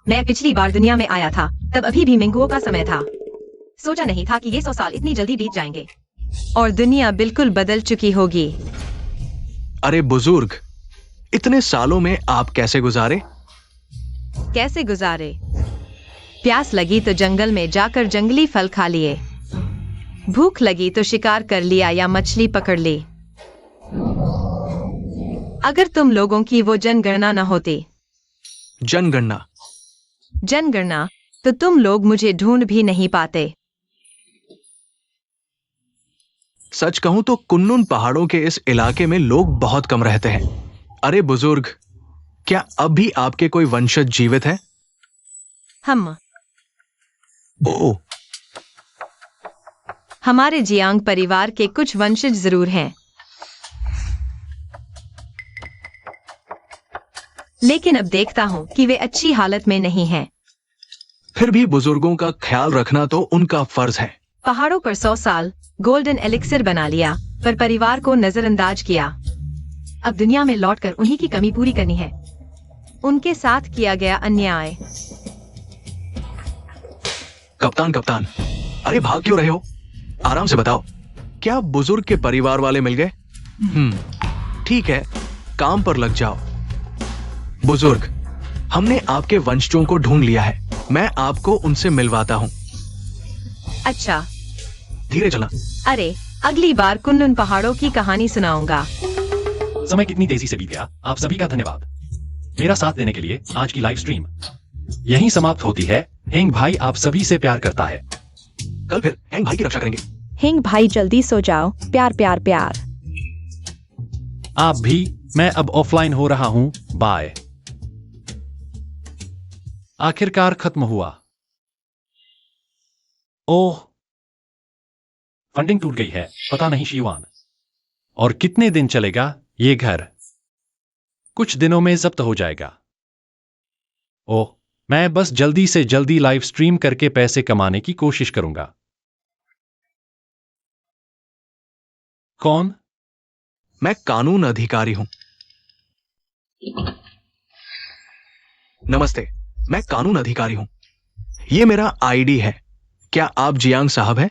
मैं पिछली बार दुनिया में आया था तब अभी भी मैंगोओं का समय था। सोचा नहीं था कि ये 100 साल इतनी जल्दी बीत जाएंगे और दुनिया बिल्कुल बदल चुकी होगी। अरे बुजुर्ग, इतने सालों में आप कैसे गुजारे? कैसे गुजारे? प्यास लगी तो जंगल में जाकर जंगली फल खा लिए, भूख लगी तो शिकार कर लिया या मछली पकड़ ली। अगर तुम लोगों की वो जनगणना न होती, जनगणना, तो तुम लोग मुझे ढूंढ भी नहीं पाते। सच कहूं तो कुन्नुन पहाड़ों के इस इलाके में लोग बहुत कम रहते हैं। अरे बुजुर्ग, क्या अब भी आपके कोई वंशज जीवित हैं? ओह, हमारे जियांग परिवार के कुछ वंशज जरूर हैं, लेकिन अब देखता हूँ कि वे अच्छी हालत में नहीं हैं। फिर भी बुजुर्गों का ख्याल रखना तो उनका फर्ज है। पहाड़ों पर 100 साल गोल्डन एलिक्सिर बना लिया, पर परिवार को नजरअंदाज किया। अब दुनिया में लौटकर उन्हीं की कमी पूरी करनी है। उनके साथ किया गया अन्याय। कप्तान, अरे भाग क्यों रहे हो? आराम से बताओ, क्या बुजुर्ग के परिवार वाले मिल गए? ठीक है, काम पर लग जाओ। बुजुर्ग, हमने आपके वंशजों को ढूंढ लिया है। मैं आपको उनसे मिलवाता हूँ। अच्छा, धीरे चलना। अरे, अगली बार कुन्नुन पहाड़ों की कहानी सुनाऊंगा। समय कितनी तेजी से बीत गया। आप सभी का धन्यवाद मेरा साथ देने के लिए। आज की लाइव स्ट्रीम यहीं समाप्त होती है। हेंग भाई आप सभी से प्यार करता है। कल फिर हेंग भाई की रक्षा करेंगे। हेंग भाई जल्दी सो जाओ। प्यार प्यार प्यार। आप भी। मैं अब ऑफलाइन हो रहा हूँ। बाय। आखिरकार खत्म हुआ। ओह, फंडिंग टूट गई है। पता नहीं शिवान, और कितने दिन चलेगा ये घर? कुछ दिनों में जब्त हो जाएगा। ओह, मैं बस जल्दी से जल्दी लाइव स्ट्रीम करके पैसे कमाने की कोशिश करूंगा। कौन? मैं कानून अधिकारी हूं। नमस्ते, मैं कानून अधिकारी हूं। ये मेरा आईडी है। क्या आप जियांग साहब हैं?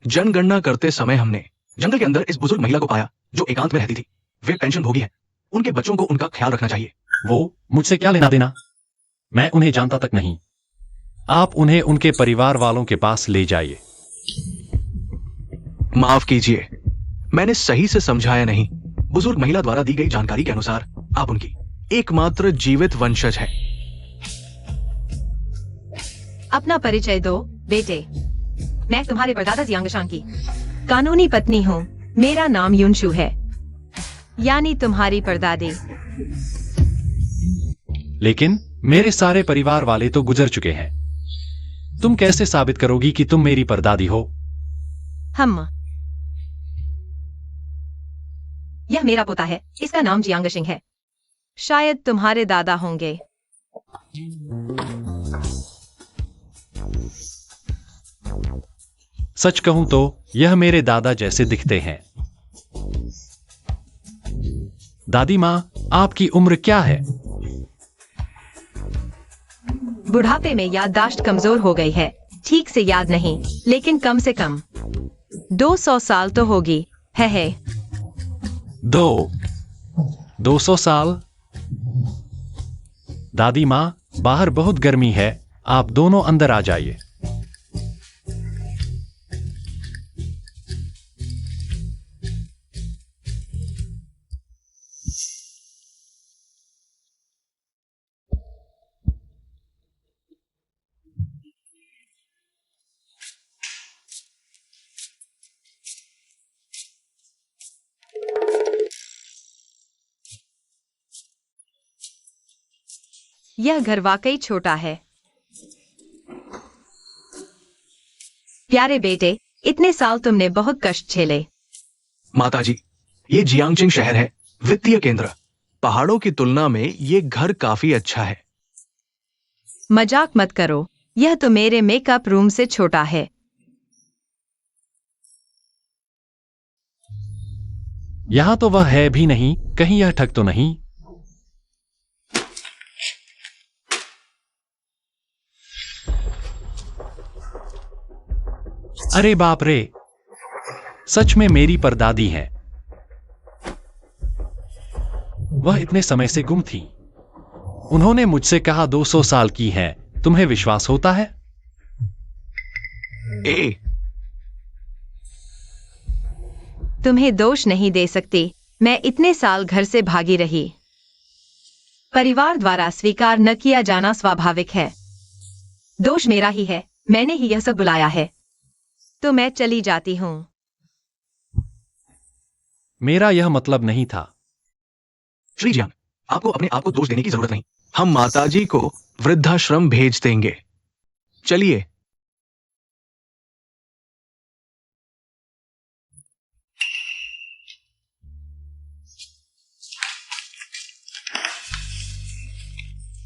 जनगणना करते समय हमने जंगल के अंदर इस बुजुर्ग महिला को पाया जो एकांत में रहती थी। वे पेंशन भोगी है। उनके बच्चों को उनका ख्याल रखना चाहिए। वो मुझसे क्या लेना देना? मैं उन्हें जानता तक नहीं। आप उन्हें उनके परिवार वालों के पास ले जाइए। माफ कीजिए, मैंने सही से समझाया नहीं। बुजुर्ग महिला द्वारा दी गई जानकारी के अनुसार आप उनकी एकमात्र जीवित वंशज हैं। अपना परिचय दो बेटे। मैं तुम्हारे परदादा जियांगशान की कानूनी पत्नी हूँ। मेरा नाम युनशु है, यानी तुम्हारी परदादी। लेकिन मेरे सारे परिवार वाले तो गुजर चुके हैं। तुम कैसे साबित करोगी कि तुम मेरी परदादी हो? यह मेरा पोता है। इसका नाम जियांगशिंग है। शायद तुम्हारे दादा होंगे। सच कहूं तो यह मेरे दादा जैसे दिखते हैं। दादी माँ, आपकी उम्र क्या है? बुढ़ापे में याददाश्त कमजोर हो गई है। ठीक से याद नहीं, लेकिन कम से कम 200 साल तो होगी। है 200 साल? दादी माँ, बाहर बहुत गर्मी है। आप दोनों अंदर आ जाइए। यह घर वाकई छोटा है। प्यारे बेटे, इतने साल तुमने बहुत कष्ट झेले। माताजी, ये जियांगचिंग शहर है, वित्तीय केंद्र। पहाड़ों की तुलना में ये घर काफी अच्छा है। मजाक मत करो, यह तो मेरे मेकअप रूम से छोटा है। यहां तो वह है भी नहीं। कहीं यह ठग तो नहीं? अरे बाप रे, सच में मेरी परदादी हैं। वह इतने समय से गुम थी। उन्होंने मुझसे कहा 200 साल की हैं। तुम्हें विश्वास होता है? ए, तुम्हें दोष नहीं दे सकती। मैं इतने साल घर से भागी रही। परिवार द्वारा स्वीकार न किया जाना स्वाभाविक है। दोष मेरा ही है। मैंने ही यह सब बुलाया है। तो मैं चली जाती हूँ। मेरा यह मतलब नहीं था। श्री जियांग, आपको अपने आप को दोष देने की जरूरत नहीं। हम माताजी को वृद्धाश्रम भेज देंगे। चलिए।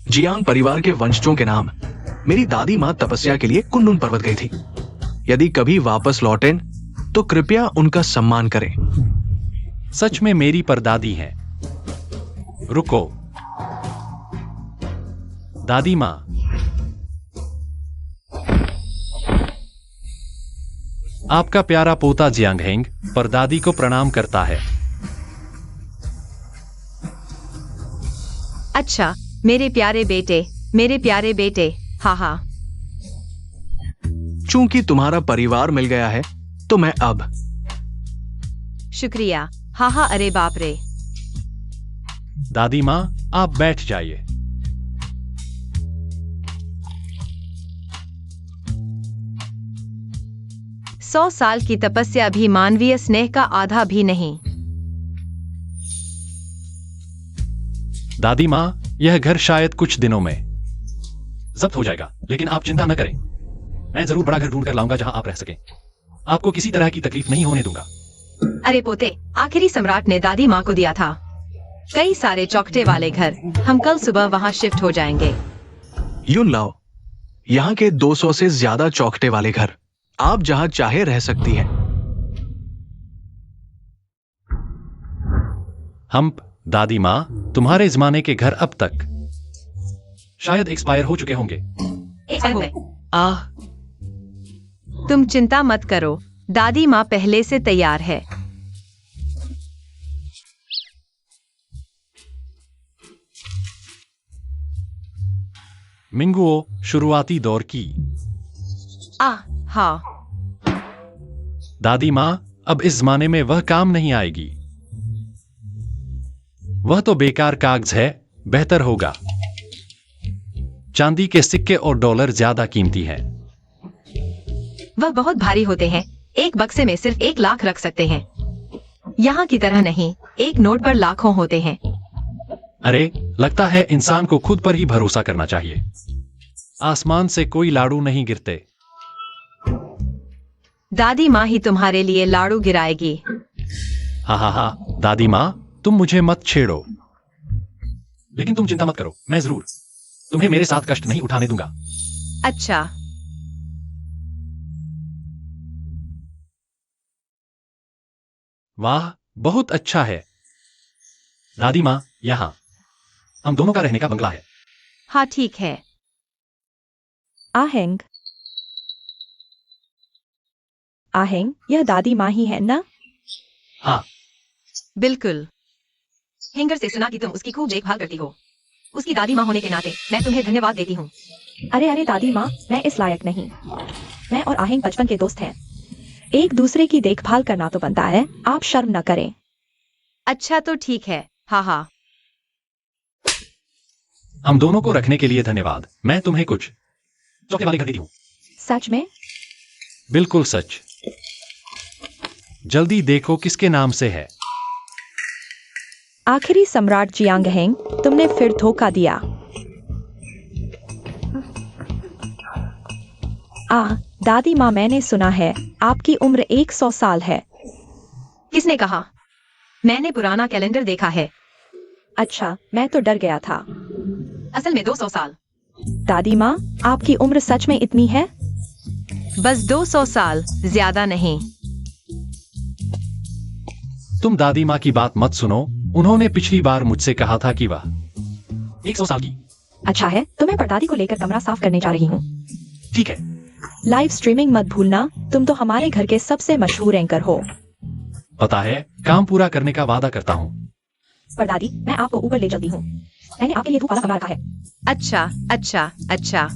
जियांग परिवार के वंशजों के नाम। मेरी दादी मां तपस्या के लिए कुनलुन पर्वत गई थी। यदि कभी वापस लौटें तो कृपया उनका सम्मान करें। सच में मेरी परदादी हैं। रुको, दादी मां, आपका प्यारा पोता जियांगहेंग परदादी को प्रणाम करता है। अच्छा, मेरे प्यारे बेटे, मेरे प्यारे बेटे। हाँ हाँ। चूंकि तुम्हारा परिवार मिल गया है तो मैं अब। शुक्रिया। हाँ हाँ। अरे बाप रे। दादी मां, आप बैठ जाइए। सौ साल की तपस्या भी मानवीय स्नेह का आधा भी नहीं। दादी मां, यह घर शायद कुछ दिनों में जब्त हो जाएगा, लेकिन आप चिंता न करें। मैं जरूर बड़ा घर ढूंढ कर लाऊंगा जहां आप रह सकें। आपको किसी तरह की तकलीफ नहीं होने दूंगा। अरे पोते, आखिरी सम्राट ने दादी माँ को दिया था कई सारे चौखटे वाले घर। हम कल सुबह वहां शिफ्ट हो जाएंगे। यून लाओ, यहाँ के 200 से ज्यादा चौखटे वाले घर। आप जहां चाहे रह सकती हैं। हम दादी मां, तुम्हारे जमाने के घर अब तक शायद एक्सपायर हो चुके होंगे। आह, तुम चिंता मत करो। दादी माँ पहले से तैयार है। मिंगुओ, शुरुआती दौर की। हाँ। दादी मां, अब इस जमाने में वह काम नहीं आएगी। वह तो बेकार कागज है। बेहतर होगा। चांदी के सिक्के और डॉलर ज्यादा कीमती हैं। वह बहुत भारी होते हैं। एक बक्से में सिर्फ 1 लाख रख सकते हैं। यहाँ की तरह नहीं, एक नोट पर लाखों होते हैं। अरे, लगता है इंसान को खुद पर ही भरोसा करना चाहिए। आसमान से कोई लाड़ू नहीं गिरते। दादी माँ ही तुम्हारे लिए लाड़ू गिराएगी। हाँ हाँ हाँ, दादी मां, तुम मुझे मत छेड़ो। लेकिन तुम चिंता मत करो, मैं जरूर तुम्हें मेरे साथ कष्ट नहीं उठाने दूंगा। अच्छा। वाह, बहुत अच्छा है। दादी मां, यहां हम दोनों का रहने का बंगला है। हाँ ठीक है। आहेंग, आहेंग, यह दादी माँ ही है ना? हाँ, बिल्कुल। हिंगर से सुना कि तुम उसकी खूब देखभाल करती हो। उसकी दादी माँ होने के नाते मैं तुम्हें धन्यवाद देती हूँ। अरे अरे दादी माँ, मैं इस लायक नहीं। मैं और आहेंग बचपन के दोस्त हैं। एक दूसरे की देखभाल करना तो बनता है। आप शर्म न करें। अच्छा तो ठीक है। हाँ हाँ। हम दोनों को रखने के लिए धन्यवाद। मैं तुम्हें कुछ चौके वाले घर देती हूँ। सच में? बिल्कुल सच। जल्दी देखो किसके नाम से है। आखिरी सम्राट जियांगहेंग, तुमने फिर धोखा दिया। दादी माँ, मैंने सुना है आपकी उम्र 100 साल है। किसने कहा? मैंने पुराना कैलेंडर देखा है। अच्छा, मैं तो डर गया था। असल में 200 साल। दादी माँ, आपकी उम्र सच में इतनी है? बस 200 साल, ज्यादा नहीं। तुम दादी माँ की बात मत सुनो। उन्होंने पिछली बार मुझसे कहा था कि वह 100 साल की। अच्छा है, तो मैं परदादी को लेकर कमरा साफ करने जा रही हूँ। ठीक है, लाइव स्ट्रीमिंग मत भूलना, तुम तो हमारे घर के सबसे मशहूर एंकर हो। पता है, काम पूरा करने का वादा करता हूँ। पर दादी, मैं आपको ऊपर ले चलती हूँ। मैंने आपके लिए धूप वाला कमरा रखा है। अच्छा अच्छा अच्छा।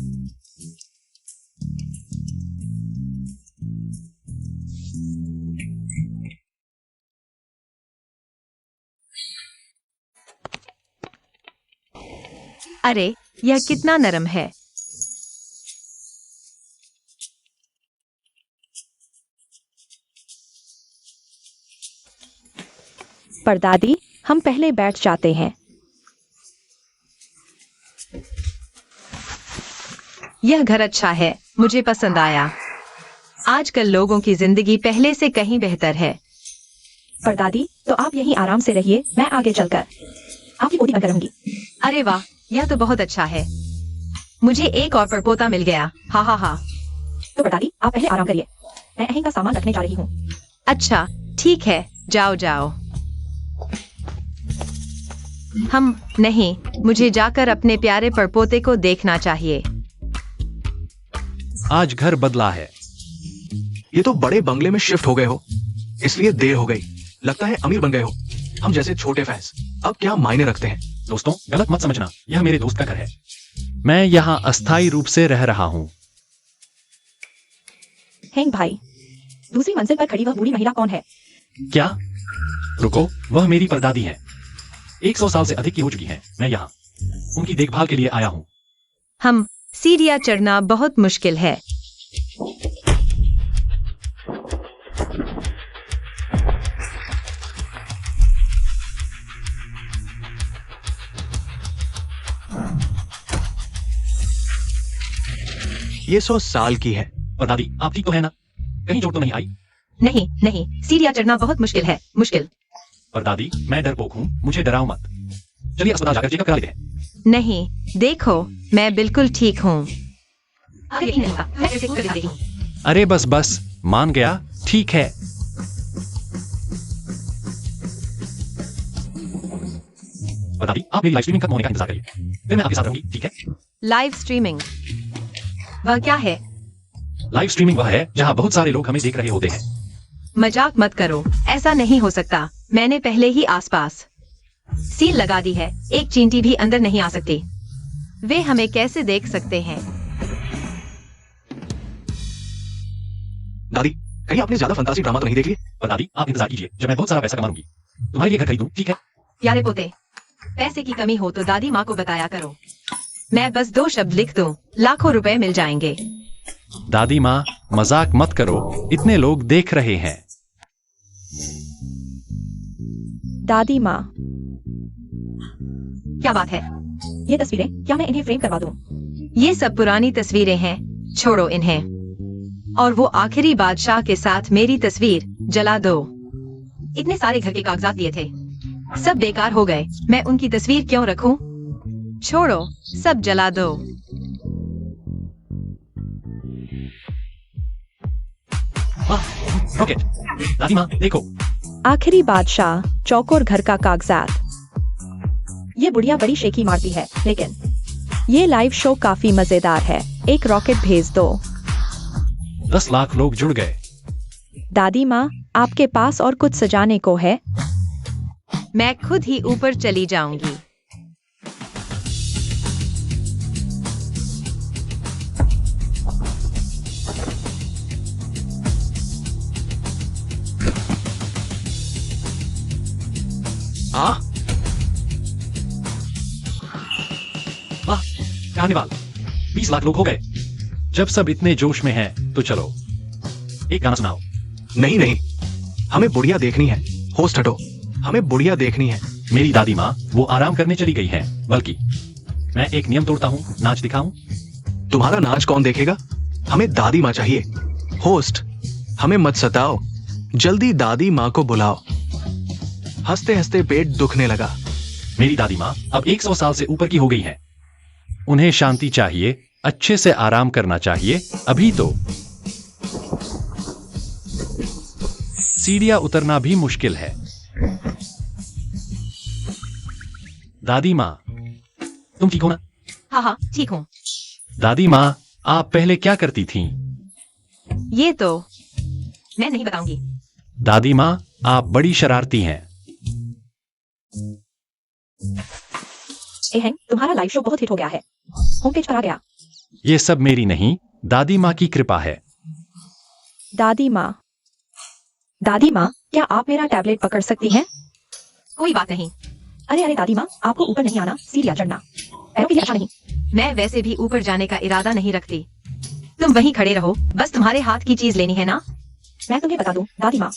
अरे, यह कितना नरम है। पर दादी, हम पहले बैठ जाते हैं। यह घर अच्छा है, मुझे पसंद आया। आजकल लोगों की जिंदगी पहले से कहीं बेहतर है। पर दादी, तो आप यहीं आराम से रहिए, मैं आगे चलकर आपकी गोदी बनकर रहूंगी। अरे वाह, यह तो बहुत अच्छा है। मुझे एक और परपोता मिल गया। हा हा हा। तो पर दादी, आप पहले आराम करिए, मैं यहीं का सामान रखने जा रही हूँ। अच्छा, ठीक है, जाओ जाओ। हम नहीं, मुझे जाकर अपने प्यारे परपोते को देखना चाहिए। आज घर बदला है। ये तो बड़े बंगले में शिफ्ट हो गए हो, इसलिए देर हो गई। लगता है अमीर बन गए हो। हम जैसे छोटे फैंस अब क्या मायने रखते हैं। दोस्तों, गलत मत समझना, यह मेरे दोस्त का घर है। मैं यहाँ अस्थायी रूप से रह रहा हूँ। हैंग भाई, दूसरी मंजिल पर खड़ी वह बूढ़ी महिला कौन है? क्या? रुको, वह मेरी परदादी है। 100 साल से अधिक की हो चुकी है। मैं यहाँ उनकी देखभाल के लिए आया हूँ। हम सीढ़ियाँ चढ़ना बहुत मुश्किल है। ये 100 साल की है। परदादी, आप ठीक तो है ना? कहीं चोट तो नहीं आई? नहीं नहीं, सीढ़ियाँ चढ़ना बहुत मुश्किल है, मुश्किल। परदादी, मैं डरपोक हूँ, मुझे डराओ मत। चलिए अस्पताल जाकर चेकअप करा लेते हैं। नहीं, देखो, मैं बिल्कुल ठीक हूँ। आगे नहीं होगा, मैं ऐसे कर देती हूँ। अरे बस बस, मान गया, ठीक है। परदादी, आप मेरी लाइव स्ट्रीमिंग खत्म होने का इंतजार करिए, फिर मैं आपके साथ रहूंगी, ठीक है? लाइव स्ट्रीमिंग, वह क्या है? लाइव स्ट्रीमिंग वह है जहाँ बहुत सारे लोग हमें देख रहे होते हैं। मजाक मत करो, ऐसा नहीं हो सकता। मैंने पहले ही आसपास सील लगा दी है, एक चींटी भी अंदर नहीं आ सकती। वे हमें कैसे देख सकते हैं? दादी, कहीं आपने ज्यादा फंतासी ड्रामा तो नहीं देख लिया? परदादी, आप इंतजार कीजिए, जब मैं बहुत सारा पैसा कमा लूंगी, तुम्हारे लिए घर खरीदूं, ठीक है? प्यारे पोते, पैसे की कमी हो तो दादी माँ को बताया करो। मैं बस 2 शब्द लिख दूं, लाखों रुपए मिल जाएंगे। दादी माँ, मजाक मत करो, इतने लोग देख रहे हैं। दादी माँ, क्या बात है? ये तस्वीरें, क्या मैं इन्हें फ्रेम करवा दूं? ये सब पुरानी तस्वीरें हैं, छोड़ो इन्हें। और वो आखिरी बादशाह के साथ मेरी तस्वीर जला दो। इतने सारे घर के कागजात दिए थे, सब बेकार हो गए। मैं उनकी तस्वीर क्यों रखूं? छोड़ो, सब जला दो। रॉकेट, दादी माँ देखो। आखिरी बादशाह, चौकोर घर का कागजात। ये बुढ़िया बड़ी शेखी मारती है, लेकिन ये लाइव शो काफी मजेदार है। एक रॉकेट भेज दो। 10 लाख लोग जुड़ गए। दादी माँ, आपके पास और कुछ सजाने को है? मैं खुद ही ऊपर चली जाऊंगी। हाँ, वाह, कार्निवाल, 20 लाख लोग हो गए। जब सब इतने जोश में हैं, तो चलो एक गाना सुनाओ। नहीं नहीं, हमें बुढ़िया देखनी है। होस्ट हटो, हमें बुढ़िया देखनी है। मेरी दादी माँ वो आराम करने चली गई है। बल्कि मैं एक नियम तोड़ता हूँ, नाच दिखाऊं। तुम्हारा नाच कौन देखेगा? हमें दादी माँ चाहिए। होस्ट, हमें मत सताओ, जल्दी दादी माँ को बुलाओ। हंसते हंसते पेट दुखने लगा। मेरी दादी माँ अब 100 साल से ऊपर की हो गई है। उन्हें शांति चाहिए, अच्छे से आराम करना चाहिए। अभी तो सीढ़ियां उतरना भी मुश्किल है। दादी माँ, तुम ठीक हो ना? हाँ हाँ, ठीक हूँ। दादी माँ, आप पहले क्या करती थीं? ये तो मैं नहीं बताऊंगी। दादी माँ, आप बड़ी शरारती हैं। ए हैंग, तुम्हारा लाइव शो बहुत हिट हो गया है, होम पेज पर आ गया। ये सब मेरी नहीं, दादी माँ की कृपा है। दादी माँ, क्या आप मेरा टैबलेट पकड़ सकती हैं? कोई बात नहीं। अरे दादी माँ, आपको ऊपर नहीं आना, सीढ़ियाँ चढ़ना पैरों के लिए अच्छा नहीं। मैं वैसे भी ऊपर जाने का इरादा नहीं रखती। तुम वहीं खड़े रहो, बस तुम्हारे हाथ की चीज लेनी है ना? मैं तुम्हें बता दूं दादी माँ,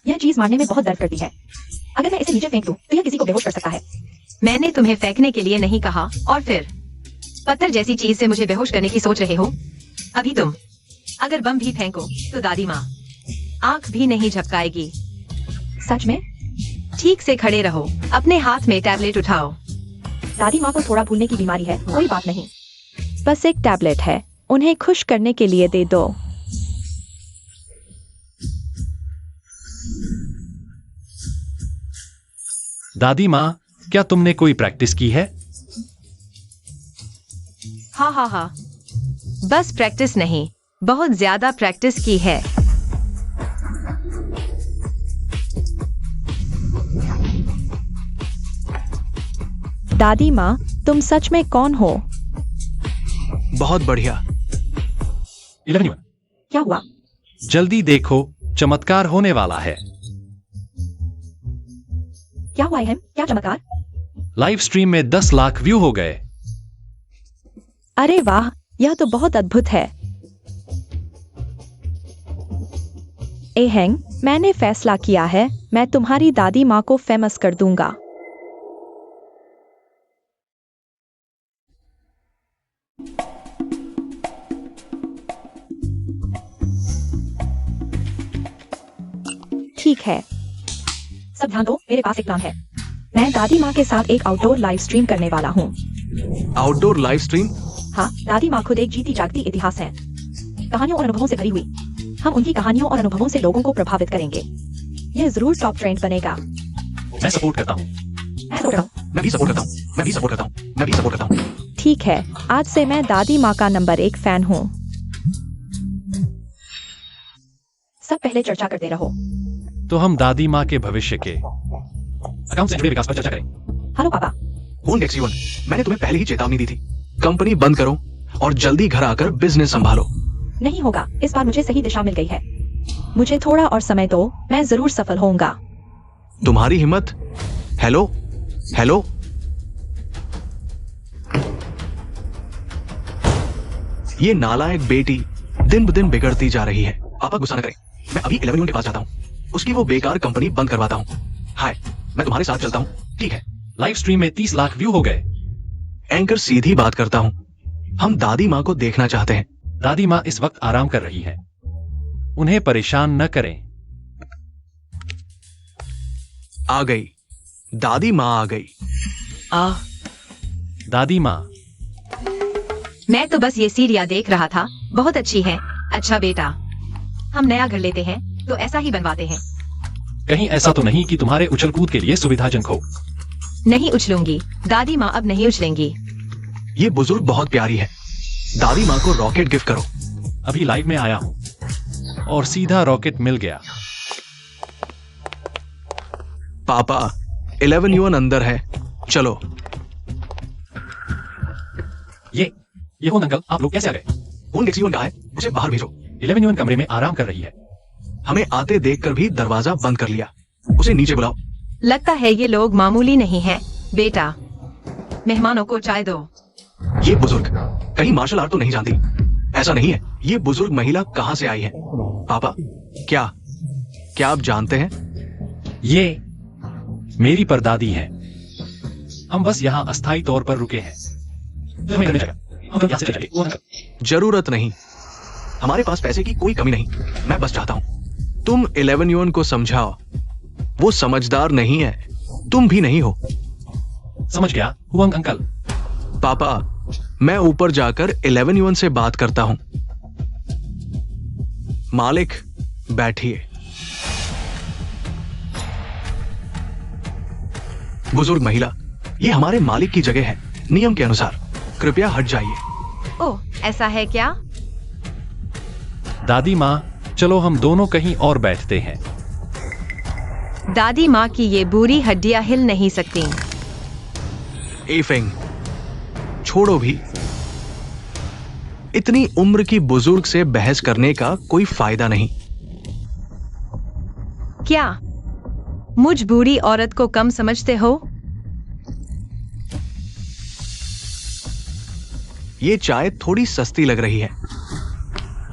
यह चीज मारने में बहुत दर्द करती है। अगर मैं इसे नीचे फेंक दूं तो यह किसी को बेहोश कर सकता है। मैंने तुम्हें फेंकने के लिए नहीं कहा, और फिर पत्थर जैसी चीज से मुझे बेहोश करने की सोच रहे हो? अभी तुम अगर बम भी फेंको तो दादी माँ आंख भी नहीं झपकाएगी। सच में? ठीक से खड़े रहो, अपने हाथ में टैबलेट उठाओ। दादी माँ को थोड़ा भूलने की बीमारी है, कोई बात नहीं। बस एक टैबलेट है, उन्हें खुश करने के लिए दे दो। दादी माँ, क्या तुमने कोई प्रैक्टिस की है? हाँ, बस प्रैक्टिस नहीं, बहुत ज्यादा प्रैक्टिस की है। दादी माँ, तुम सच में कौन हो? बहुत बढ़िया। 11 क्या हुआ? जल्दी देखो, चमत्कार होने वाला है। क्या हुआ है? क्या चमत्कार? लाइव स्ट्रीम में 10 लाख व्यू हो गए। अरे वाह, यह तो बहुत अद्भुत है। ए हैंग, मैंने फैसला किया है, मैं तुम्हारी दादी माँ को फेमस कर दूंगा। ठीक है, सब ध्यान दो, मेरे पास एक प्लान है। मैं दादी माँ के साथ एक आउटडोर लाइव स्ट्रीम करने वाला हूँ। Outdoor live stream? हाँ, दादी माँ खुद एक जीती जागती इतिहास है, कहानियों और अनुभवों से भरी हुई। हम उनकी कहानियों और अनुभवों से लोगों को प्रभावित करेंगे। यह जरूर टॉप ट्रेंड बनेगा। मैं सपोर्ट करता हूँ। मैं भी सपोर्ट करता हूँ। ठीक है, आज से मैं दादी माँ का नंबर 1 फैन हूँ। सब पहले चर्चा करते रहो। तो हम दादी माँ के भविष्य के अकाउंट से जुड़े विकास पर चर्चा करें। हेलो पापा। X1, मैंने तुम्हें पहले ही चेतावनी दी थी, कंपनी बंद करो और जल्दी घर आकर बिजनेस संभालो। नहीं होगा, इस बार मुझे सही दिशा मिल गई है। मुझे थोड़ा और समय दो, मैं जरूर सफल होऊंगा। तुम्हारी हिम्मत। हेलो, ये नालायक बेटी दिन ब दिन बिगड़ती जा रही है। पापा गुस्सा न करें, मैं अभी 11 के पास जाता हूँ, उसकी वो बेकार कंपनी बंद करवाता हूँ। हाय, मैं तुम्हारे साथ चलता हूँ, ठीक है? लाइव स्ट्रीम में 30 लाख व्यू हो गए। एंकर सीधी बात करता हूँ, हम दादी माँ को देखना चाहते हैं। दादी माँ इस वक्त आराम कर रही है, उन्हें परेशान न करें। आ गई, दादी माँ आ गई। दादी माँ, मैं तो बस ये सीढ़ियाँ देख रहा था, बहुत अच्छी है। अच्छा बेटा, हम नया घर लेते हैं तो ऐसा ही बनवाते हैं। कहीं ऐसा तो नहीं कि तुम्हारे उछल कूद के लिए सुविधाजनक हो? नहीं उछलूंगी, दादी माँ अब नहीं उछलेंगी। ये बुजुर्ग बहुत प्यारी है, दादी माँ को रॉकेट गिफ्ट करो। अभी लाइव में आया हूँ और सीधा रॉकेट मिल गया। पापा, 11 अंदर है, चलो। ये कौन अंकल, आप लोग कैसे आ गए? X1 कहाँ है? उसे बाहर भेजो। 11 कमरे में आराम कर रही है। हमें आते देखकर भी दरवाजा बंद कर लिया। उसे नीचे बुलाओ। लगता है ये लोग मामूली नहीं है। बेटा, मेहमानों को चाय दो। ये बुजुर्ग कहीं मार्शल आर्ट तो नहीं जानती? ऐसा नहीं है, ये बुजुर्ग महिला कहाँ से आई है? पापा, क्या आप जानते हैं? ये मेरी परदादी है। हम बस यहाँ अस्थायी तौर पर रुके हैं। जरूरत नहीं, हमारे पास पैसे की कोई कमी नहीं। मैं बस चाहता हूँ तुम 11 को समझाओ। वो समझदार नहीं है, तुम भी नहीं हो। समझ गया हुआंग अंकल। पापा, मैं ऊपर जाकर 11 से बात करता हूं। मालिक, बैठिए। बुजुर्ग महिला, ये हमारे मालिक की जगह है, नियम के अनुसार। कृपया हट जाइए। ओह, ऐसा है क्या? दादी माँ, चलो हम दोनों कहीं और बैठते हैं। दादी माँ की ये बुरी हड्डियां हिल नहीं सकती। एफिंग, छोड़ो भी। इतनी उम्र की बुजुर्ग से बहस करने का कोई फायदा नहीं। क्या मुझ बूढ़ी औरत को कम समझते हो? ये चाय थोड़ी सस्ती लग रही है।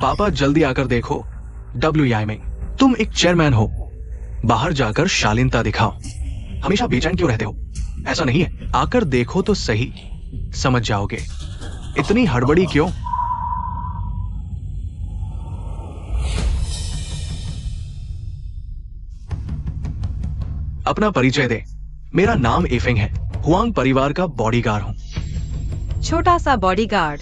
पापा जल्दी आकर देखो। डब्ल्यू में तुम एक चेयरमैन हो, बाहर जाकर शालीनता दिखाओ। हमेशा बेचैन क्यों रहते हो? ऐसा नहीं है, आकर देखो तो सही, समझ जाओगे। इतनी हड़बड़ी क्यों? अपना परिचय दे। मेरा नाम एफिंग है, हुआंग परिवार का बॉडीगार्ड हूं। छोटा सा बॉडीगार्ड।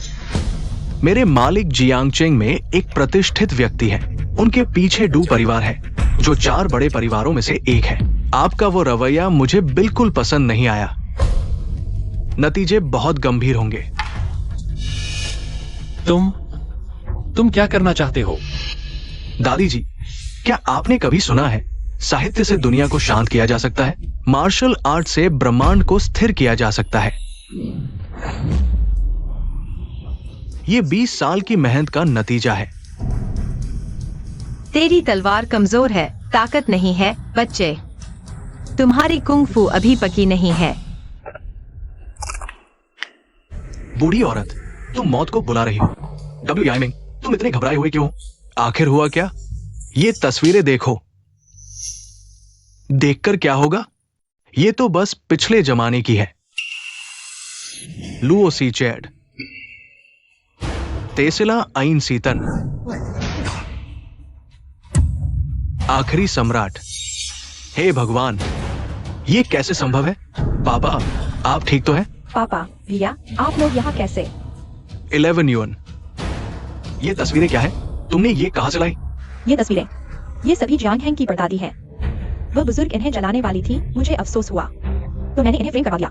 मेरे मालिक जियांगचेंग में एक प्रतिष्ठित व्यक्ति है। उनके पीछे डू परिवार है, जो 4 बड़े परिवारों में से एक है। आपका वो रवैया मुझे बिल्कुल पसंद नहीं आया। नतीजे बहुत गंभीर होंगे। तुम क्या करना चाहते हो? दादी जी, क्या आपने कभी सुना है साहित्य से दुनिया को शांत किया जा सकता है? मार्शल आर्ट से ब्रह्मांड को स्थिर किया जा सकता है। ये 20 साल की मेहनत का नतीजा है। तेरी तलवार कमजोर है, ताकत नहीं है। बच्चे, तुम्हारी कुंग फू अभी पकी नहीं है। बूढ़ी औरत, तुम मौत को बुला रही हो। डब्ल्यू में तुम इतने घबराए हुए क्यों? आखिर हुआ क्या? ये तस्वीरें देखो। देखकर क्या होगा? ये तो बस पिछले जमाने की है। लुओ सी चैड, तेसिला आइन सीतन, आखिरी सम्राट। हे भगवान, ये कैसे संभव है? पापा, आप ठीक तो हैं? पापा, भैया, आप लोग यहाँ कैसे? 11 युएन। ये तस्वीरें क्या है? तुमने ये कहां से लाई? ये तस्वीरें, ये सभी जियांग हैंग की परदादी है। वह बुजुर्ग इन्हें जलाने वाली थी, मुझे अफसोस हुआ, तो मैंने इन्हें फ्रेम करवा दिया।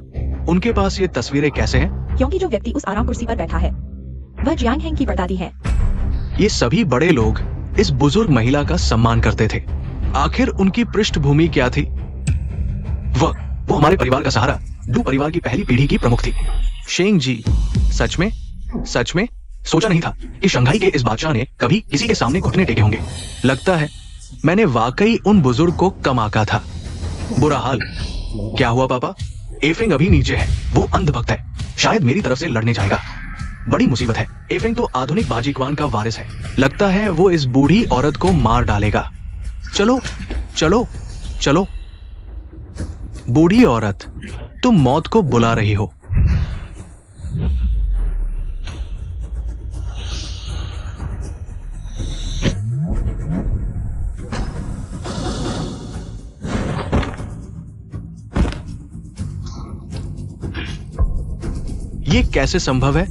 उनके पास ये तस्वीरें कैसे हैं? क्योंकि जो व्यक्ति उस आराम कुर्सी पर बैठा है, वह जियांग हैंग की परदादी है। ये सभी बड़े लोग इस बुजुर्ग महिला का सम्मान करते थे। आखिर उनकी पृष्ठभूमि क्या थी? वो हमारे परिवार का सहारा, डू परिवार की पहली पीढ़ी की प्रमुख थी। शेंग जी, सच में सोचा नहीं था कि शंघाई के इस बादशाह ने कभी किसी के सामने घुटने टेके होंगे। लगता है मैंने वाकई उन बुजुर्ग को कम आंका था। बुरा हाल। क्या हुआ पापा? एफिंग अभी नीचे है, वो अंधभक्त है, शायद मेरी तरफ से लड़ने जाएगा। बड़ी मुसीबत है। एफिंग तो आधुनिक बाजीकवान का वारिस है। लगता है वो इस बूढ़ी औरत को मार डालेगा। चलो चलो चलो। बूढ़ी औरत, तुम मौत को बुला रही हो। ये कैसे संभव है?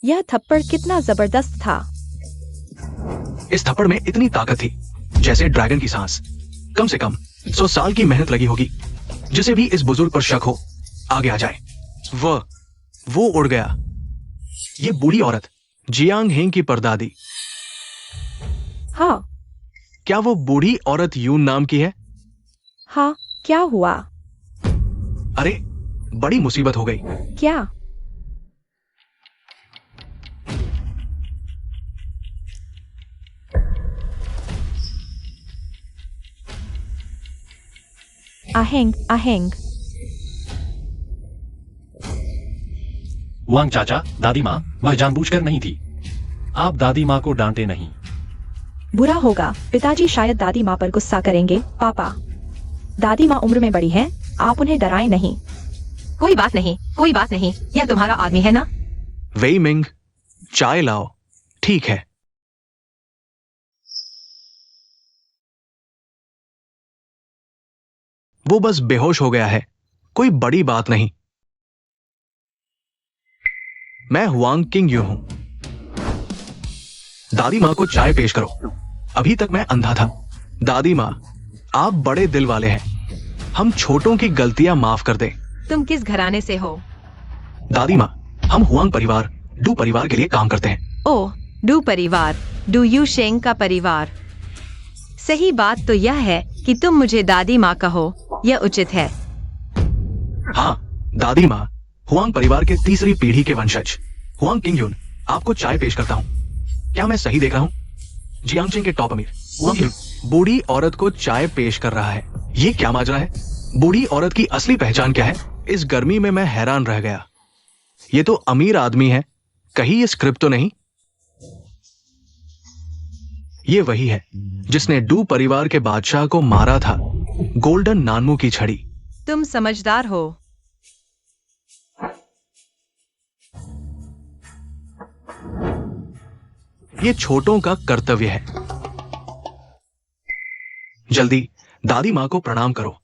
यह थप्पड़ कितना जबरदस्त था। इस थप्पड़ में इतनी ताकत थी जैसे ड्रैगन की सांस। कम से कम 100 साल की मेहनत लगी होगी। जिसे भी इस बुजुर्ग पर शक हो, आगे आ जाए। वो उड़ गया। ये बूढ़ी औरत जियांग हेंग की परदादी। हाँ। क्या वो बूढ़ी औरत यून नाम की है? हाँ, क्या हुआ? अरे, बड़ी मुसीबत हो गई। क्या? आहेंग, आहेंग। वांग चाचा, दादी माँ, वह जानबूझकर नहीं थी। आप दादी माँ को डांटे नहीं। बुरा होगा, पिताजी शायद दादी माँ पर गुस्सा करेंगे। पापा, दादी माँ उम्र में बड़ी हैं, आप उन्हें डराएं नहीं। कोई बात नहीं, यह तुम्हारा आदमी है ना? वेई मिंग, चाय लाओ। ठीक है। वो बस बेहोश हो गया है, कोई बड़ी बात नहीं। मैं हुआंग किंग यू हूं। दादी मां को चाय पेश करो। अभी तक मैं अंधा था। दादी मां, आप बड़े दिल वाले हैं। हम छोटों की गलतियां माफ कर दें। तुम किस घराने से हो? दादी माँ, हम हुआंग परिवार, डू परिवार के लिए काम करते हैं। ओह, डू परिवार, डू यू शेंग का परिवार। सही बात तो यह है कि तुम मुझे दादी माँ कहो, यह उचित है। हाँ, दादी माँ, हुआंग परिवार के तीसरी पीढ़ी के वंशज हुआंग किंगयुन आपको चाय पेश करता हूँ। क्या मैं सही देख रहा हूँ? जियांगचिंग के टॉप अमीर हुआंग किंग बूढ़ी औरत को चाय पेश कर रहा है। ये क्या माजरा है? बूढ़ी औरत की असली पहचान क्या है? इस गर्मी में मैं हैरान रह गया। ये तो अमीर आदमी है, कहीं ये स्क्रिप्ट तो नहीं? ये वही है जिसने डू परिवार के बादशाह को मारा था, गोल्डन नानमू की छड़ी। तुम समझदार हो। ये छोटों का कर्तव्य है। जल्दी दादी माँ को प्रणाम करो।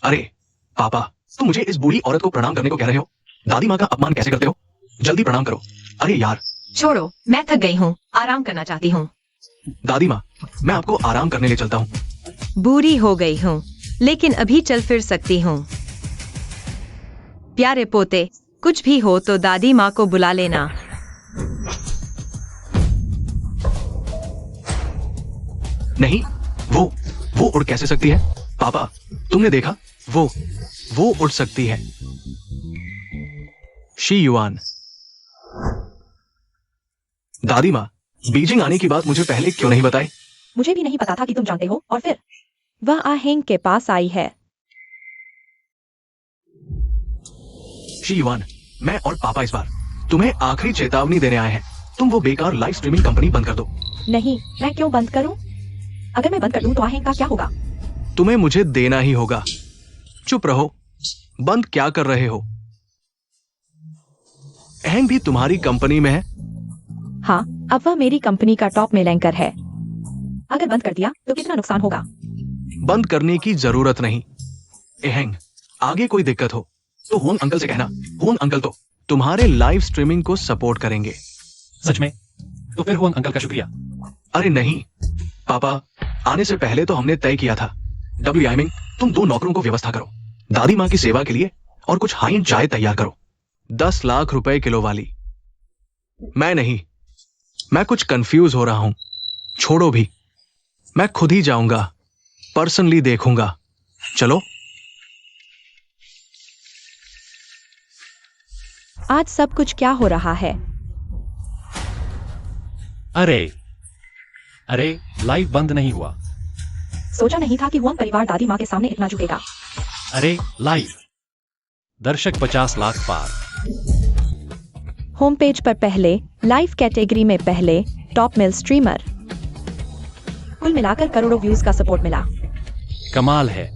अरे पापा, तुम मुझे इस बूढ़ी औरत को प्रणाम करने को कह रहे हो? दादी माँ का अपमान कैसे करते हो? जल्दी प्रणाम करो। अरे यार। छोड़ो, मैं थक गई हूँ, आराम करना चाहती हूँ। दादी माँ, मैं आपको आराम करने ले चलता हूँ। बूढ़ी हो गई हूँ, लेकिन अभी चल फिर सकती हूँ। प्यारे पोते, कुछ भी हो तो दादी माँ को बुला लेना। नहीं, वो उड़ कैसे सकती है? पापा, तुमने देखा? वो उड़ सकती है। She yuan. दादी माँ, बीजिंग आने की बात मुझे पहले क्यों नहीं बताई? मुझे भी नहीं पता था कि तुम जानते हो। और फिर वह आहेंग के पास आई है। शी युआन, मैं और पापा इस बार तुम्हें आखिरी चेतावनी देने आए हैं। तुम वो बेकार लाइव स्ट्रीमिंग कंपनी बंद कर दो। नहीं, मैं क्यों बंद करूं? अगर मैं बंद कर दूं तो आहेंग का क्या होगा? तुम्हें मुझे देना ही होगा। चुप रहो। बंद क्या कर रहे हो? अहंग भी तुम्हारी कंपनी में है? हाँ, अब वह मेरी कंपनी का टॉप मेल एंकर है। अगर बंद कर दिया तो कितना नुकसान होगा? बंद करने की जरूरत नहीं। अहंग, आगे कोई दिक्कत हो तो हुआंग अंकल से कहना। हुआंग अंकल तो तुम्हारे लाइव स्ट्रीमिंग को सपोर्ट करेंगे। सच में? तो फिर हुआंग अंकल का शुक्रिया। अरे नहीं पापा, आने से पहले तो हमने तय किया था। डब्ल्यू आइमिंग, तुम 2 नौकरों को व्यवस्था करो दादी माँ की सेवा के लिए, और कुछ हाई एंड चाय तैयार करो, 10 लाख रुपए किलो वाली। मैं नहीं, मैं कुछ कंफ्यूज हो रहा हूं। छोड़ो भी, मैं खुद ही जाऊंगा, पर्सनली देखूंगा। चलो। आज सब कुछ क्या हो रहा है? अरे लाइव बंद नहीं हुआ। सोचा नहीं था कि हुआंग परिवार दादी माँ के सामने इतना झुकेगा। अरे लाइव दर्शक 50 लाख पार। होम पेज पर पहले, लाइव कैटेगरी में पहले, टॉप मेल स्ट्रीमर। कुल मिलाकर करोड़ों व्यूज का सपोर्ट मिला। कमाल है।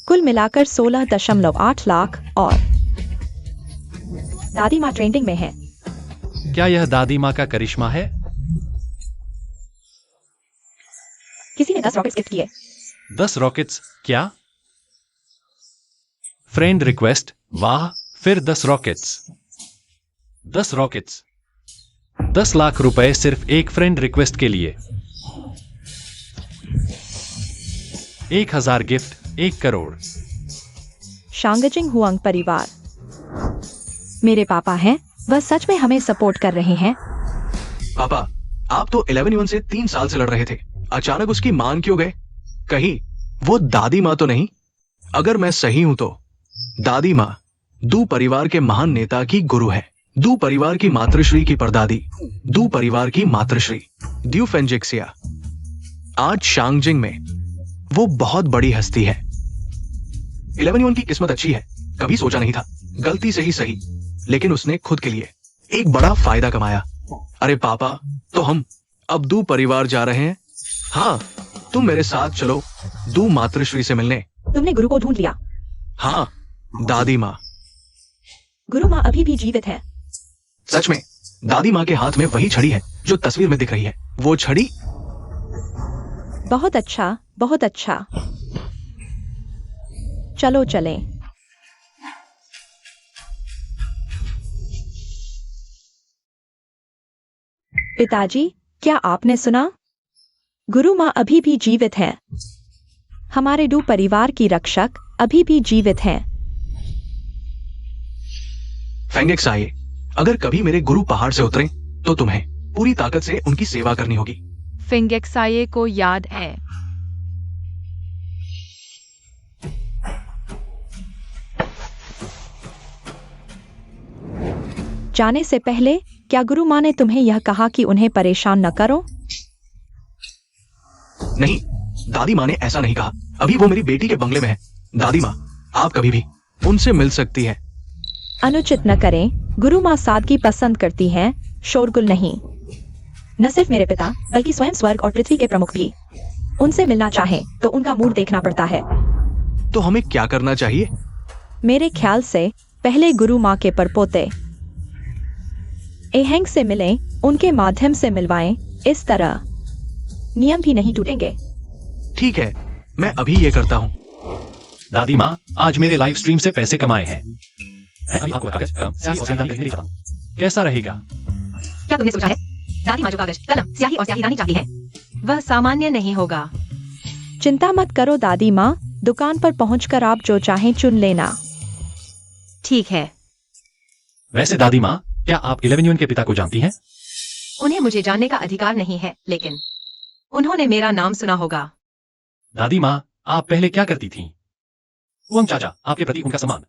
कुल मिलाकर 16.8 लाख। और दादी माँ ट्रेंडिंग में है। क्या यह दादी माँ का करिश्मा है? किसी ने 10 रॉकेट्स गिफ्ट किए। 10 रॉकेट्स? क्या? Friend request? वाह, फिर 10 रॉकेट्स। 10 रॉकेट्स, 10 लाख रुपए सिर्फ एक फ्रेंड रिक्वेस्ट के लिए। 1000 गिफ्ट, 1 करोड़। शांगजिंग हुआंग परिवार मेरे पापा हैं, वह सच में हमें सपोर्ट कर रहे हैं। पापा, आप तो 11 से 3 साल से लड़ रहे थे, अचानक उसकी मान क्यों गए? कहीं वो दादी माँ तो नहीं? अगर मैं सही हूं तो दादी माँ दू परिवार के महान नेता की गुरु है। दू परिवार की मातृश्री की परदादी, दू परिवार की मातृश्री द्यू फेंजिक्सिया। आज शांगजिंग में वो बहुत बड़ी हस्ती है। 11 की किस्मत अच्छी है, कभी सोचा नहीं था, गलती से ही सही, लेकिन उसने खुद के लिए एक बड़ा फायदा कमाया। अरे पापा, तो हम अब दू परिवार जा रहे हैं। हाँ, तुम मेरे साथ चलो दू मातृश्री से मिलने। तुमने गुरु को ढूंढ लिया? हाँ दादी माँ। गुरु माँ अभी भी जीवित है। सच में? दादी माँ के हाथ में वही छड़ी है जो तस्वीर में दिख रही है। वो छड़ी? बहुत अच्छा, बहुत अच्छा। चलो चलें। पिताजी, क्या आपने सुना? गुरु माँ अभी भी जीवित है। हमारे डू परिवार की रक्षक अभी भी जीवित हैं। फेंगेक्स आए, अगर कभी मेरे गुरु पहाड़ से उतरे तो तुम्हें पूरी ताकत से उनकी सेवा करनी होगी। फिंगेक्साये को याद है। जाने से पहले क्या गुरु माँ ने तुम्हें यह कहा कि उन्हें परेशान न करो? नहीं, दादी माँ ने ऐसा नहीं कहा। अभी वो मेरी बेटी के बंगले में है। दादी माँ, आप कभी भी उनसे मिल सकती हैं। अनुचित न करें। गुरु माँ सादगी पसंद करती हैं, शोरगुल नहीं। न सिर्फ मेरे पिता बल्कि स्वयं स्वर्ग और पृथ्वी के प्रमुख भी उनसे मिलना चाहें तो उनका मूड देखना पड़ता है। तो हमें क्या करना चाहिए? मेरे ख्याल से पहले गुरु माँ के परपोते एहेंग से मिलें, उनके माध्यम से मिलवाएं। इस तरह नियम भी नहीं टूटेंगे। ठीक है, मैं अभी ये करता हूँ। दादी माँ, आज मेरे लाइव स्ट्रीम से पैसे कमाए हैं। मैं अभी आपको कागज, कलम, स्याही और सियाही नहीं चाहता हूँ। कैसा रहेगा? क्या तुमने सोचा है? दादी माँ जो कागज, कलम, स्याही और स्याहीदानी चाहती है, वह सामान्य नहीं होगा। चिंता मत करो दादी माँ, दुकान पर पहुंचकर आप जो चाहें चुन लेना। ठीक है। वैसे दादी माँ, क्या आप 11 यून के पिता को जानती हैं? उन्हें मुझे जानने का अधिकार नहीं है, लेकिन उन्होंने मेरा नाम सुना होगा। दादी माँ, आप पहले क्या करती थीं? वंग चाचा, आपके प्रति उनका सम्मान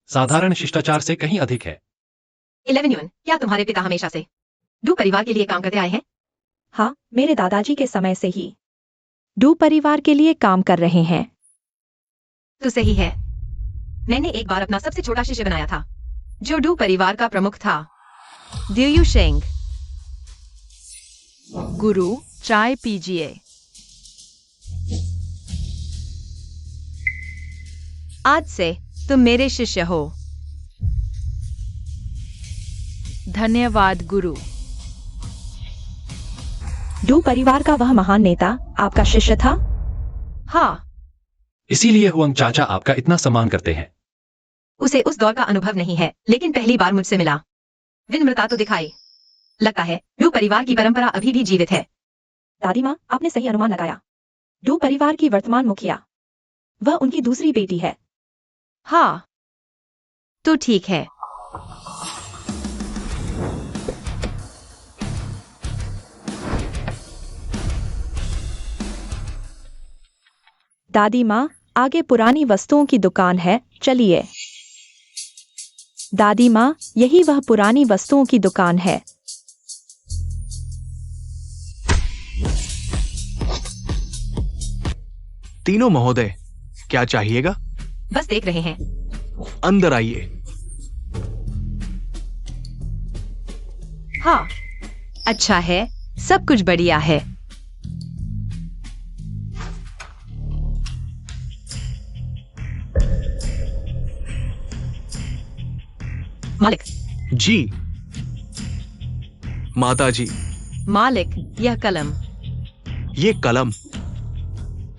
साधारण शिष्टाचार से कहीं अधिक है। 11 यून, क्या तुम्हारे पिता हमेशा से डू परिवार के लिए काम करते आए हैं? हाँ, मेरे दादाजी के समय से ही डू परिवार के लिए काम कर रहे हैं। तो सही है। मैंने एक बार अपना सबसे छोटा शिष्य बनाया था, जो डू परिवार का प्रमुख था, ड्यू शेंग। गुरु, चाय पीजिए। आज से तुम मेरे शिष्य हो। धन्यवाद गुरु। डू परिवार का वह महान नेता आपका शिष्य था? हाँ, इसीलिए हुआंग चाचा आपका इतना सम्मान करते हैं। उसे उस दौर का अनुभव नहीं है, लेकिन पहली बार मुझसे मिला। विनम्रता तो दिखाई। लगता है डू परिवार की परंपरा अभी भी जीवित है। दादी माँ, आपने सही अनुमान लगाया। डू परिवार की वर्तमान मुखिया, वह उनकी दूसरी बेटी है। हाँ, तो ठीक है। दादी माँ, आगे पुरानी वस्तुओं की दुकान है, चलिए। दादी माँ, यही वह पुरानी वस्तुओं की दुकान है। तीनों महोदय, क्या चाहिएगा? बस देख रहे हैं। अंदर आइए। हाँ, अच्छा है, सब कुछ बढ़िया है। मालिक। जी। माता जी। मालिक, यह कलम। ये कलम।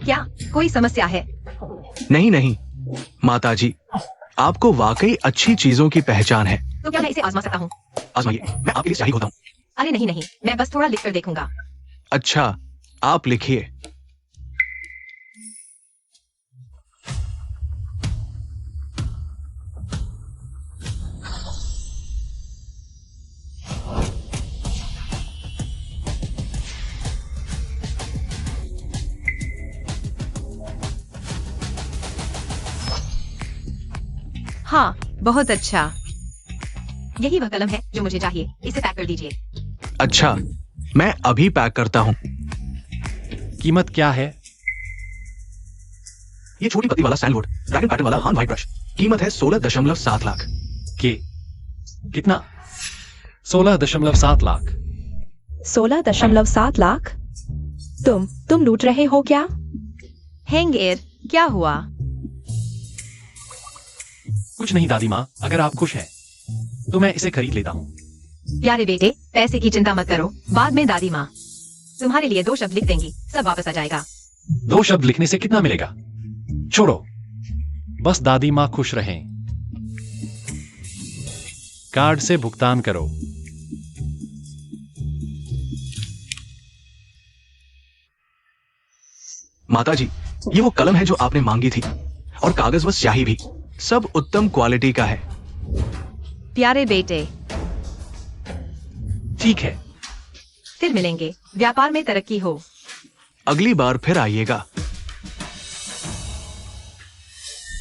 क्या कोई समस्या है? नहीं नहीं, माता जी, आपको वाकई अच्छी चीजों की पहचान है। तो क्या मैं इसे आजमा सकता हूँ? आजमाइए, मैं आपके लिए सही होता हूँ। अरे नहीं नहीं, मैं बस थोड़ा लिख कर देखूंगा। अच्छा, आप लिखिए। हाँ, बहुत अच्छा। यही वह कलम है जो मुझे चाहिए। इसे पैक कर दीजिए। अच्छा, मैं अभी पैक करता हूँ। कीमत क्या है? ये छोटी पत्ती वाला सैंडवुड ड्रैगन पैटर्न वाला हान व्हाइट ब्रश, कीमत है 16.7 लाख। के कितना? 16.7 लाख। 16.7 लाख? तुम लूट रहे हो क्या? हेंगेर, क्या हुआ? कुछ नहीं दादी माँ, अगर आप खुश हैं तो मैं इसे खरीद लेता हूँ। प्यारे बेटे, पैसे की चिंता मत करो। बाद में दादी माँ तुम्हारे लिए 2 शब्द लिख देंगी, सब वापस आ जाएगा। 2 शब्द लिखने से कितना मिलेगा? छोड़ो, बस दादी माँ खुश रहें। कार्ड से भुगतान करो। माता जी, ये वो कलम है जो आपने मांगी थी, और कागज व स्याही भी, सब उत्तम क्वालिटी का है। प्यारे बेटे, ठीक है, फिर मिलेंगे। व्यापार में तरक्की हो। अगली बार फिर आइएगा।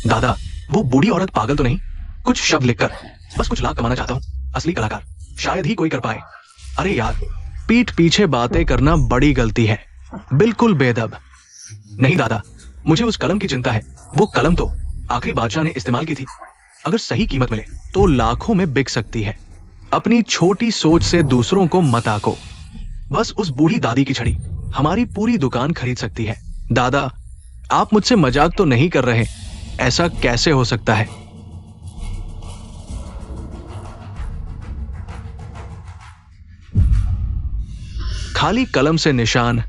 दादा, वो बूढ़ी औरत पागल तो नहीं? कुछ शब्द लिखकर, बस कुछ लाख कमाना चाहता हूँ। असली कलाकार शायद ही कोई कर पाए। अरे यार, पीठ पीछे बातें करना बड़ी गलती है, बिल्कुल बेदब। नहीं दादा, मुझे उस कलम की चिंता है। वो कलम तो आखिरी बादशाह ने इस्तेमाल की थी। अगर सही कीमत मिले तो लाखों में बिक सकती है। अपनी छोटी सोच से दूसरों को मत आको। बस उस बूढ़ी दादी की छड़ी हमारी पूरी दुकान खरीद सकती है। दादा, आप मुझसे मजाक तो नहीं कर रहे? ऐसा कैसे हो सकता है? खाली कलम से निशान,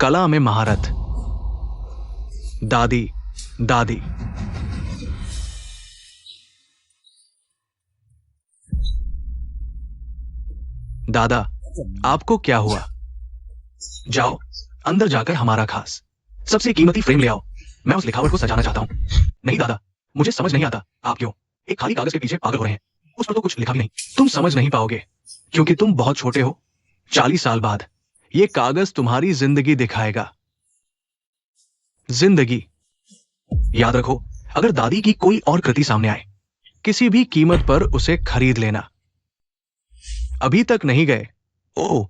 कला में महारत। दादी, दादी। दादा, आपको क्या हुआ? जाओ अंदर जाकर हमारा खास सबसे कीमती फ्रेम ले आओ। मैं उस लिखावट को सजाना चाहता हूं। नहीं दादा, मुझे समझ नहीं आता आप क्यों एक खाली कागज के पीछे पागल हो रहे हैं। उस पर तो कुछ लिखा भी नहीं। तुम समझ नहीं पाओगे क्योंकि तुम बहुत छोटे हो। 40 साल बाद ये कागज तुम्हारी जिंदगी दिखाएगा। जिंदगी। याद रखो, अगर दादी की कोई और कृति सामने आए, किसी भी कीमत पर उसे खरीद लेना। अभी तक नहीं गए? ओह,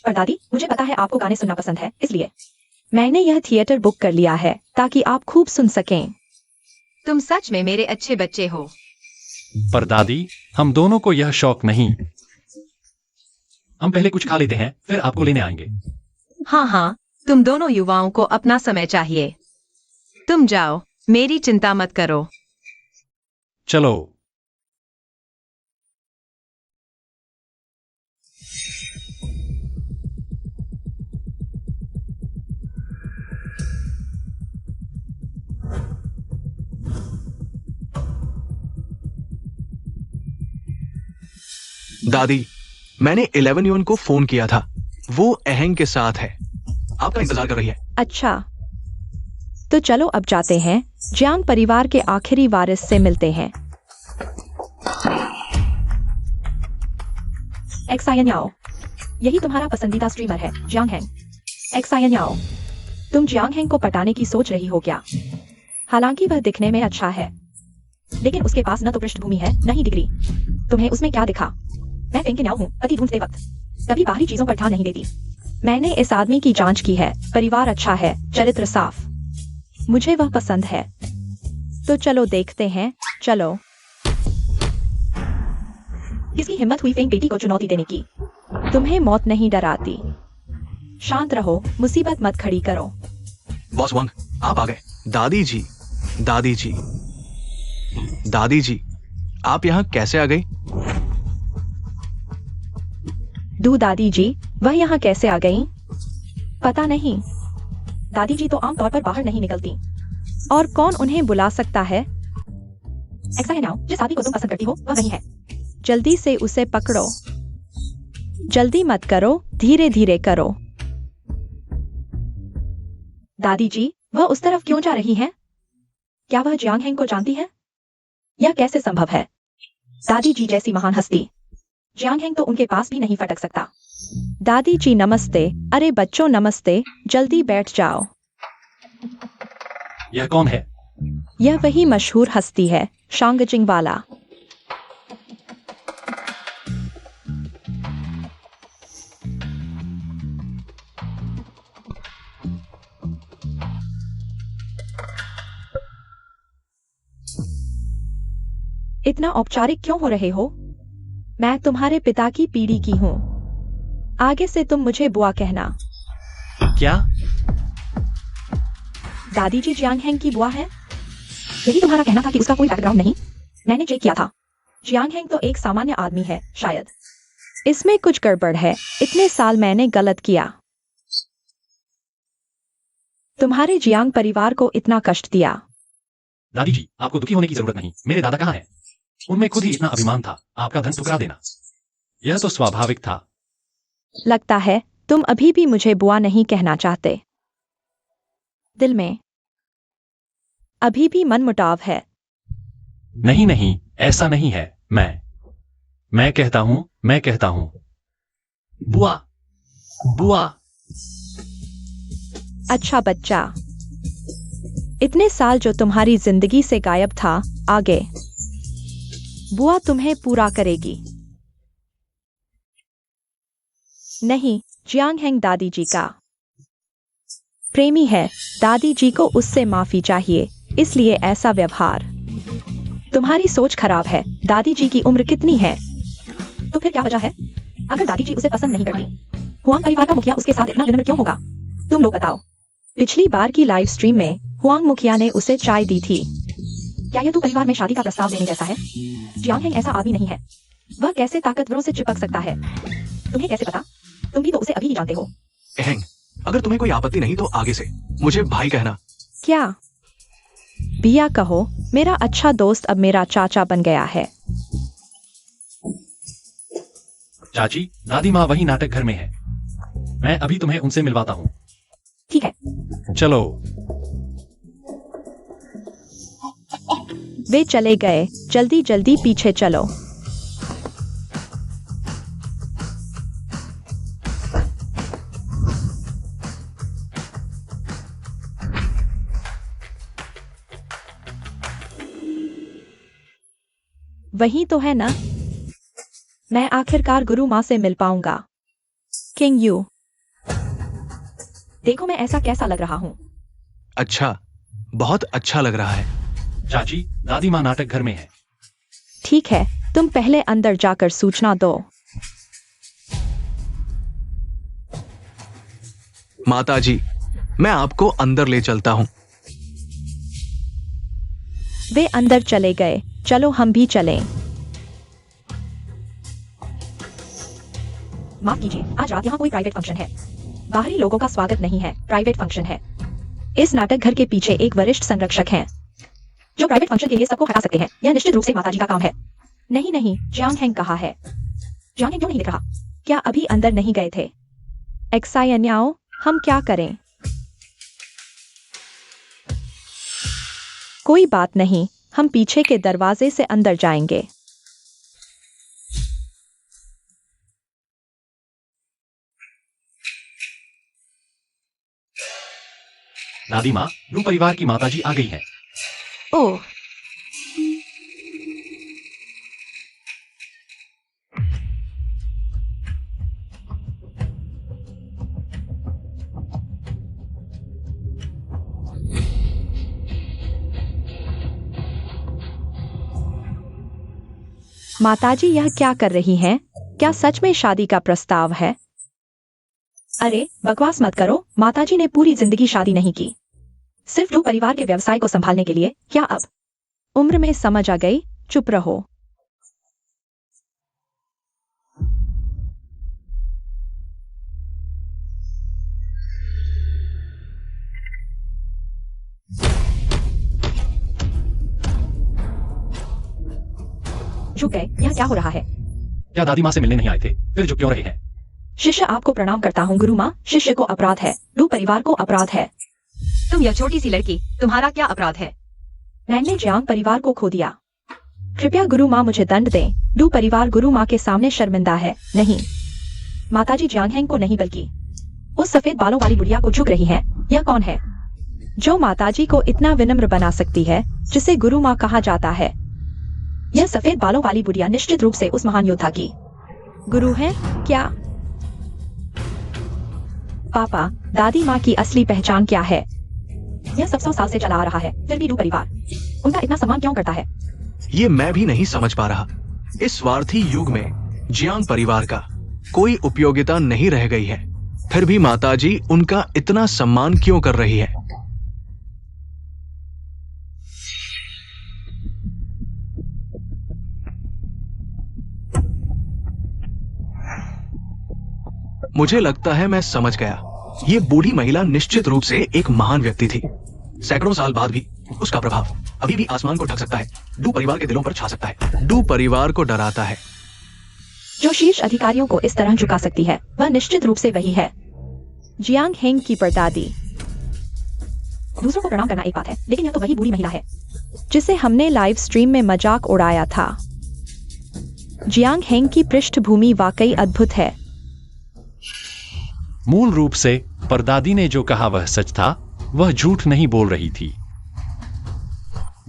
पर दादी, मुझे पता है आपको गाने सुनना पसंद है, इसलिए मैंने यह थिएटर बुक कर लिया है ताकि आप खूब सुन सकें। तुम सच में मेरे अच्छे बच्चे हो। पर दादी, हम दोनों को यह शौक नहीं। हम पहले कुछ खा लेते हैं, फिर आपको लेने आएंगे। हाँ हाँ, तुम दोनों युवाओं को अपना समय चाहिए। तुम जाओ, मेरी चिंता मत करो। चलो। दादी, मैंने 11 युवन को फोन किया था। वो अहंग के साथ है, आपका इंतजार कर रही है। अच्छा, तो चलो अब जाते हैं। जियांग परिवार के आखिरी वारिस से मिलते हैं। एक्सायन्याओ, यही तुम्हारा पसंदीदा स्ट्रीमर है, जियांग हैंग। एक्सायन्याओ, तुम जियांग हैंग को पटाने की सोच रही हो क्या? हालांकि वह दिखने में अच्छा है, लेकिन उसके पास न तो पृष्ठभूमि है न ही डिग्री। तुम्हें उसमें क्या दिखा? मैं फेंगन्याओ हूँ, पति ढूंढते वक्त कभी बाहरी चीजों पर ध्यान नहीं देती। मैंने इस आदमी की जांच की है, परिवार अच्छा है, चरित्र साफ, मुझे वह पसंद है। तो चलो देखते हैं, चलो। किसकी हिम्मत हुई फेंग बेटी को चुनौती देने की? तुम्हें मौत नहीं डराती। शांत रहो, मुसीबत मत खड़ी करो। बॉस वांग, आप आ गए। दादी जी, दादी जी, दादी जी, आप यहाँ कैसे आ गई? दू दादी जी, वह यहाँ कैसे आ गईं? पता नहीं। दादी जी तो आमतौर पर बाहर नहीं निकलती। और कौन उन्हें बुला सकता है? ऐसा है ना, जिस आदमी को तुम पसंद करती हो वह वही है। जल्दी से उसे पकड़ो। जल्दी मत करो, धीरे धीरे करो। दादी जी, वह उस तरफ क्यों जा रही है? क्या वह जियांग हैंग को जानती है? यह कैसे संभव है? दादी जी जैसी महान हस्ती, जियांग हैंग तो उनके पास भी नहीं फटक सकता। दादी जी नमस्ते। अरे बच्चों नमस्ते, जल्दी बैठ जाओ। यह कौन है? यह वही मशहूर हस्ती है, शांगजिंग वाला। इतना औपचारिक क्यों हो रहे हो? मैं तुम्हारे पिता की पीढ़ी की हूँ। आगे से तुम मुझे बुआ कहना। क्या? दादी जी जियांग हैंग की बुआ है? यही तुम्हारा कहना था कि उसका कोई बैकग्राउंड नहीं? मैंने चेक किया था। जियांग हैंग तो एक सामान्य आदमी है, शायद। इसमें कुछ गड़बड़ है। इतने साल मैंने गलत किया। तुम्हारे जियांग परिवार को इतना कष्ट दिया। दादी जी, आपको दुखी होने की जरूरत नहीं। मेरे दादा कहाँ हैं? उनमें खुद ही इतना अभिमान था, आपका धन ठुकरा देना, यह तो स्वाभाविक था। लगता है तुम अभी भी मुझे बुआ नहीं कहना चाहते। दिल में अभी भी मनमुटाव है। नहीं नहीं, ऐसा नहीं है। मैं कहता हूँ। बुआ, बुआ। अच्छा बच्चा, इतने साल जो तुम्हारी जिंदगी से गायब था, आगे बुआ तुम्हें पूरा करेगी। नहीं, जियांग हेंग दादी जी का प्रेमी है। दादी जी को उससे माफी चाहिए, इसलिए ऐसा व्यवहार। तुम्हारी सोच खराब है। दादी जी की उम्र कितनी है? तो फिर क्या वजह है? अगर दादी जी उसे पसंद नहीं करती, हुआंग परिवार का मुखिया उसके साथ इतना विनम्र क्यों होगा? तुम लोग बताओ। पिछली बार की लाइव स्ट्रीम में हुआंग मुखिया ने उसे चाय दी थी। क्या यह तो परिवार में शादी का प्रस्ताव देने जैसा है? जियांग हेंग ऐसा आदमी नहीं है। वह कैसे ताकतवरों से चिपक सकता है? तुम्हें कैसे पता? तुम भी तो उसे अभी ही जानते हो। हेंग, अगर तुम्हें कोई आपत्ति नहीं तो आगे से मुझे भाई कहना। क्या बिया कहो, मेरा अच्छा दोस्त अब मेरा चाचा बन गया है। चाची, दादी माँ वही नाटक घर में है। मैं अभी तुम्हें उनसे मिलवाता हूँ। ठीक है। चलो। वे चले गए। जल्दी जल्दी पीछे चलो। वही तो है ना? मैं आखिरकार गुरु माँ से मिल पाऊंगा। किंग यू, देखो मैं ऐसा कैसा लग रहा हूँ। अच्छा, बहुत अच्छा लग रहा है। चाची, दादी माँ नाटक घर में है। ठीक है, तुम पहले अंदर जाकर सूचना दो। माताजी, मैं आपको अंदर ले चलता हूँ। वे अंदर चले गए। चलो हम भी चलें। माफ कीजिए, आज रात यहाँ कोई प्राइवेट फंक्शन है। बाहरी लोगों का स्वागत नहीं है, प्राइवेट फंक्शन है। इस नाटक घर के पीछे एक वरिष्ठ संरक्षक हैं, जो प्राइवेट फंक्शन के लिए सबको हटा सकते हैं। यह निश्चित रूप से माताजी का काम है। नहीं नहीं, जियांग हेंग कहाँ है? जियांग हेंग क्यों नहीं दिख रहा? क्या अभी अंदर नहीं गए थे? एक्सायन्याओ, हम क्या करें? कोई बात नहीं, हम पीछे के दरवाजे से अंदर जाएंगे। दादी माँ, लू परिवार की माताजी आ गई है। ओह, माताजी यह क्या कर रही हैं? क्या सच में शादी का प्रस्ताव है? अरे बकवास मत करो, माताजी ने पूरी जिंदगी शादी नहीं की, सिर्फ दो परिवार के व्यवसाय को संभालने के लिए। क्या अब उम्र में समझ आ गई? चुप रहो। झुक गए? यह क्या हो रहा है? क्या दादी माँ से मिलने नहीं आए थे? फिर जो क्यों रहे हैं? शिष्य आपको प्रणाम करता हूँ गुरु माँ। शिष्य को अपराध है, दो परिवार को अपराध है। तुम यह छोटी सी लड़की, तुम्हारा क्या अपराध है? मैंने जियांग परिवार को खो दिया। कृपया गुरु माँ मुझे दंड दें। दो परिवार गुरु माँ के सामने शर्मिंदा है। नहीं, माताजी जियांग हेंग को नहीं बल्कि उस सफेद बालों वाली बुढ़िया को झुक रही है। यह कौन है जो माताजी को इतना विनम्र बना सकती है, जिसे गुरु माँ कहा जाता है? यह सफेद बालों वाली बुढ़िया निश्चित रूप से उस महान योद्धा की गुरु है। क्या पापा, दादी माँ की असली पहचान क्या है? यह सब 100 साल से चला आ रहा है, फिर भी दो परिवार उनका इतना सम्मान क्यों करता है? ये मैं भी नहीं समझ पा रहा। इस स्वार्थी युग में जियांग परिवार का कोई उपयोगिता नहीं रह गई है, फिर भी माताजी उनका इतना सम्मान क्यों कर रही है? मुझे लगता है मैं समझ गया। ये बूढ़ी महिला निश्चित रूप से एक महान व्यक्ति थी। सैकड़ों साल बाद भी उसका प्रभाव अभी भी आसमान को ढक सकता है, डू परिवार के दिलों पर छा सकता है। डू परिवार को डराता है। जो शीर्ष अधिकारियों को इस तरह झुका सकती है वह निश्चित रूप से वही है। जियांग हेंग की परदादी। दूसरों को प्रणाम करना एक बात है, लेकिन यह तो वही बूढ़ी महिला है जिसे हमने लाइव स्ट्रीम में मजाक उड़ाया था। जियांग हेंग की पृष्ठभूमि वाकई अद्भुत है। मूल रूप से परदादी ने जो कहा वह सच था, वह झूठ नहीं बोल रही थी।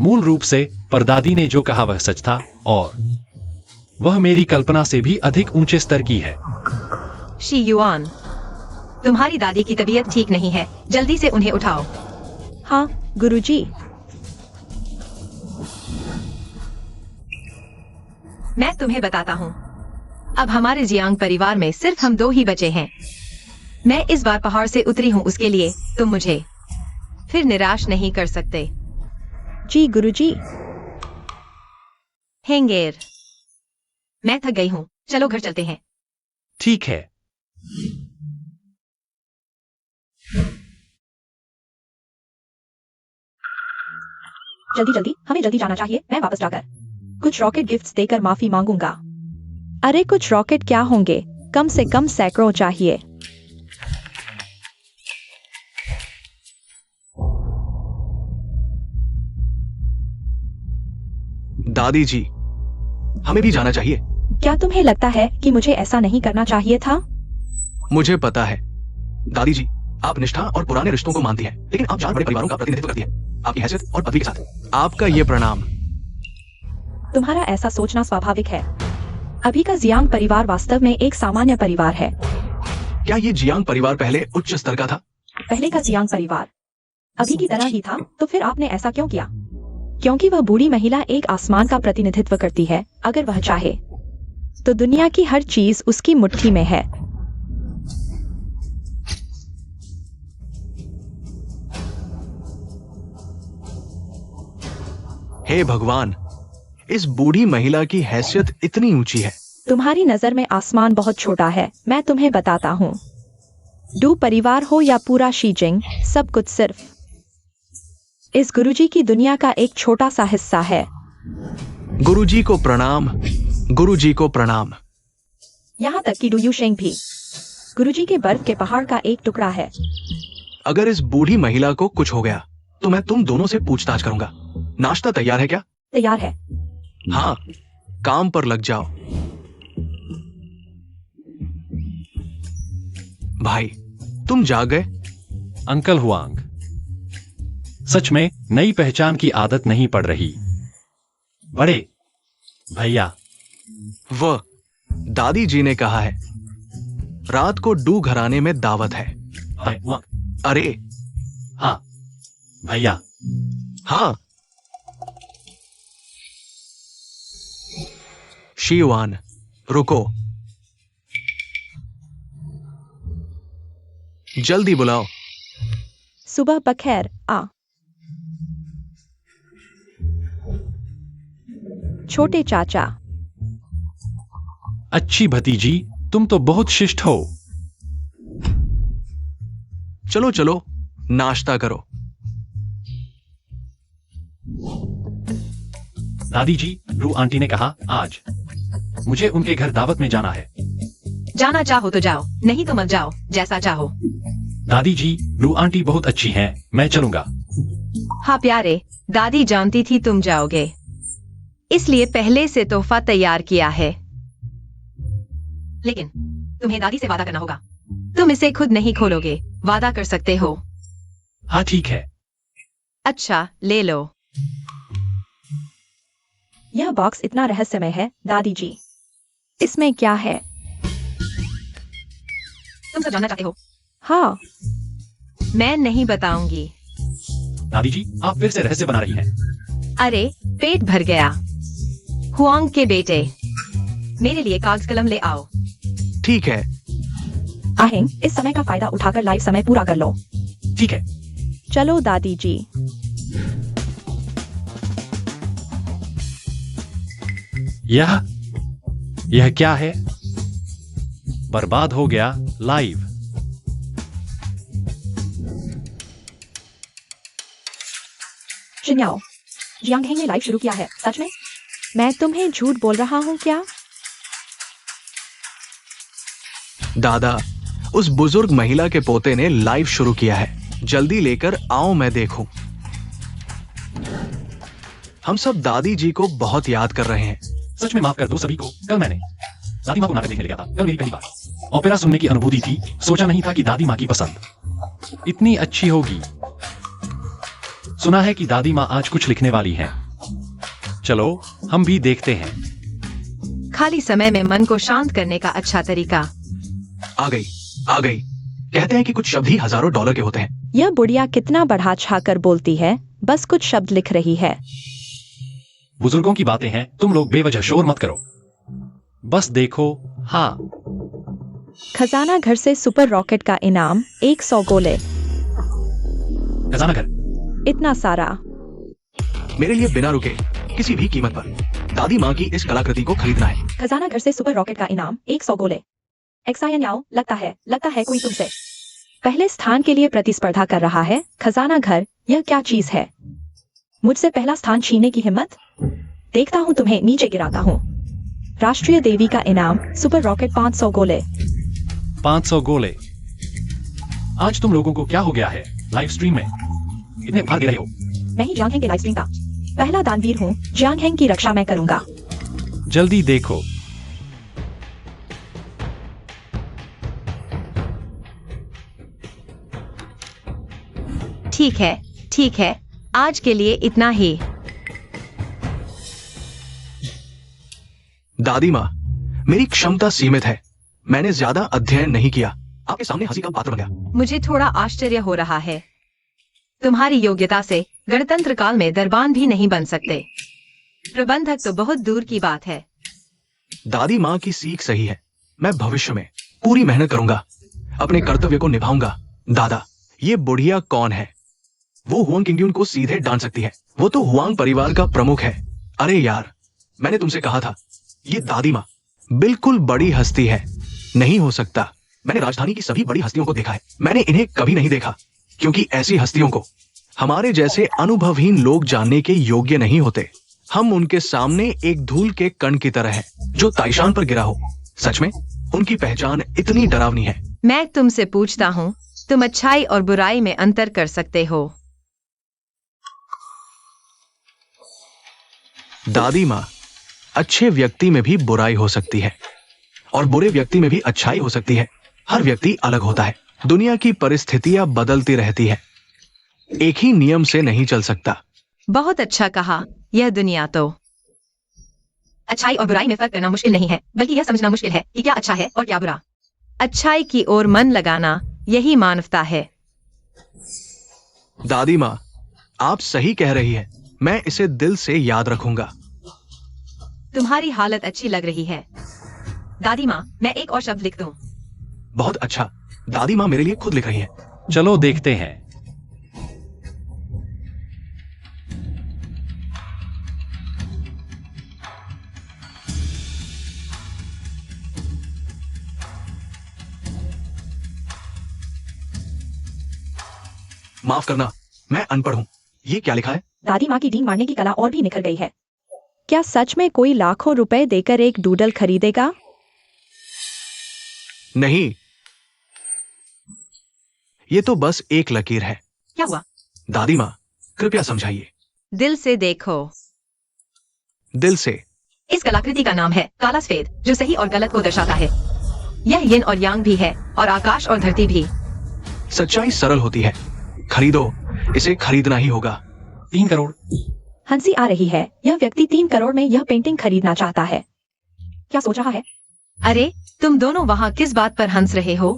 मूल रूप से परदादी ने जो कहा वह सच था और वह मेरी कल्पना से भी अधिक ऊंचे स्तर की है। शी युआन, तुम्हारी दादी की तबीयत ठीक नहीं है, जल्दी से उन्हें उठाओ। हाँ गुरुजी। मैं तुम्हें बताता हूँ, अब हमारे जियांग परिवार में सिर्फ हम 2 ही बचे हैं। मैं इस बार पहाड़ से उतरी हूँ, उसके लिए तुम मुझे फिर निराश नहीं कर सकते। जी गुरुजी। हेंगेर, मैं थक गई हूँ, चलो घर चलते हैं। ठीक है। जल्दी जल्दी, हमें जल्दी जाना चाहिए। मैं वापस जाकर कुछ रॉकेट गिफ्ट्स देकर माफी मांगूंगा। अरे कुछ रॉकेट क्या होंगे, कम से कम सैकड़ों चाहिए। दादी जी, हमें भी जाना चाहिए। क्या तुम्हें लगता है कि मुझे ऐसा नहीं करना चाहिए था? मुझे पता है दादी जी, आप निष्ठा और पुराने रिश्तों को मानती हैं, लेकिन आप 4 बड़े परिवारों का प्रतिनिधित्व करती हैं, आपकी हैसियत और पदवी के साथ। आपका ये प्रणाम। तुम्हारा ऐसा सोचना स्वाभाविक है। अभी का जियांग परिवार वास्तव में एक सामान्य परिवार है। क्या ये जियांग परिवार पहले उच्च स्तर का था? पहले का जियांग परिवार अभी की तरह ही था, तो फिर आपने ऐसा क्यों किया? क्योंकि वह बूढ़ी महिला एक आसमान का प्रतिनिधित्व करती है। अगर वह चाहे तो दुनिया की हर चीज उसकी मुट्ठी में है। हे भगवान, इस बूढ़ी महिला की हैसियत इतनी ऊंची है। तुम्हारी नजर में आसमान बहुत छोटा है। मैं तुम्हें बताता हूँ, डू परिवार हो या पूरा शीजिंग, सब कुछ सिर्फ इस गुरुजी की दुनिया का एक छोटा सा हिस्सा है। गुरुजी को प्रणाम, गुरुजी को प्रणाम। यहाँ तक कि डू युशेंग भी गुरुजी के बर्फ के पहाड़ का एक टुकड़ा है। अगर इस बूढ़ी महिला को कुछ हो गया तो मैं तुम दोनों से पूछताछ करूंगा। नाश्ता तैयार है क्या? तैयार है। हाँ, काम पर लग जाओ। भाई, तुम जाग गए? अंकल हुआंग, सच में नई पहचान की आदत नहीं पड़ रही। बड़े भैया, वह दादी जी ने कहा है रात को डू घराने में दावत है। अरे हाँ भैया। हाँ। शीवान, रुको, जल्दी बुलाओ। सुबह बखैर। आ छोटे चाचा। अच्छी भतीजी, तुम तो बहुत शिष्ट हो। चलो चलो, नाश्ता करो। दादी जी, रू आंटी ने कहा आज मुझे उनके घर दावत में जाना है। जाना चाहो तो जाओ, नहीं तो मत जाओ, जैसा चाहो। दादी जी, रू आंटी बहुत अच्छी हैं, मैं चलूंगा। हाँ प्यारे, दादी जानती थी तुम जाओगे, इसलिए पहले से तोहफा तैयार किया है। लेकिन तुम्हें दादी से वादा करना होगा, तुम इसे खुद नहीं खोलोगे, वादा कर सकते हो? हाँ ठीक है। अच्छा, ले लो। यह बॉक्स इतना रहस्यमय है दादी जी, इसमें क्या है? तुम सब जानना चाहते हो? हाँ। मैं नहीं बताऊंगी। दादी जी, आप फिर से रहस्य बना रही हैं। अरे पेट भर गया। हुआंग के बेटे, मेरे लिए कागज कलम ले आओ। ठीक है। आहेंग, इस समय का फायदा उठाकर लाइव समय पूरा कर लो। ठीक है। चलो दादी जी। यह क्या है? बर्बाद हो गया लाइव। चिन्याओ, जियांग हेंग ने लाइव शुरू किया है, सच में? मैं तुम्हें झूठ बोल रहा हूँ क्या? दादा, उस बुजुर्ग महिला के पोते ने लाइव शुरू किया है। जल्दी लेकर आओ, मैं देखूं। हम सब दादी जी को बहुत याद कर रहे हैं। सच में माफ कर दो सभी को। कल मैंने दादी माँ को नाटक देखने गया था। कल मेरी पहली बार ओपेरा सुनने की अनुभूति थी। सोचा नहीं था कि दादी माँ की पसंद इतनी अच्छी होगी। सुना है कि दादी माँ आज कुछ लिखने वाली हैं। चलो हम भी देखते हैं। खाली समय में मन को शांत करने का अच्छा तरीका। आ गई, आ गई। कहते हैं कि कुछ शब्द ही हजारों डॉलर के होते हैं। यह बुढ़िया कितना बढ़ा छाकर बोलती है, बस कुछ शब्द लिख रही है। बुजुर्गों की बातें हैं, तुम लोग बेवजह शोर मत करो। बस देखो। हाँ, खजाना घर से सुपर रॉकेट का इनाम 100 गोले। खजाना घर। इतना सारा? मेरे लिए बिना रुके किसी भी कीमत पर दादी माँ की इस कलाकृति को खरीदना है। खजाना घर से सुपर रॉकेट का इनाम 100 गोले। एक्सायन याओ, लगता है कोई तुमसे पहले स्थान के लिए प्रतिस्पर्धा कर रहा है। खजाना घर, यह क्या चीज है? मुझसे पहला स्थान छीनने की हिम्मत? देखता हूँ तुम्हें नीचे गिराता हूँ। राष्ट्रीय देवी का इनाम सुपर रॉकेट 500 गोले। 500 गोले। आज तुम लोगों को क्या हो गया है? लाइव स्ट्रीम में इतने भाग रहे हो। मैं ही जियांग हेंग के लाइव स्ट्रीम का पहला दानवीर हूँ। जियांग हेंग की रक्षा मैं करूंगा। जल्दी देखो। ठीक है, आज के लिए इतना ही। दादी माँ, मेरी क्षमता सीमित है। मैंने ज्यादा अध्ययन नहीं किया। आपके सामने हंसी का पात्र बन गया। मुझे थोड़ा आश्चर्य हो रहा है। तुम्हारी योग्यता से गणतंत्र काल में दरबान भी नहीं बन सकते। प्रबंधक तो बहुत दूर की बात है। दादी माँ की सीख सही है। मैं भविष्य में पूरी मेहनत करूंगा, अपने कर्तव्य को निभाऊंगा। दादा, ये बुढ़िया कौन है? वो हुआंग किंग्यून को सीधे डांट सकती है। वो तो हुआंग परिवार का प्रमुख है। अरे यार, मैंने तुमसे कहा था, ये दादी माँ बिल्कुल बड़ी हस्ती है। नहीं हो सकता। मैंने राजधानी की सभी बड़ी हस्तियों को देखा है। मैंने इन्हें कभी नहीं देखा, क्योंकि ऐसी हस्तियों को हमारे जैसे अनुभवहीन लोग जानने के योग्य नहीं होते। हम उनके सामने एक धूल के कण की तरह है जो ताइशान पर गिरा हो। सच में उनकी पहचान इतनी डरावनी है। मैं तुमसे पूछता हूँ, तुम अच्छाई और बुराई में अंतर कर सकते हो? दादी माँ, अच्छे व्यक्ति में भी बुराई हो सकती है और बुरे व्यक्ति में भी अच्छाई हो सकती है। हर व्यक्ति अलग होता है। दुनिया की परिस्थितियां बदलती रहती है। एक ही नियम से नहीं चल सकता। बहुत अच्छा कहा। यह दुनिया तो अच्छाई और बुराई में फर्क करना मुश्किल नहीं है, बल्कि यह समझना मुश्किल है कि क्या अच्छा है और क्या बुरा। अच्छाई की ओर मन लगाना, यही मानवता है। दादी माँ, आप सही कह रही है। मैं इसे दिल से याद रखूंगा। तुम्हारी हालत अच्छी लग रही है। दादी माँ, मैं एक और शब्द लिख दूं? बहुत अच्छा। दादी माँ मेरे लिए खुद लिख रही है। चलो देखते हैं। माफ करना, मैं अनपढ़ हूँ। ये क्या लिखा है? दादी माँ की डींग मारने की कला और भी निखर गई है। क्या सच में कोई लाखों रुपए देकर एक डूडल खरीदेगा? नहीं, ये तो बस एक लकीर है। क्या हुआ? दादी माँ, कृपया समझाइए। दिल से देखो। दिल से? इस कलाकृति का नाम है काला सफेद, जो सही और गलत को दर्शाता है। यह यिन और यांग भी है, और आकाश और धरती भी। सच्चाई सरल होती है। खरीदो, इसे खरीदना ही होगा। 3 करोड़। हंसी आ रही है। यह व्यक्ति 3 करोड़ में यह पेंटिंग खरीदना चाहता है। क्या सोच रहा है? अरे, तुम दोनों वहाँ किस बात पर हंस रहे हो?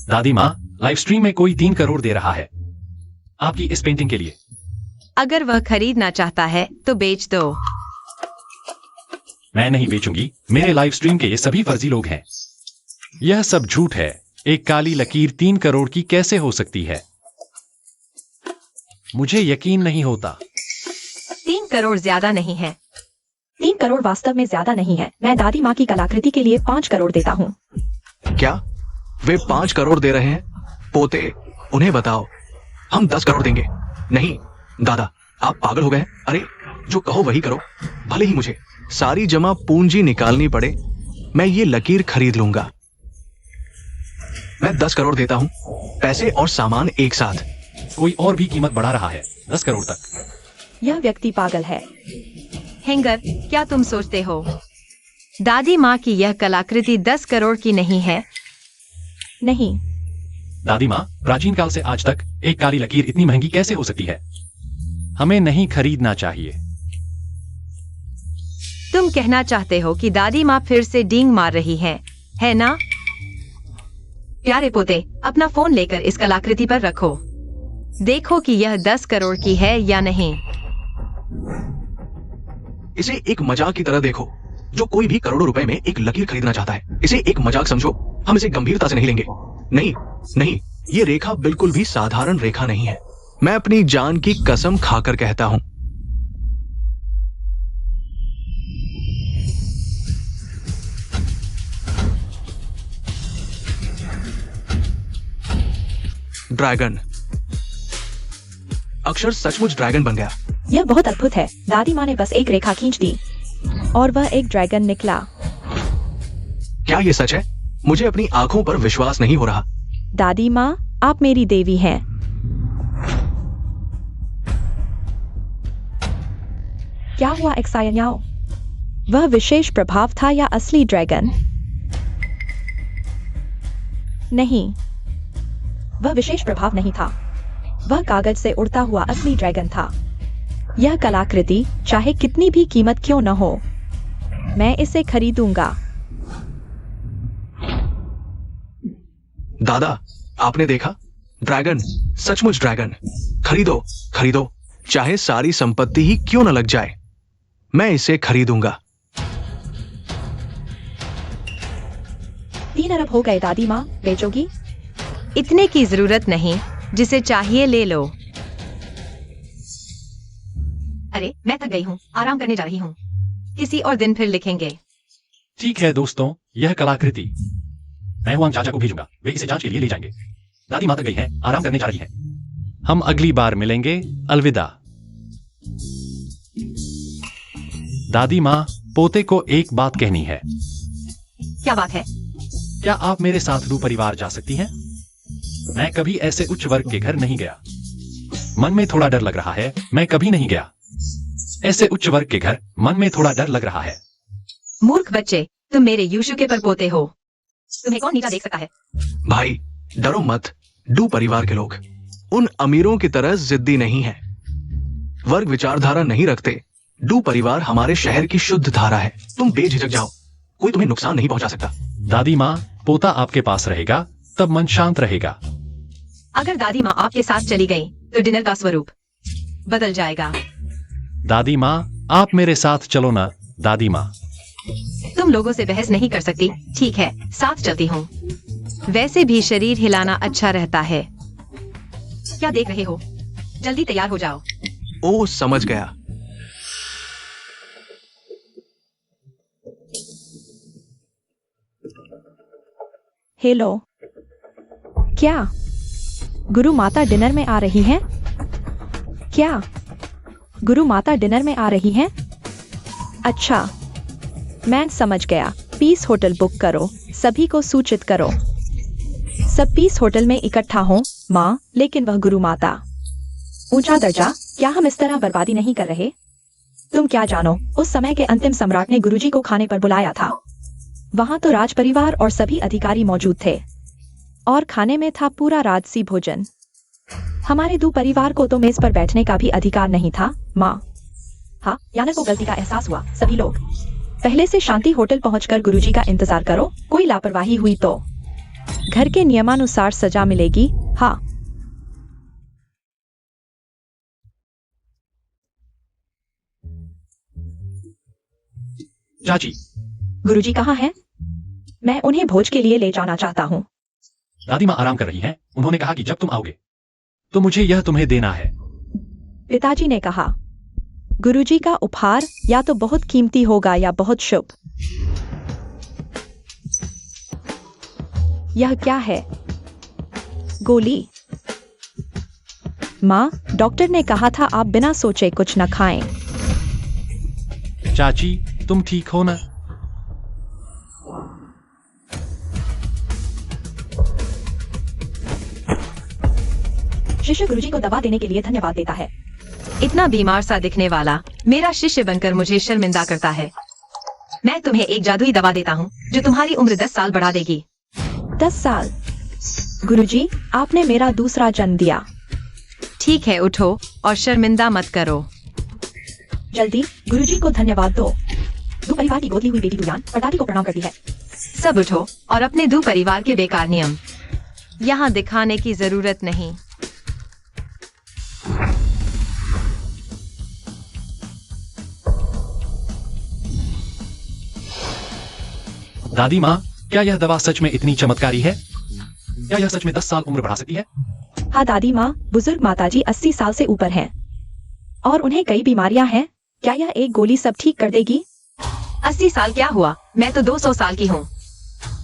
दादी माँ, लाइव स्ट्रीम में कोई 3 करोड़ दे रहा है आपकी इस पेंटिंग के लिए। अगर वह खरीदना चाहता है तो बेच दो। मैं नहीं बेचूंगी। मेरे लाइव स्ट्रीम के ये सभी फर्जी लोग हैं। यह सब झूठ है। एक काली लकीर 3 करोड़ की कैसे हो सकती है? मुझे यकीन नहीं होता। 3 करोड़ ज्यादा नहीं है। 3 करोड़ वास्तव में ज्यादा नहीं है। मैं दादी माँ की कलाकृति के लिए 5 करोड़ देता हूँ। क्या वे 5 करोड़ दे रहे हैं? पोते, उन्हें बताओ, हम 10 करोड़ देंगे। नहीं दादा, आप पागल हो गए? अरे जो कहो वही करो, भले ही मुझे सारी जमा पूंजी निकालनी पड़े, मैं ये लकीर खरीद लूंगा। मैं 10 करोड़ देता हूं, पैसे और सामान एक साथ। कोई और भी कीमत बढ़ा रहा है 10 करोड़ तक। यह व्यक्ति पागल है। हैंगर, क्या तुम सोचते हो दादी माँ की यह कलाकृति 10 करोड़ की नहीं है? नहीं, दादी माँ, प्राचीन काल से आज तक एक काली लकीर इतनी महंगी कैसे हो सकती है? हमें नहीं खरीदना चाहिए। तुम कहना चाहते हो कि दादी माँ फिर से डींग मार रही है ना? प्यारे पोते, अपना फोन लेकर इस कलाकृति पर रखो। देखो कि यह 10 करोड़ की है या नहीं। इसे एक मजाक की तरह देखो। जो कोई भी करोड़ों रुपए में एक लकीर खरीदना चाहता है, इसे एक मजाक समझो। हम इसे गंभीरता से नहीं लेंगे। नहीं नहीं, ये रेखा बिल्कुल भी साधारण रेखा नहीं है। मैं अपनी जान की कसम खाकर कहता हूं। ड्रैगन, अक्षर सचमुच ड्रैगन बन गया। यह बहुत अद्भुत है। दादी माँ ने बस एक रेखा खींच दी और वह एक ड्रैगन निकला। क्या ये सच है? मुझे अपनी आंखों पर विश्वास नहीं हो रहा। दादी माँ, आप मेरी देवी हैं। क्या हुआ एक्सायन्याओ? वह विशेष प्रभाव था या असली ड्रैगन? नहीं, वह विशेष प्रभाव नहीं था। वह कागज से उड़ता हुआ असली ड्रैगन था। यह कलाकृति चाहे कितनी भी कीमत क्यों न हो, मैं इसे खरीदूंगा। दादा, आपने देखा? ड्रैगन, सचमुच ड्रैगन। खरीदो खरीदो, चाहे सारी संपत्ति ही क्यों न लग जाए, मैं इसे खरीदूंगा। 3 अरब हो गए दादी माँ, बेचोगी? इतने की जरूरत नहीं, जिसे चाहिए ले लो। अरे मैं थक गई हूँ, आराम करने जा रही हूँ। किसी और दिन फिर लिखेंगे। ठीक है दोस्तों, यह कलाकृति मैं हुआंग चाचा को भेजूंगा। वे इसे जांच के लिए ले जाएंगे। दादी माँ थक गई है, आराम करने जा रही है। हम अगली बार मिलेंगे। अलविदा। दादी माँ, पोते को एक बात कहनी है। क्या बात है? क्या आप मेरे साथ रू परिवार जा सकती हैं? मैं कभी ऐसे उच्च वर्ग के घर नहीं गया। मन में थोड़ा डर लग रहा है। मैं कभी नहीं गया ऐसे उच्च वर्ग के घर। मन में थोड़ा डर लग रहा है। मूर्ख बच्चे, तुम मेरे यीशु के परपोते हो। तुम्हें कौन नीचा देख सकता है? भाई डरो मत। डू परिवार के लोग उन अमीरों की तरह जिद्दी नहीं है, वर्ग विचारधारा नहीं रखते। डू परिवार हमारे शहर की शुद्ध धारा है। तुम बेझिझक जाओ, कोई तुम्हें नुकसान नहीं पहुंचा सकता। दादी माँ, पोता आपके पास रहेगा, तब मन शांत रहेगा। अगर दादी माँ आपके साथ चली गई तो डिनर का स्वरूप बदल जाएगा। दादी माँ, आप मेरे साथ चलो ना। दादी माँ, तुम लोगों से बहस नहीं कर सकती। ठीक है, साथ चलती हूँ। वैसे भी शरीर हिलाना अच्छा रहता है। क्या देख रहे हो? जल्दी तैयार हो जाओ। ओ समझ गया। हेलो, क्या गुरु माता डिनर में आ रही हैं? क्या गुरु माता डिनर में आ रही हैं? अच्छा, मैं समझ गया। पीस होटल बुक करो, सभी को सूचित करो। सब पीस होटल में इकट्ठा हों। माँ, लेकिन वह गुरु माता। ऊंचा दर्जा, क्या हम इस तरह बर्बादी नहीं कर रहे? तुम क्या जानो, उस समय के अंतिम सम्राट ने गुरुजी को खाने पर बुलाया था। वहां तो राज परिवार और सभी अधिकारी मौजूद थे और खाने में था पूरा राजसी भोजन। हमारे दो परिवार को तो मेज पर बैठने का भी अधिकार नहीं था। माँ, हाँ, यानक को गलती का एहसास हुआ। सभी लोग पहले से शांति होटल पहुंचकर गुरुजी का इंतजार करो। कोई लापरवाही हुई तो घर के नियमानुसार सजा मिलेगी। हाँ। चाची, गुरुजी कहाँ हैं? मैं उन्हें भोज के लिए ले जाना चाहता हूँ। दादी माँ आराम कर रही हैं। उन्होंने कहा कि जब तुम आओगे तो मुझे यह तुम्हें देना है। पिताजी ने कहा, गुरुजी का उपहार या तो बहुत कीमती होगा या बहुत शुभ। यह क्या है? गोली। माँ, डॉक्टर ने कहा था आप बिना सोचे कुछ न खाएं। चाची, तुम ठीक हो ना? शिष्य गुरुजी को दवा देने के लिए धन्यवाद देता है। इतना बीमार सा दिखने वाला मेरा शिष्य बनकर मुझे शर्मिंदा करता है। मैं तुम्हें एक जादुई दवा देता हूँ जो तुम्हारी उम्र 10 साल बढ़ा देगी। 10 साल? गुरुजी, आपने मेरा दूसरा जन्म दिया। ठीक है, उठो और शर्मिंदा मत करो। जल्दी गुरुजी को धन्यवाद दो। दू परिवार की गोद ली हुई बेटी दुयान परदादी को प्रणाम करती है। सब उठो और अपने दो परिवार के बेकार नियम यहाँ दिखाने की जरूरत नहीं। दादी माँ, क्या यह दवा सच में इतनी चमत्कारी है? क्या यह सच में 10 साल उम्र बढ़ा सकती है? हाँ दादी माँ, बुजुर्ग माताजी 80 साल से ऊपर हैं और उन्हें कई बीमारियां हैं। क्या यह एक गोली सब ठीक कर देगी? 80 साल क्या हुआ, मैं तो 200 साल की हूँ।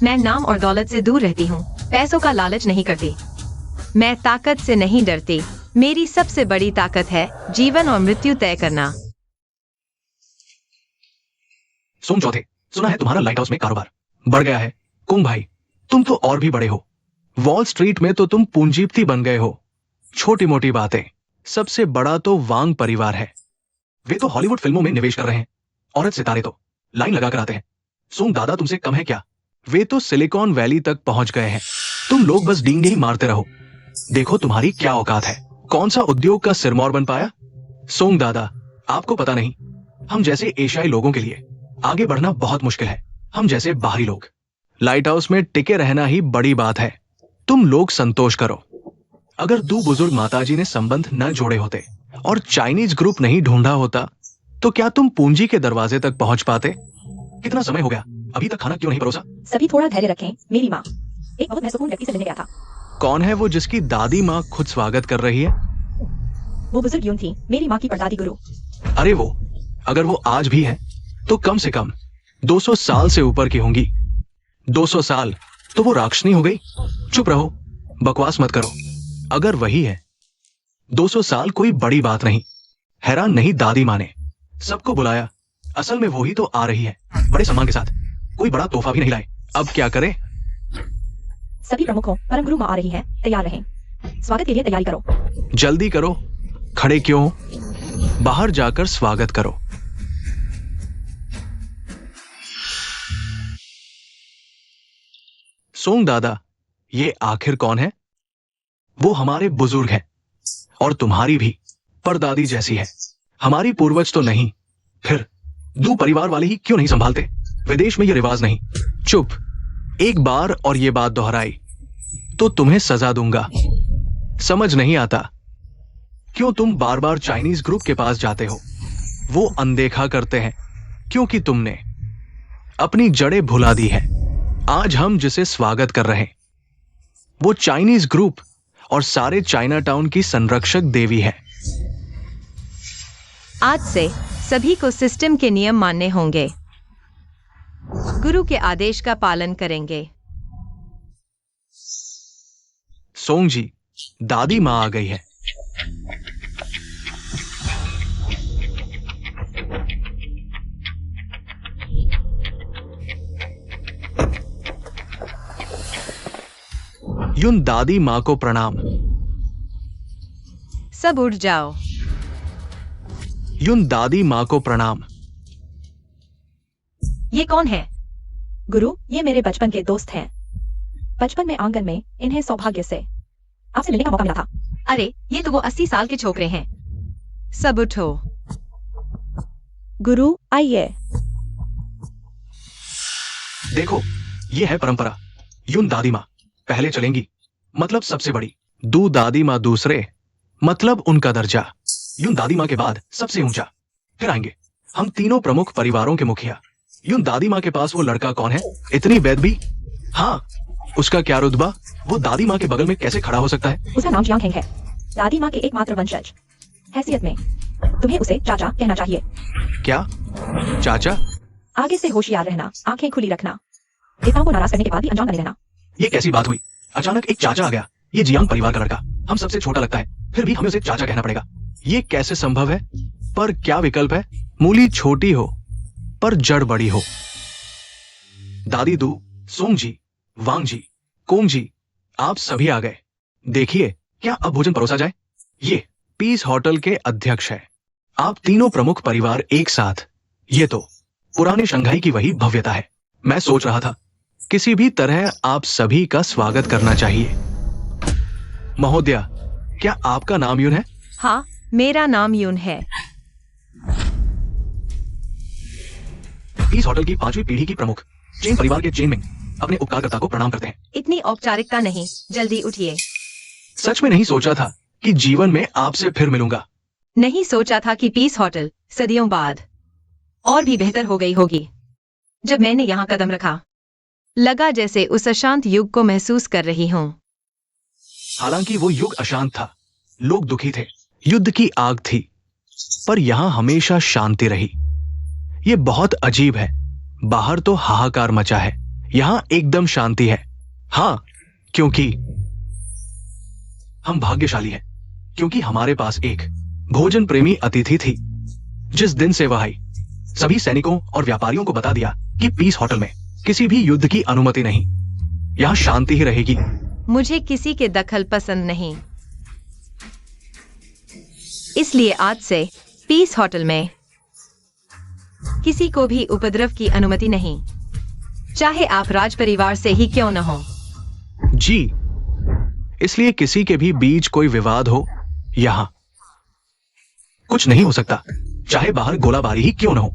मैं नाम और दौलत से दूर रहती हूँ, पैसों का लालच नहीं करती। मैं ताकत से नहीं डरती। मेरी सबसे बड़ी ताकत है जीवन और मृत्यु तय करना। सोम चौथे, सुना है तुम्हारा लाइट हाउस में कारोबार बढ़ गया है। कुंग भाई, तुम तो और भी बड़े हो। वॉल स्ट्रीट में तो तुम पूंजीपति बन गए हो। छोटी मोटी बातें। सबसे बड़ा तो वांग परिवार है। वे तो हॉलीवुड फिल्मों में निवेश कर रहे हैं। औरत सितारे तो लाइन लगा कर आते हैं। सोम दादा तुमसे कम है क्या? वे तो सिलिकॉन वैली तक पहुंच गए हैं। तुम लोग बस डींगे ही मारते रहो। देखो तुम्हारी क्या औकात है। कौन सा उद्योग का सिरमौर बन पाया? सोम दादा, आपको पता नहीं, हम जैसे एशियाई लोगों के लिए आगे बढ़ना बहुत मुश्किल है। हम जैसे बाहरी लोग लाइट हाउस में टिके रहना ही बड़ी बात है। तुम लोग संतोष करो। अगर दो बुजुर्ग माताजी ने संबंध न जोड़े होते और चाइनीज ग्रुप नहीं ढूंढा होता तो क्या तुम पूंजी के दरवाजे तक पहुंच पाते? कितना समय हो गया, अभी तक खाना क्यों नहीं परोसा? सभी थोड़ा धैर्य रखें। मेरी माँ एक बहुत महत्वपूर्ण व्यक्ति से मिलने गया था। कौन है वो जिसकी दादी माँ खुद स्वागत कर रही है? वो बुजुर्ग यून थी, मेरी माँ की परदादी गुरु। अरे वो, अगर वो आज भी है तो कम से कम 200 साल से ऊपर की होंगी। 200 साल तो वो राक्षनी हो गई। चुप रहो, बकवास मत करो। अगर वही है 200 साल कोई बड़ी बात नहीं। हैरान नहीं दादी माँ ने सबको बुलाया। असल में वो ही तो आ रही है, बड़े सम्मान के साथ। कोई बड़ा तोहफा भी नहीं लाए। अब क्या करें? सभी प्रमुखों, परम गुरु माँ आ रही है, तैयार रहें। स्वागत के लिए तैयारी करो। जल्दी करो। खड़े क्यों? बाहर जाकर स्वागत करो। सोंग दादा, ये आखिर कौन है? वो हमारे बुजुर्ग हैं और तुम्हारी भी परदादी जैसी है। हमारी पूर्वज तो नहीं, फिर दो परिवार वाले ही क्यों नहीं संभालते? विदेश में ये रिवाज नहीं। चुप। एक बार और ये बात दोहराई तो तुम्हें सजा दूंगा। समझ नहीं आता क्यों तुम बार बार चाइनीज ग्रुप के पास जाते हो? वो अनदेखा करते हैं क्योंकि तुमने अपनी जड़ें भुला दी है। आज हम जिसे स्वागत कर रहे हैं वो चाइनीज ग्रुप और सारे चाइना टाउन की संरक्षक देवी है। आज से सभी को सिस्टम के नियम मानने होंगे। गुरु के आदेश का पालन करेंगे। सोंग जी, दादी माँ आ गई है। युन दादी माँ को प्रणाम। सब उठ जाओ। युन दादी माँ को प्रणाम। ये कौन है? गुरु, ये मेरे बचपन के दोस्त हैं। बचपन में आंगन में इन्हें सौभाग्य से आपसे मिलने का मौका मिला था। अरे, ये तो वो 80 साल के छोकरे हैं। सब उठो। गुरु आइए। देखो, ये है परंपरा। युन दादी माँ पहले चलेंगी, मतलब सबसे बड़ी। दो दादी माँ दूसरे, मतलब उनका दर्जा। युन दादी माँ के बाद सबसे ऊंचा। फिर आएंगे हम तीनों प्रमुख परिवारों के मुखिया। युन दादी माँ के पास वो लड़का कौन है? इतनी बेदबी। हाँ, उसका क्या रुतबा? वो दादी माँ के बगल में कैसे खड़ा हो सकता है? उसका नाम जियांग हेंग है, दादी माँ के एकमात्र वंशज। हैसियत में तुम्हें उसे चाचा कहना चाहिए। क्या चाचा? आगे से होशियार रहना, आंखें खुली रखना, नेताओं को नाराज करने के बाद भी अनजान बने रहना। ये कैसी बात हुई? अचानक एक चाचा आ गया। ये जियांग परिवार का लड़का हम सबसे छोटा लगता है। फिर भी हमें उसे चाचा कहना पड़ेगा। ये कैसे संभव है? पर क्या विकल्प है? मूली छोटी हो पर जड़ बड़ी हो। दादी दू, सोंग जी, वांग जी, कोंग जी, आप सभी आ गए। देखिए, क्या अब भोजन परोसा जाए? ये पीस होटल के अध्यक्ष है। आप तीनों प्रमुख परिवार एक साथ। ये तो पुराने शंघाई की वही भव्यता है। मैं सोच रहा था किसी भी तरह आप सभी का स्वागत करना चाहिए। महोदया, क्या आपका नाम यून है? हाँ, मेरा नाम यून है। पीस होटल की 5वीं पीढ़ी की प्रमुख चेन परिवार के चेन मिंग अपने उपकारकर्ता को प्रणाम करते हैं। इतनी औपचारिकता नहीं, जल्दी उठिए। सच में नहीं सोचा था कि जीवन में आपसे फिर मिलूंगा। नहीं सोचा था कि पीस होटल सदियों बाद और भी बेहतर हो गई होगी। जब मैंने यहाँ कदम रखा, लगा जैसे उस अशांत युग को महसूस कर रही हूँ। हालांकि वो युग अशांत था, लोग दुखी थे, युद्ध की आग थी, पर यहां हमेशा शांति रही। ये बहुत अजीब है। बाहर तो हाहाकार मचा है, यहां एकदम शांति है। हां, क्योंकि हम भाग्यशाली हैं, क्योंकि हमारे पास एक भोजन प्रेमी अतिथि थी। जिस दिन से वह आई, सभी सैनिकों और व्यापारियों को बता दिया कि पीस होटल में किसी भी युद्ध की अनुमति नहीं, यहां शांति ही रहेगी। मुझे किसी के दखल पसंद नहीं, इसलिए आज से पीस होटल में किसी को भी उपद्रव की अनुमति नहीं, चाहे आप राज परिवार से ही क्यों न हो। जी, इसलिए किसी के भी बीच कोई विवाद हो, यहां कुछ नहीं हो सकता, चाहे बाहर गोलाबारी ही क्यों न हो।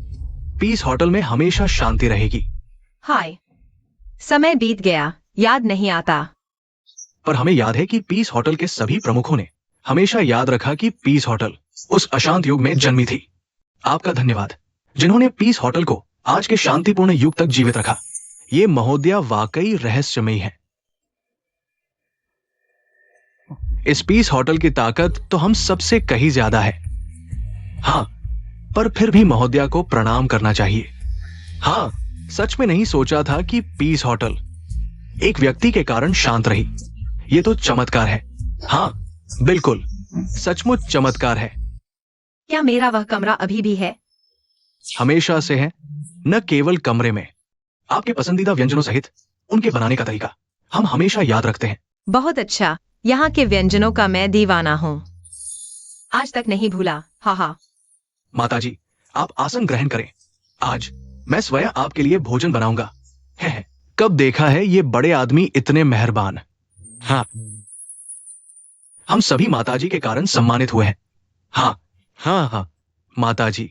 पीस होटल में हमेशा शांति रहेगी। हाय, समय बीत गया, याद नहीं आता। पर हमें याद है कि पीस होटल के सभी प्रमुखों ने हमेशा याद रखा कि पीस होटल उस अशांत युग में जन्मी थी। आपका धन्यवाद, जिन्होंने पीस होटल को आज के शांतिपूर्ण युग तक जीवित रखा। ये महोदया वाकई रहस्यमयी है। इस पीस होटल की ताकत तो हम सबसे कहीं ज्यादा है। हाँ, पर फिर भी महोदया को प्रणाम करना चाहिए। हाँ, सच में नहीं सोचा था कि पीस होटल एक व्यक्ति के कारण शांत रही। ये तो चमत्कार है। हाँ, बिल्कुल, सचमुच चमत्कार है। क्या मेरा वह कमरा अभी भी है? हमेशा से है, न केवल कमरे में, आपके पसंदीदा व्यंजनों सहित उनके बनाने का तरीका हम हमेशा याद रखते हैं। बहुत अच्छा, यहाँ के व्यंजनों का मैं दीवाना हूँ, आज तक नहीं भूला। हाँ। माताजी, आप आसन ग्रहण करें। आज मैं स्वयं आपके लिए भोजन बनाऊंगा। है, कब देखा है ये बड़े आदमी इतने मेहरबान। हाँ, हम सभी माताजी के कारण सम्मानित हुए हैं। हाँ, माताजी।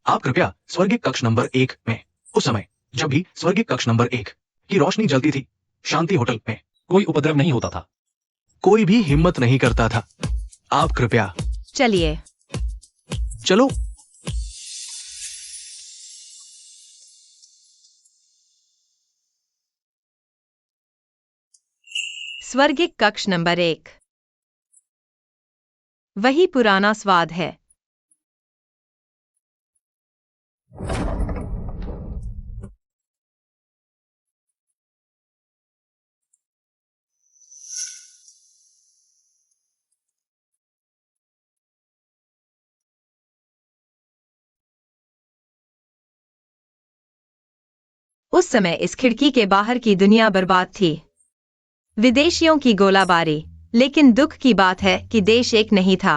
आप कृपया स्वर्गीय कक्ष नंबर 1 में, उस समय जब भी स्वर्गीय कक्ष नंबर 1 की रोशनी जलती थी, शांति होटल में कोई उपद्रव नहीं होता था। कोई भी हिम्मत नहीं करता था। आप कृपया चलिए। चलो। स्वर्गिक कक्ष नंबर 1, वही पुराना स्वाद है। उस समय इस खिड़की के बाहर की दुनिया बर्बाद थी, विदेशियों की गोलाबारी, लेकिन दुख की बात है कि देश एक नहीं था।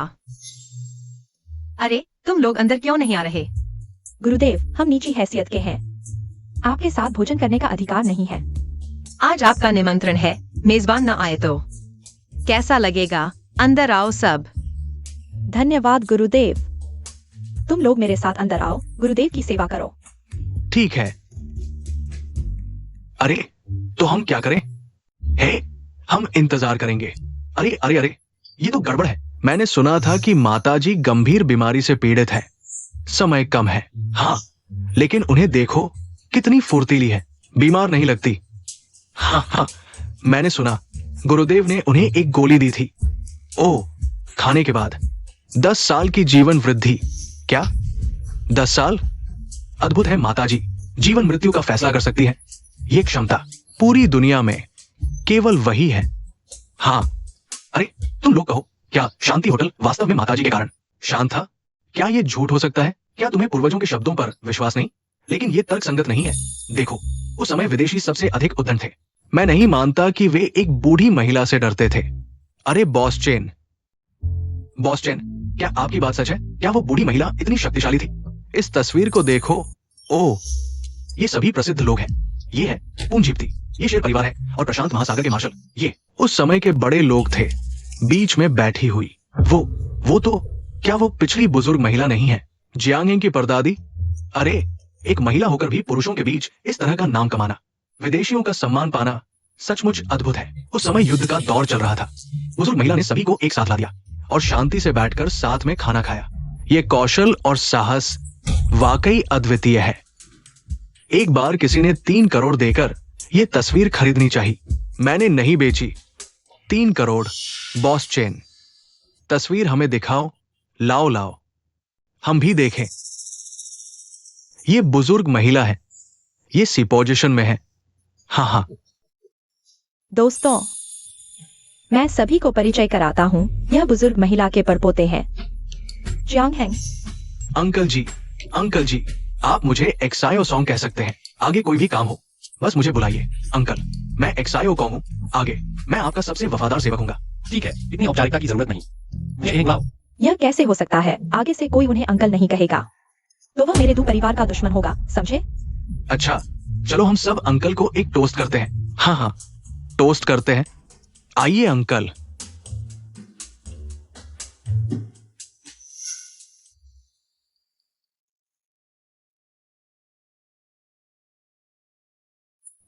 अरे, तुम लोग अंदर क्यों नहीं आ रहे? गुरुदेव, हम नीची हैसियत के हैं, आपके साथ भोजन करने का अधिकार नहीं है। आज आपका निमंत्रण है, मेजबान न आए तो कैसा लगेगा? अंदर आओ सब। धन्यवाद गुरुदेव। तुम लोग मेरे साथ अंदर आओ, गुरुदेव की सेवा करो। ठीक है। अरे, तो हम क्या करें? हम इंतजार करेंगे। अरे, ये तो गड़बड़ है। मैंने सुना था कि माताजी गंभीर बीमारी से पीड़ित है, समय कम है। हाँ, लेकिन उन्हें देखो, कितनी फुर्तीली है, बीमार नहीं लगती। हाँ, मैंने सुना गुरुदेव ने उन्हें एक गोली दी थी। ओह, खाने के बाद 10 साल की जीवन वृद्धि। क्या 10 साल? अद्भुत है माताजी, जीवन मृत्यु का फैसला कर सकती है। ये क्षमता पूरी दुनिया में केवल वही है। हाँ, अरे तुम लोग कहो, क्या शांति होटल वास्तव में माताजी के कारण शांत था? क्या ये झूठ हो सकता है? क्या तुम्हें पूर्वजों के शब्दों पर विश्वास नहीं? लेकिन ये तर्क संगत नहीं है। देखो, उस समय विदेशी सबसे अधिक उद्दंड थे। मैं नहीं मानता कि वे एक बूढ़ी महिला से डरते थे। अरे बॉस चेन, क्या आपकी बात सच है? क्या वो बूढ़ी महिला इतनी शक्तिशाली थी? इस तस्वीर को देखो। ओह, ये सभी प्रसिद्ध लोग हैं। ये है पूंजीपति, ये शेर परिवार है, और प्रशांत महासागर के मार्शल। ये उस समय के बड़े लोग थे। बीच में बैठी हुई वो तो क्या वो पिछली बुजुर्ग महिला नहीं है, जियांग की परदादी? अरे, एक महिला होकर भी पुरुषों के बीच इस तरह का नाम कमाना, विदेशियों का सम्मान पाना सचमुच अद्भुत है। उस समय युद्ध का दौर चल रहा था। बुजुर्ग महिला ने सभी को एक साथ ला दिया और शांति से बैठकर साथ में खाना खाया। ये कौशल और साहस वाकई अद्वितीय है। एक बार किसी ने 3 करोड़ देकर यह तस्वीर खरीदनी चाहिए। मैंने नहीं बेची। 3 करोड़। बॉस चेन, तस्वीर हमें दिखाओ। लाओ, हम भी देखें। ये बुजुर्ग महिला है। ये सी पोजीशन में है। हाँ। दोस्तों, मैं सभी को परिचय कराता हूँ। यह बुजुर्ग महिला के परपोते हैं, जियांग हेंग। अंकल जी, आप मुझे एक्सायो सॉन्ग कह सकते हैं। आगे कोई भी काम हो, बस मुझे बुलाइए। अंकल, मैं एक्सायो कॉन्ग हूँ। आगे मैं आपका सबसे वफादार सेवक हूँगा। ठीक है, इतनी औपचारिकता की जरूरत नहीं। मुझे एक लाओ। यह कैसे हो सकता है? आगे से कोई उन्हें अंकल नहीं कहेगा तो वह मेरे 2 परिवार का दुश्मन होगा, समझे? अच्छा, चलो हम सब अंकल को एक टोस्ट करते हैं। हाँ, टोस्ट करते हैं। आइए अंकल।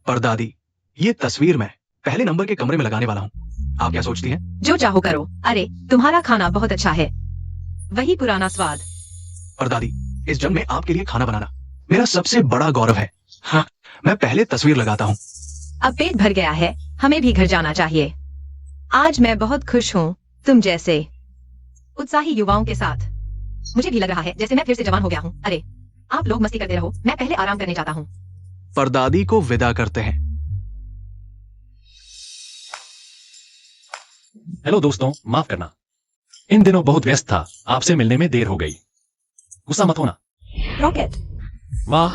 परदादी, ये तस्वीर मैं पहले नंबर के कमरे में लगाने वाला हूँ। आप क्या सोचती हैं? जो चाहो करो। अरे, तुम्हारा खाना बहुत अच्छा है, वही पुराना स्वाद। परदादी, इस जन्म में आपके लिए खाना बनाना मेरा सबसे बड़ा गौरव है। हाँ, मैं पहले तस्वीर लगाता हूँ। अब पेट भर गया है, हमें भी घर जाना चाहिए। आज मैं बहुत खुश हूँ, तुम जैसे उत्साही युवाओं के साथ। मुझे भी लग रहा है जैसे मैं फिर से जवान हो गया हूँ। अरे, आप लोग मस्ती करते रहो, मैं पहले आराम करने जाता हूँ। परदादी को विदा करते हैं। हेलो दोस्तों, माफ करना, इन दिनों बहुत व्यस्त था। आपसे मिलने में देर हो गई। गुस्सा मत होना। रॉकेट, वाह,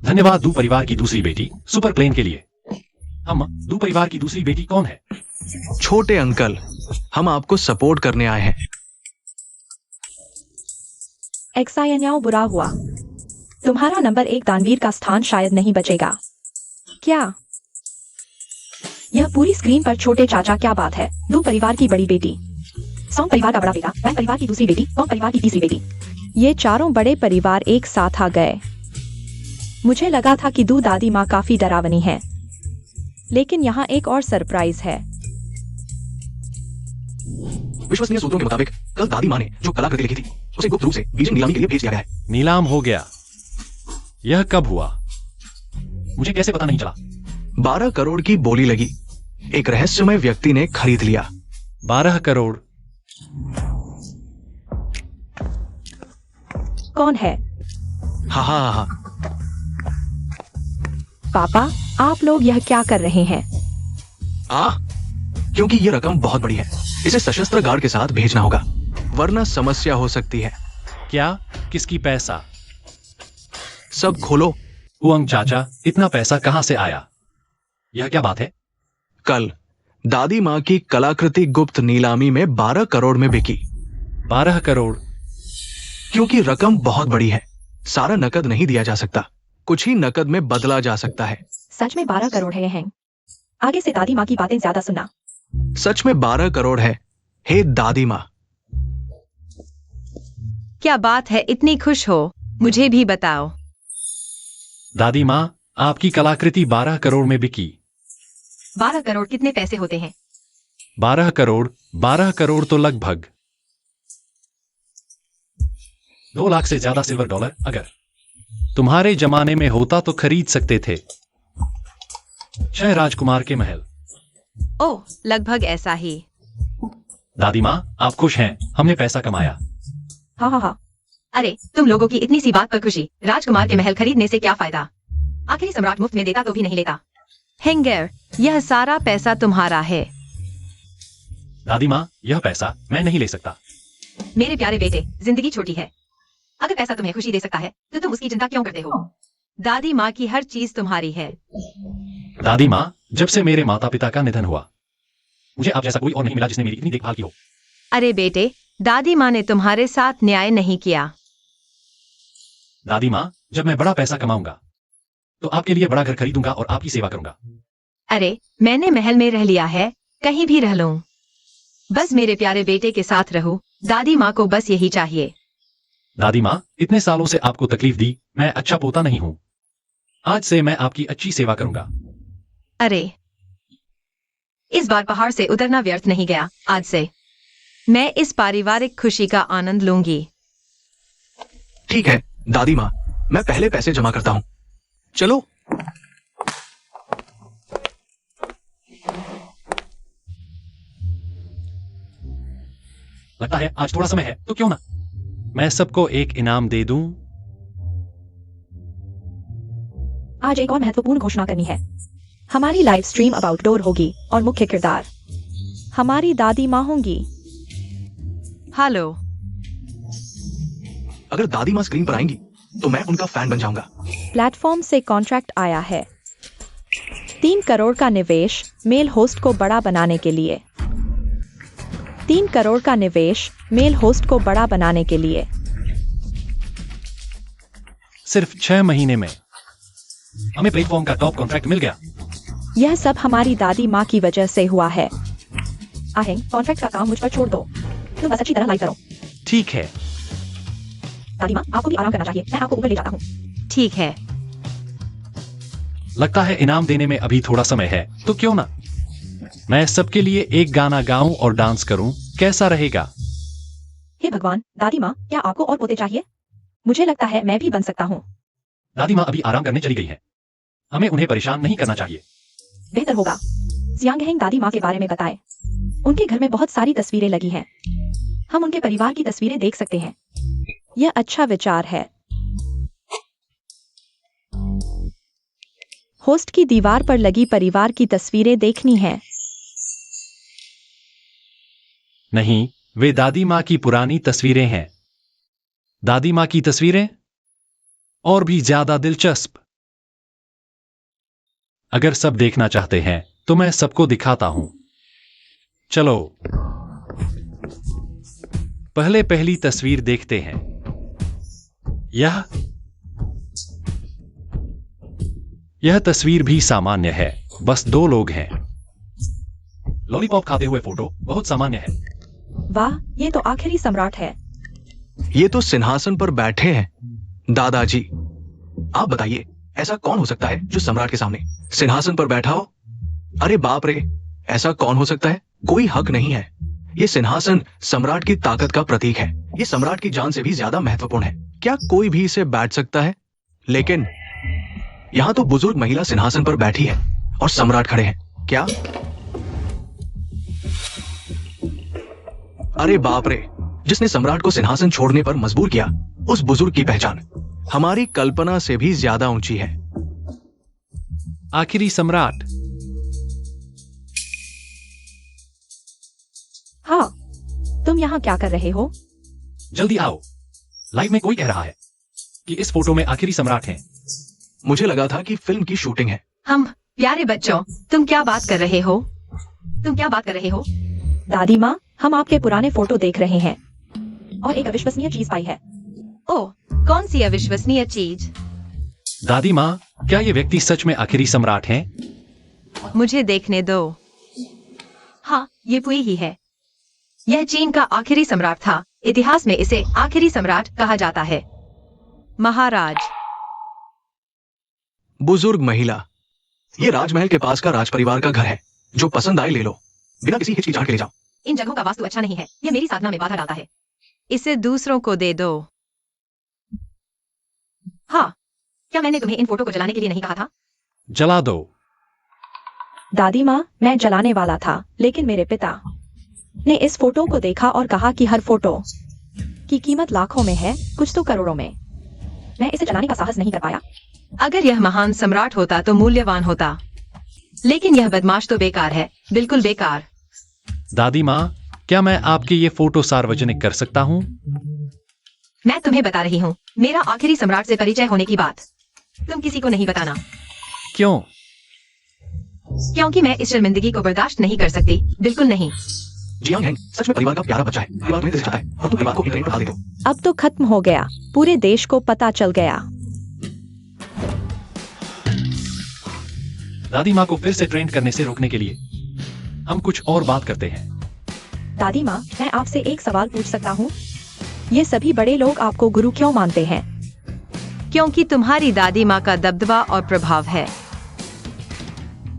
धन्यवाद दू परिवार की दूसरी बेटी सुपर प्लेन के लिए। हम दू परिवार की दूसरी बेटी कौन है? छोटे अंकल, हम आपको सपोर्ट करने आए हैं। एक्सायन्याओ, बुरा हुआ। तुम्हारा नंबर 1 दानवीर का स्थान शायद नहीं बचेगा। क्या यह पूरी स्क्रीन पर छोटे चाचा? क्या बात है? 2 परिवार की बड़ी बेटी, सॉन्ग परिवार का बड़ा बेटा, वैन परिवार की दूसरी बेटी, कॉन्ग परिवार की तीसरी बेटी। ये चारों बड़े परिवार एक साथ आ गए। मुझे लगा था कि दू दादी माँ काफी डरावनी है, लेकिन यहाँ एक और सरप्राइज है। विश्वसनीय सूत्रों के मुताबिक कल दादी माँ ने जो कलाकृति लिखी थी उसे गुप्त रूप से बीजिंग नीलामी के लिए भेज दिया गया है। नीलाम हो गया? यह कब हुआ? मुझे कैसे पता नहीं चला? 12 करोड़ की बोली लगी। एक रहस्यमय व्यक्ति ने खरीद लिया। 12 करोड़? कौन है? हाँ। पापा, आप लोग यह क्या कर रहे हैं? क्योंकि ये रकम बहुत बड़ी है, इसे सशस्त्र गार्ड के साथ भेजना होगा, वरना समस्या हो सकती है। क्या? किसकी पैसा? सब खोलो। हुआंग चाचा, इतना पैसा कहां से आया? यह क्या बात है? कल दादी माँ की कलाकृति गुप्त नीलामी में 12 करोड़ में बिकी। 12 करोड़? क्योंकि रकम बहुत बड़ी है, सारा नकद नहीं दिया जा सकता, कुछ ही नकद में बदला जा सकता है। सच में 12 करोड़ है हैं? आगे से दादी माँ की बातें ज्यादा सुनना। सच में 12 करोड़ है। हे दादी माँ। क्या बात है, इतनी खुश हो? मुझे भी बताओ। दादी माँ, आपकी कलाकृति 12 करोड़ में बिकी। 12 करोड़ कितने पैसे होते हैं? 12 करोड़ तो लगभग 2 लाख से ज्यादा सिल्वर डॉलर अगर तुम्हारे जमाने में होता तो खरीद सकते थे। शह राजकुमार के महल। ओह, लगभग ऐसा ही। दादी माँ, आप खुश हैं? हमने पैसा कमाया। हाँ। अरे, तुम लोगों की इतनी सी बात पर खुशी। राजकुमार के महल खरीदने से क्या फायदा? आखिरी सम्राट मुफ्त में देता तो भी नहीं लेता। हेंगर, यह सारा पैसा तुम्हारा है। दादी माँ, यह पैसा मैं नहीं ले सकता। मेरे प्यारे बेटे, जिंदगी छोटी है। अगर पैसा तुम्हें खुशी दे सकता है तो तुम उसकी चिंता क्यों करते हो? दादी माँ की हर चीज तुम्हारी है। दादी माँ, जब से मेरे माता पिता का निधन हुआ, मुझे आप जैसा कोई और नहीं मिला जिसने मेरी इतनी देखभाल की हो। अरे बेटे, दादी माँ ने तुम्हारे साथ न्याय नहीं किया। दादी माँ, जब मैं बड़ा पैसा कमाऊंगा तो आपके लिए बड़ा घर खरीदूंगा और आपकी सेवा करूंगा। अरे, मैंने महल में रह लिया है, कहीं भी रह लूं। बस मेरे प्यारे बेटे के साथ रहूं। दादी माँ को बस यही चाहिए। दादी माँ, इतने सालों से आपको तकलीफ दी, मैं अच्छा पोता नहीं हूँ। आज से मैं आपकी अच्छी सेवा करूंगा। अरे, इस बार पहाड़ से उतरना व्यर्थ नहीं गया। आज से मैं इस पारिवारिक खुशी का आनंद लूंगी। ठीक है दादी माँ, मैं पहले पैसे जमा करता हूँ। चलो। लगता है आज थोड़ा समय है, तो क्यों ना मैं सबको एक इनाम दे दूं। आज एक और महत्वपूर्ण घोषणा करनी है। हमारी लाइव स्ट्रीम अब आउटडोर होगी और मुख्य किरदार हमारी दादी माँ होंगी। हेलो। अगर दादी माँ स्क्रीन पर आएंगी तो मैं उनका फैन बन जाऊंगा। प्लेटफॉर्म से कॉन्ट्रैक्ट आया है। 3 करोड़ का निवेश मेल होस्ट को बड़ा बनाने के लिए। 3 करोड़ का निवेश मेल होस्ट को बड़ा बनाने के लिए। सिर्फ 6 महीने में हमें प्लेटफॉर्म का टॉप कॉन्ट्रैक्ट मिल गया। यह सब हमारी दादी माँ की वजह से हुआ है। आहें, कॉन्ट्रैक्ट का काम मुझ पर छोड़ दो। तुम बस अच्छी तरह लाइव करो। ठीक है। दादी माँ, आपको भी आराम करना चाहिए। मैं आपको ऊपर ले जाता हूँ। ठीक है। लगता है इनाम देने में अभी थोड़ा समय है, तो क्यों ना मैं सबके लिए एक गाना गाऊं और डांस करूं। कैसा रहेगा? हे भगवान, दादी माँ, क्या आपको और पोते चाहिए? मुझे लगता है मैं भी बन सकता हूँ। दादी माँ अभी आराम करने चली गई है, हमें उन्हें परेशान नहीं करना चाहिए। बेहतर होगा जियांगहेंग दादी माँ के बारे में बताएं। उनके घर में बहुत सारी तस्वीरें लगी हैं। हम उनके परिवार की तस्वीरें देख सकते हैं। यह अच्छा विचार है। होस्ट की दीवार पर लगी परिवार की तस्वीरें देखनी है। नहीं, वे दादी माँ की पुरानी तस्वीरें हैं। दादी माँ की तस्वीरें और भी ज्यादा दिलचस्प। अगर सब देखना चाहते हैं तो मैं सबको दिखाता हूं। चलो पहले पहली तस्वीर देखते हैं। यह तस्वीर भी सामान्य है, बस 2 लोग हैं। लॉलीपॉप खाते हुए फोटो बहुत सामान्य है। वाह, ये तो आखिरी सम्राट है। ये तो सिंहासन पर बैठे हैं। दादाजी, आप बताइए, ऐसा कौन हो सकता है जो सम्राट के सामने सिंहासन पर बैठा हो? अरे बाप रे, ऐसा कौन हो सकता है? कोई हक नहीं है। ये सिंहासन सम्राट की ताकत का प्रतीक है। ये सम्राट की जान से भी ज्यादा महत्वपूर्ण है। क्या कोई भी इसे बैठ सकता है? लेकिन यहाँ तो बुजुर्ग महिला सिंहासन पर बैठी है और सम्राट खड़े हैं। क्या? अरे बाप रे, जिसने सम्राट को सिंहासन छोड़ने पर मजबूर किया, उस बुजुर्ग की पहचान हमारी कल्पना से भी ज्यादा ऊंची है। आखिरी सम्राट। हाँ, तुम यहाँ क्या कर रहे हो? जल्दी आओ, लाइव में कोई कह रहा है कि इस फोटो में आखिरी सम्राट हैं। मुझे लगा था कि फिल्म की शूटिंग है। हम प्यारे बच्चों, तुम क्या बात कर रहे हो? तुम क्या बात कर रहे हो? दादी माँ, हम आपके पुराने फोटो देख रहे हैं और एक अविश्वसनीय चीज पाई है। ओह, कौन सी अविश्वसनीय चीज? दादी माँ, क्या ये व्यक्ति सच में आखिरी सम्राट हैं? मुझे देखने दो। हाँ, ये पुई ही है। यह चीन का आखिरी सम्राट था। इतिहास में इसे आखिरी सम्राट कहा जाता है। महाराज। बुजुर्ग महिला, ये राजमहल के पास का राजपरिवार का घर है। जो पसंद आए ले लो, बिना किसी हिचकिचाहट के ले जाओ। इन जगहों का वास्तु अच्छा नहीं है। यह मेरी साधना में बाधा डालता है। इसे दूसरों को दे दो। हाँ, क्या मैंने तुम्हें इन फोटो को जलाने के लिए नहीं कहा था? जला दो। दादी माँ, मैं जलाने वाला था, लेकिन मेरे पिता ने इस फोटो को देखा और कहा कि हर फोटो की कीमत लाखों में है, कुछ तो करोड़ों में। मैं इसे जलाने का साहस नहीं कर पाया। अगर यह महान सम्राट होता तो मूल्यवान होता, लेकिन यह बदमाश तो बेकार है, बिल्कुल बेकार। दादी माँ, क्या मैं आपके ये फोटो सार्वजनिक कर सकता हूँ? मैं तुम्हें बता रही हूँ, मेरा आखिरी सम्राट से परिचय होने की बात तुम किसी को नहीं बताना, क्यों? क्योंकि मैं इस शर्मिंदगी को बर्दाश्त नहीं कर सकती, बिल्कुल नहीं। जियांग हैंग सच में परिवार का प्यारा बच्चा है। परिवार तुम्हें चाहता है और तुम परिवार को इंटरनेट पर डाल देते हो। अब तो खत्म हो गया, पूरे देश को पता चल गया। दादी माँ को फिर से ट्रेंड करने से रोकने के लिए हम कुछ और बात करते हैं। दादी माँ, मैं आपसे एक सवाल पूछ सकता हूँ? ये सभी बड़े लोग आपको गुरु क्यों मानते हैं? क्योंकि तुम्हारी दादी माँ का दबदबा और प्रभाव है।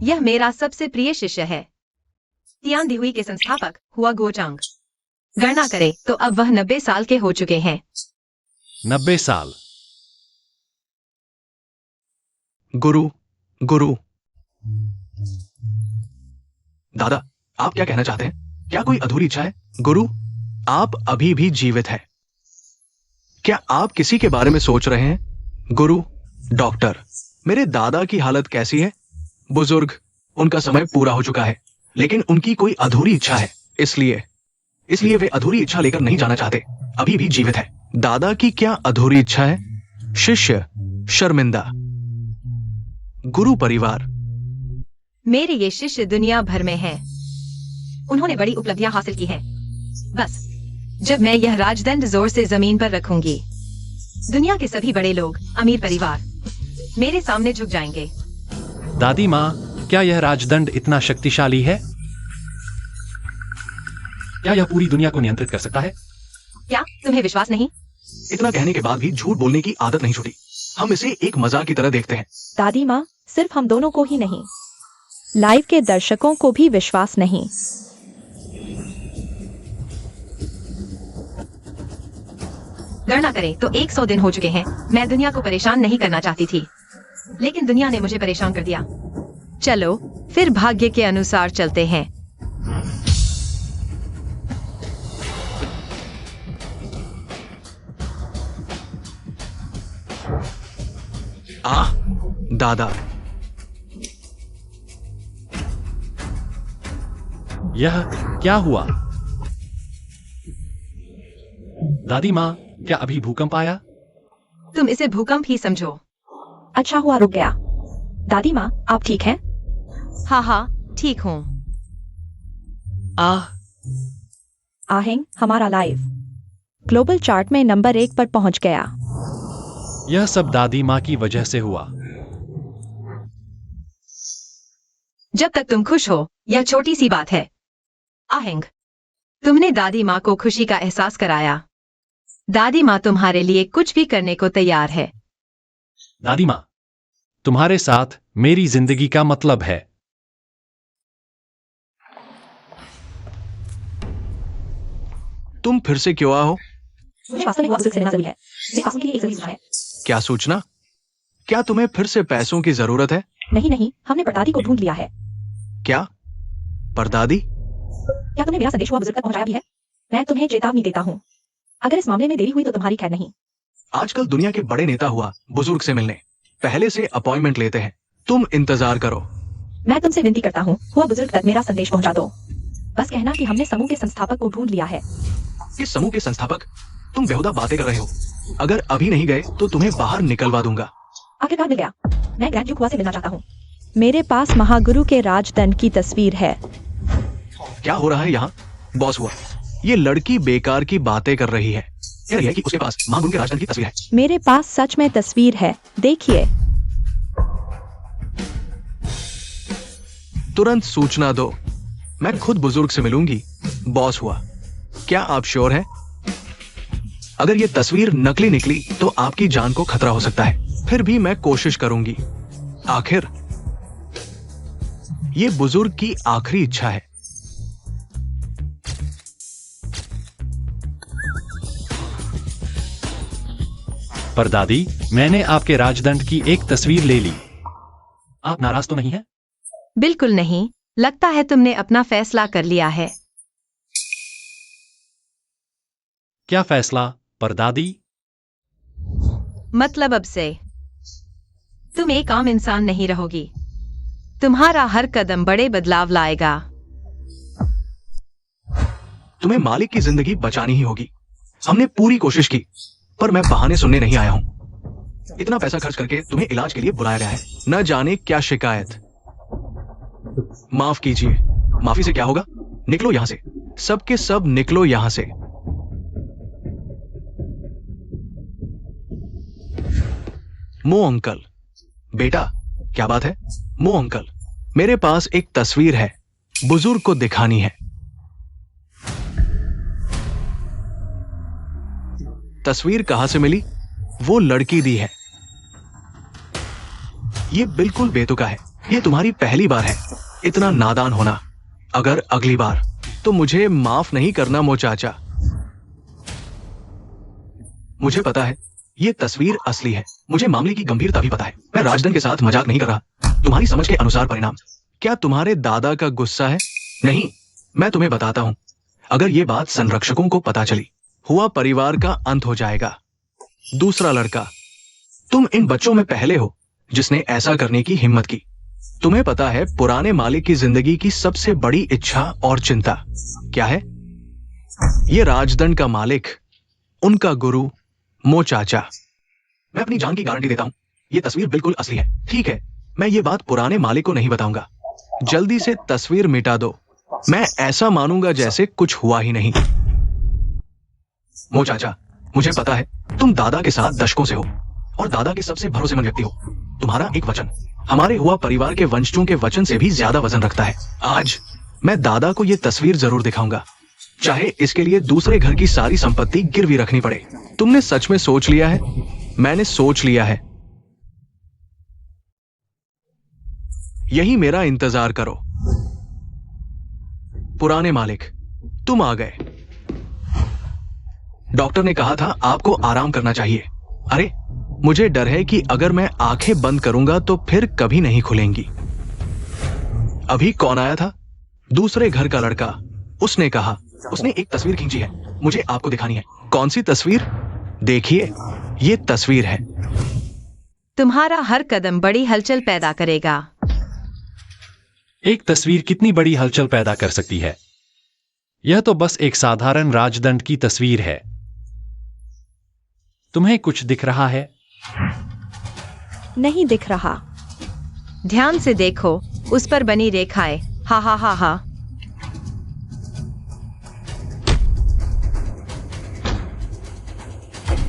यह मेरा सबसे प्रिय शिष्य है। तियान दिहुई के संस्थापक हुआ गुओचांग। गणना करें तो अब वह 90 साल के हो चुके हैं। 90 साल। गुरु गुरु दादा, आप क्या कहना चाहते हैं? क्या कोई अधूरी इच्छा है? गुरु, आप अभी भी जीवित हैं। क्या आप किसी के बारे में सोच रहे हैं? गुरु, डॉक्टर, मेरे दादा की हालत कैसी है? बुजुर्ग, उनका समय पूरा हो चुका है, लेकिन उनकी कोई अधूरी इच्छा है, इसलिए वे अधूरी इच्छा लेकर नहीं जाना चाहते, अभी भी जीवित है। दादा की क्या अधूरी इच्छा है? शिष्य शर्मिंदा। गुरु परिवार। मेरे ये शिष्य दुनिया भर में हैं। उन्होंने बड़ी उपलब्धियां हासिल की हैं। बस जब मैं यह राजदंड जोर से जमीन पर रखूंगी, दुनिया के सभी बड़े लोग, अमीर परिवार मेरे सामने झुक जाएंगे। दादी माँ, क्या यह राजदंड इतना शक्तिशाली है? क्या यह पूरी दुनिया को नियंत्रित कर सकता है? क्या तुम्हें विश्वास नहीं? इतना कहने के बाद भी झूठ बोलने की आदत नहीं छूटी। हम इसे एक मजाक की तरह देखते हैं। दादी माँ, सिर्फ हम दोनों को ही नहीं, लाइव के दर्शकों को भी विश्वास नहीं। गणना करें तो 100 दिन हो चुके हैं। मैं दुनिया को परेशान नहीं करना चाहती थी, लेकिन दुनिया ने मुझे परेशान कर दिया। चलो फिर भाग्य के अनुसार चलते हैं। दादा, यह क्या हुआ? दादी माँ, क्या अभी भूकंप आया? तुम इसे भूकंप ही समझो। अच्छा हुआ रुक गया। दादी माँ, आप ठीक हैं? हाँ हाँ, ठीक हूँ। आहेंग, हमारा लाइव ग्लोबल चार्ट में नंबर 1 पर पहुंच गया। यह सब दादी माँ की वजह से हुआ। जब तक तुम खुश हो, यह छोटी सी बात है। आहेंग, तुमने दादी माँ को खुशी का एहसास कराया। दादी माँ तुम्हारे लिए कुछ भी करने को तैयार है। दादी माँ, तुम्हारे साथ मेरी जिंदगी का मतलब है। तुम फिर से क्यों आओ? मुझे वास्तव में बुजुर्ग से मिलना जरूरी है। मेरे पास उनके लिए एक जरूरी सूचना है। क्या सूचना? क्या तुम्हें फिर से पैसों की जरूरत है? नहीं, हमने परदादी को ढूंढ लिया है। क्या परदादी? क्या तुमने मेरा संदेश हुआ बुजुर्ग तक पहुंचाया भी है? मैं तुम्हें चेतावनी देता हूँ, अगर इस मामले में देरी हुई तो तुम्हारी खैर नहीं। आजकल दुनिया के बड़े नेता हुआ बुजुर्ग से मिलने पहले से अपॉइंटमेंट लेते हैं। तुम इंतजार करो। मैं तुमसे विनती करता हूँ, हुआ बुजुर्ग तक मेरा संदेश पहुंचा दो। बस कहना कि हमने समूह के संस्थापक को ढूंढ लिया है। किस समूह के संस्थापक? तुम बेहुदा बातें कर रहे हो। अगर अभी नहीं गए तो तुम्हें बाहर निकलवा दूंगा। आखिरकार मिल गया। मैं ग्रैंड ड्यूक हुआ से मिलना चाहता हूँ। मेरे पास महागुरु के राजदंड की तस्वीर है। क्या हो रहा है यहाँ? बॉस हुआ, ये लड़की बेकार की बातें कर रही है। कह रही है कि उसके पास महागुरु के राजदंड की तस्वीर है। मेरे पास सच में तस्वीर है, देखिए। तुरंत सूचना दो, मैं खुद बुजुर्ग से मिलूंगी। बॉस हुआ, क्या आप श्योर हैं? अगर ये तस्वीर नकली निकली तो आपकी जान को खतरा हो सकता है। फिर भी मैं कोशिश करूंगी। आखिर ये बुजुर्ग की आखिरी इच्छा है। पर दादी, मैंने आपके राजदंड की एक तस्वीर ले ली। आप नाराज तो नहीं हैं? बिल्कुल नहीं, लगता है तुमने अपना फैसला कर लिया है। क्या फैसला, परदादी? मतलब अब से तुम एक आम इंसान नहीं रहोगी। तुम्हारा हर कदम बड़े बदलाव लाएगा। तुम्हें मालिक की जिंदगी बचानी ही होगी। हमने पूरी कोशिश की, पर मैं बहाने सुनने नहीं आया हूं। इतना पैसा खर्च करके तुम्हें इलाज के लिए बुलाया गया है, न जाने क्या शिकायत। माफ कीजिए। माफी से क्या होगा? निकलो यहां से, सबके सब निकलो यहां से। मो अंकल। बेटा, क्या बात है? मो अंकल, मेरे पास एक तस्वीर है, बुजुर्ग को दिखानी है। तस्वीर कहां से मिली? वो लड़की दी है। ये बिल्कुल बेतुका है। ये तुम्हारी पहली बार है इतना नादान होना। अगर अगली बार तो मुझे माफ नहीं करना मो चाचा। मुझे पता है ये तस्वीर असली है। मुझे मामले की गंभीरता भी पता है। मैं राजदंड के साथ मजाक नहीं कर रहा। तुम्हारी समझ के अनुसार परिणाम। क्या तुम्हारे दादा का गुस्सा है? नहीं, मैं तुम्हें बताता हूं। अगर ये बात संरक्षकों को पता चली, हुआ परिवार का अंत हो जाएगा। दूसरा लड़का, तुम इन बच्चों में पहले हो जिसने ऐसा करने की हिम्मत की। तुम्हें पता है पुराने मालिक की जिंदगी की सबसे बड़ी इच्छा और चिंता क्या है? ये राजदंड का मालिक, उनका गुरु मो चाचा। मैं अपनी जान की गारंटी देता हूं, ये तस्वीर बिल्कुल असली है। ठीक है, मैं ये बात पुराने मालिक को नहीं बताऊंगा। जल्दी से तस्वीर मिटा दो। मैं ऐसा मानूंगा जैसे कुछ हुआ ही नहीं। मो चाचा, मुझे पता है तुम दादा के साथ दशकों से हो और दादा के सबसे भरोसेमंद व्यक्ति हो। तुम्हारा एक वचन हमारे हुआ परिवार के वंशजों के वचन से भी ज्यादा वजन रखता है। आज मैं दादा को यह तस्वीर जरूर दिखाऊंगा, चाहे इसके लिए दूसरे घर की सारी संपत्ति गिरवी रखनी पड़े। तुमने सच में सोच लिया है? मैंने सोच लिया है। यही मेरा इंतजार करो। पुराने मालिक, तुम आ गए। डॉक्टर ने कहा था आपको आराम करना चाहिए। अरे, मुझे डर है कि अगर मैं आंखें बंद करूंगा तो फिर कभी नहीं खुलेंगी। अभी कौन आया था? दूसरे घर का लड़का। उसने कहा, उसने एक तस्वीर खींची है, मुझे आपको दिखानी है। कौन सी तस्वीर? देखिए, ये तस्वीर है। तुम्हारा हर कदम बड़ी हलचल पैदा करेगा। एक तस्वीर कितनी बड़ी हलचल पैदा कर सकती है? यह तो बस एक साधारण राजदंड की तस्वीर है। तुम्हें कुछ दिख रहा है? नहीं दिख रहा। ध्यान से देखो, उस पर बनी रेखाएं। हा हा हा हा।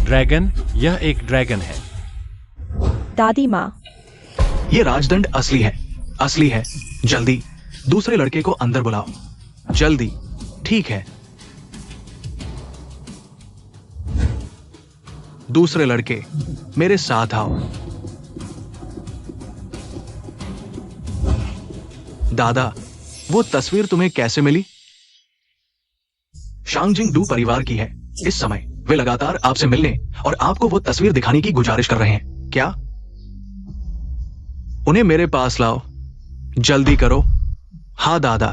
ड्रैगन, यह एक ड्रैगन है। दादी माँ, ये राजदंड असली है, असली है। जल्दी दूसरे लड़के को अंदर बुलाओ, जल्दी। ठीक है। दूसरे लड़के, मेरे साथ आओ। दादा, वो तस्वीर तुम्हें कैसे मिली? शांगजिंग डू परिवार की है। इस समय वे लगातार आपसे मिलने और आपको वो तस्वीर दिखाने की गुजारिश कर रहे हैं। क्या? उन्हें मेरे पास लाओ, जल्दी करो। हाँ दादा।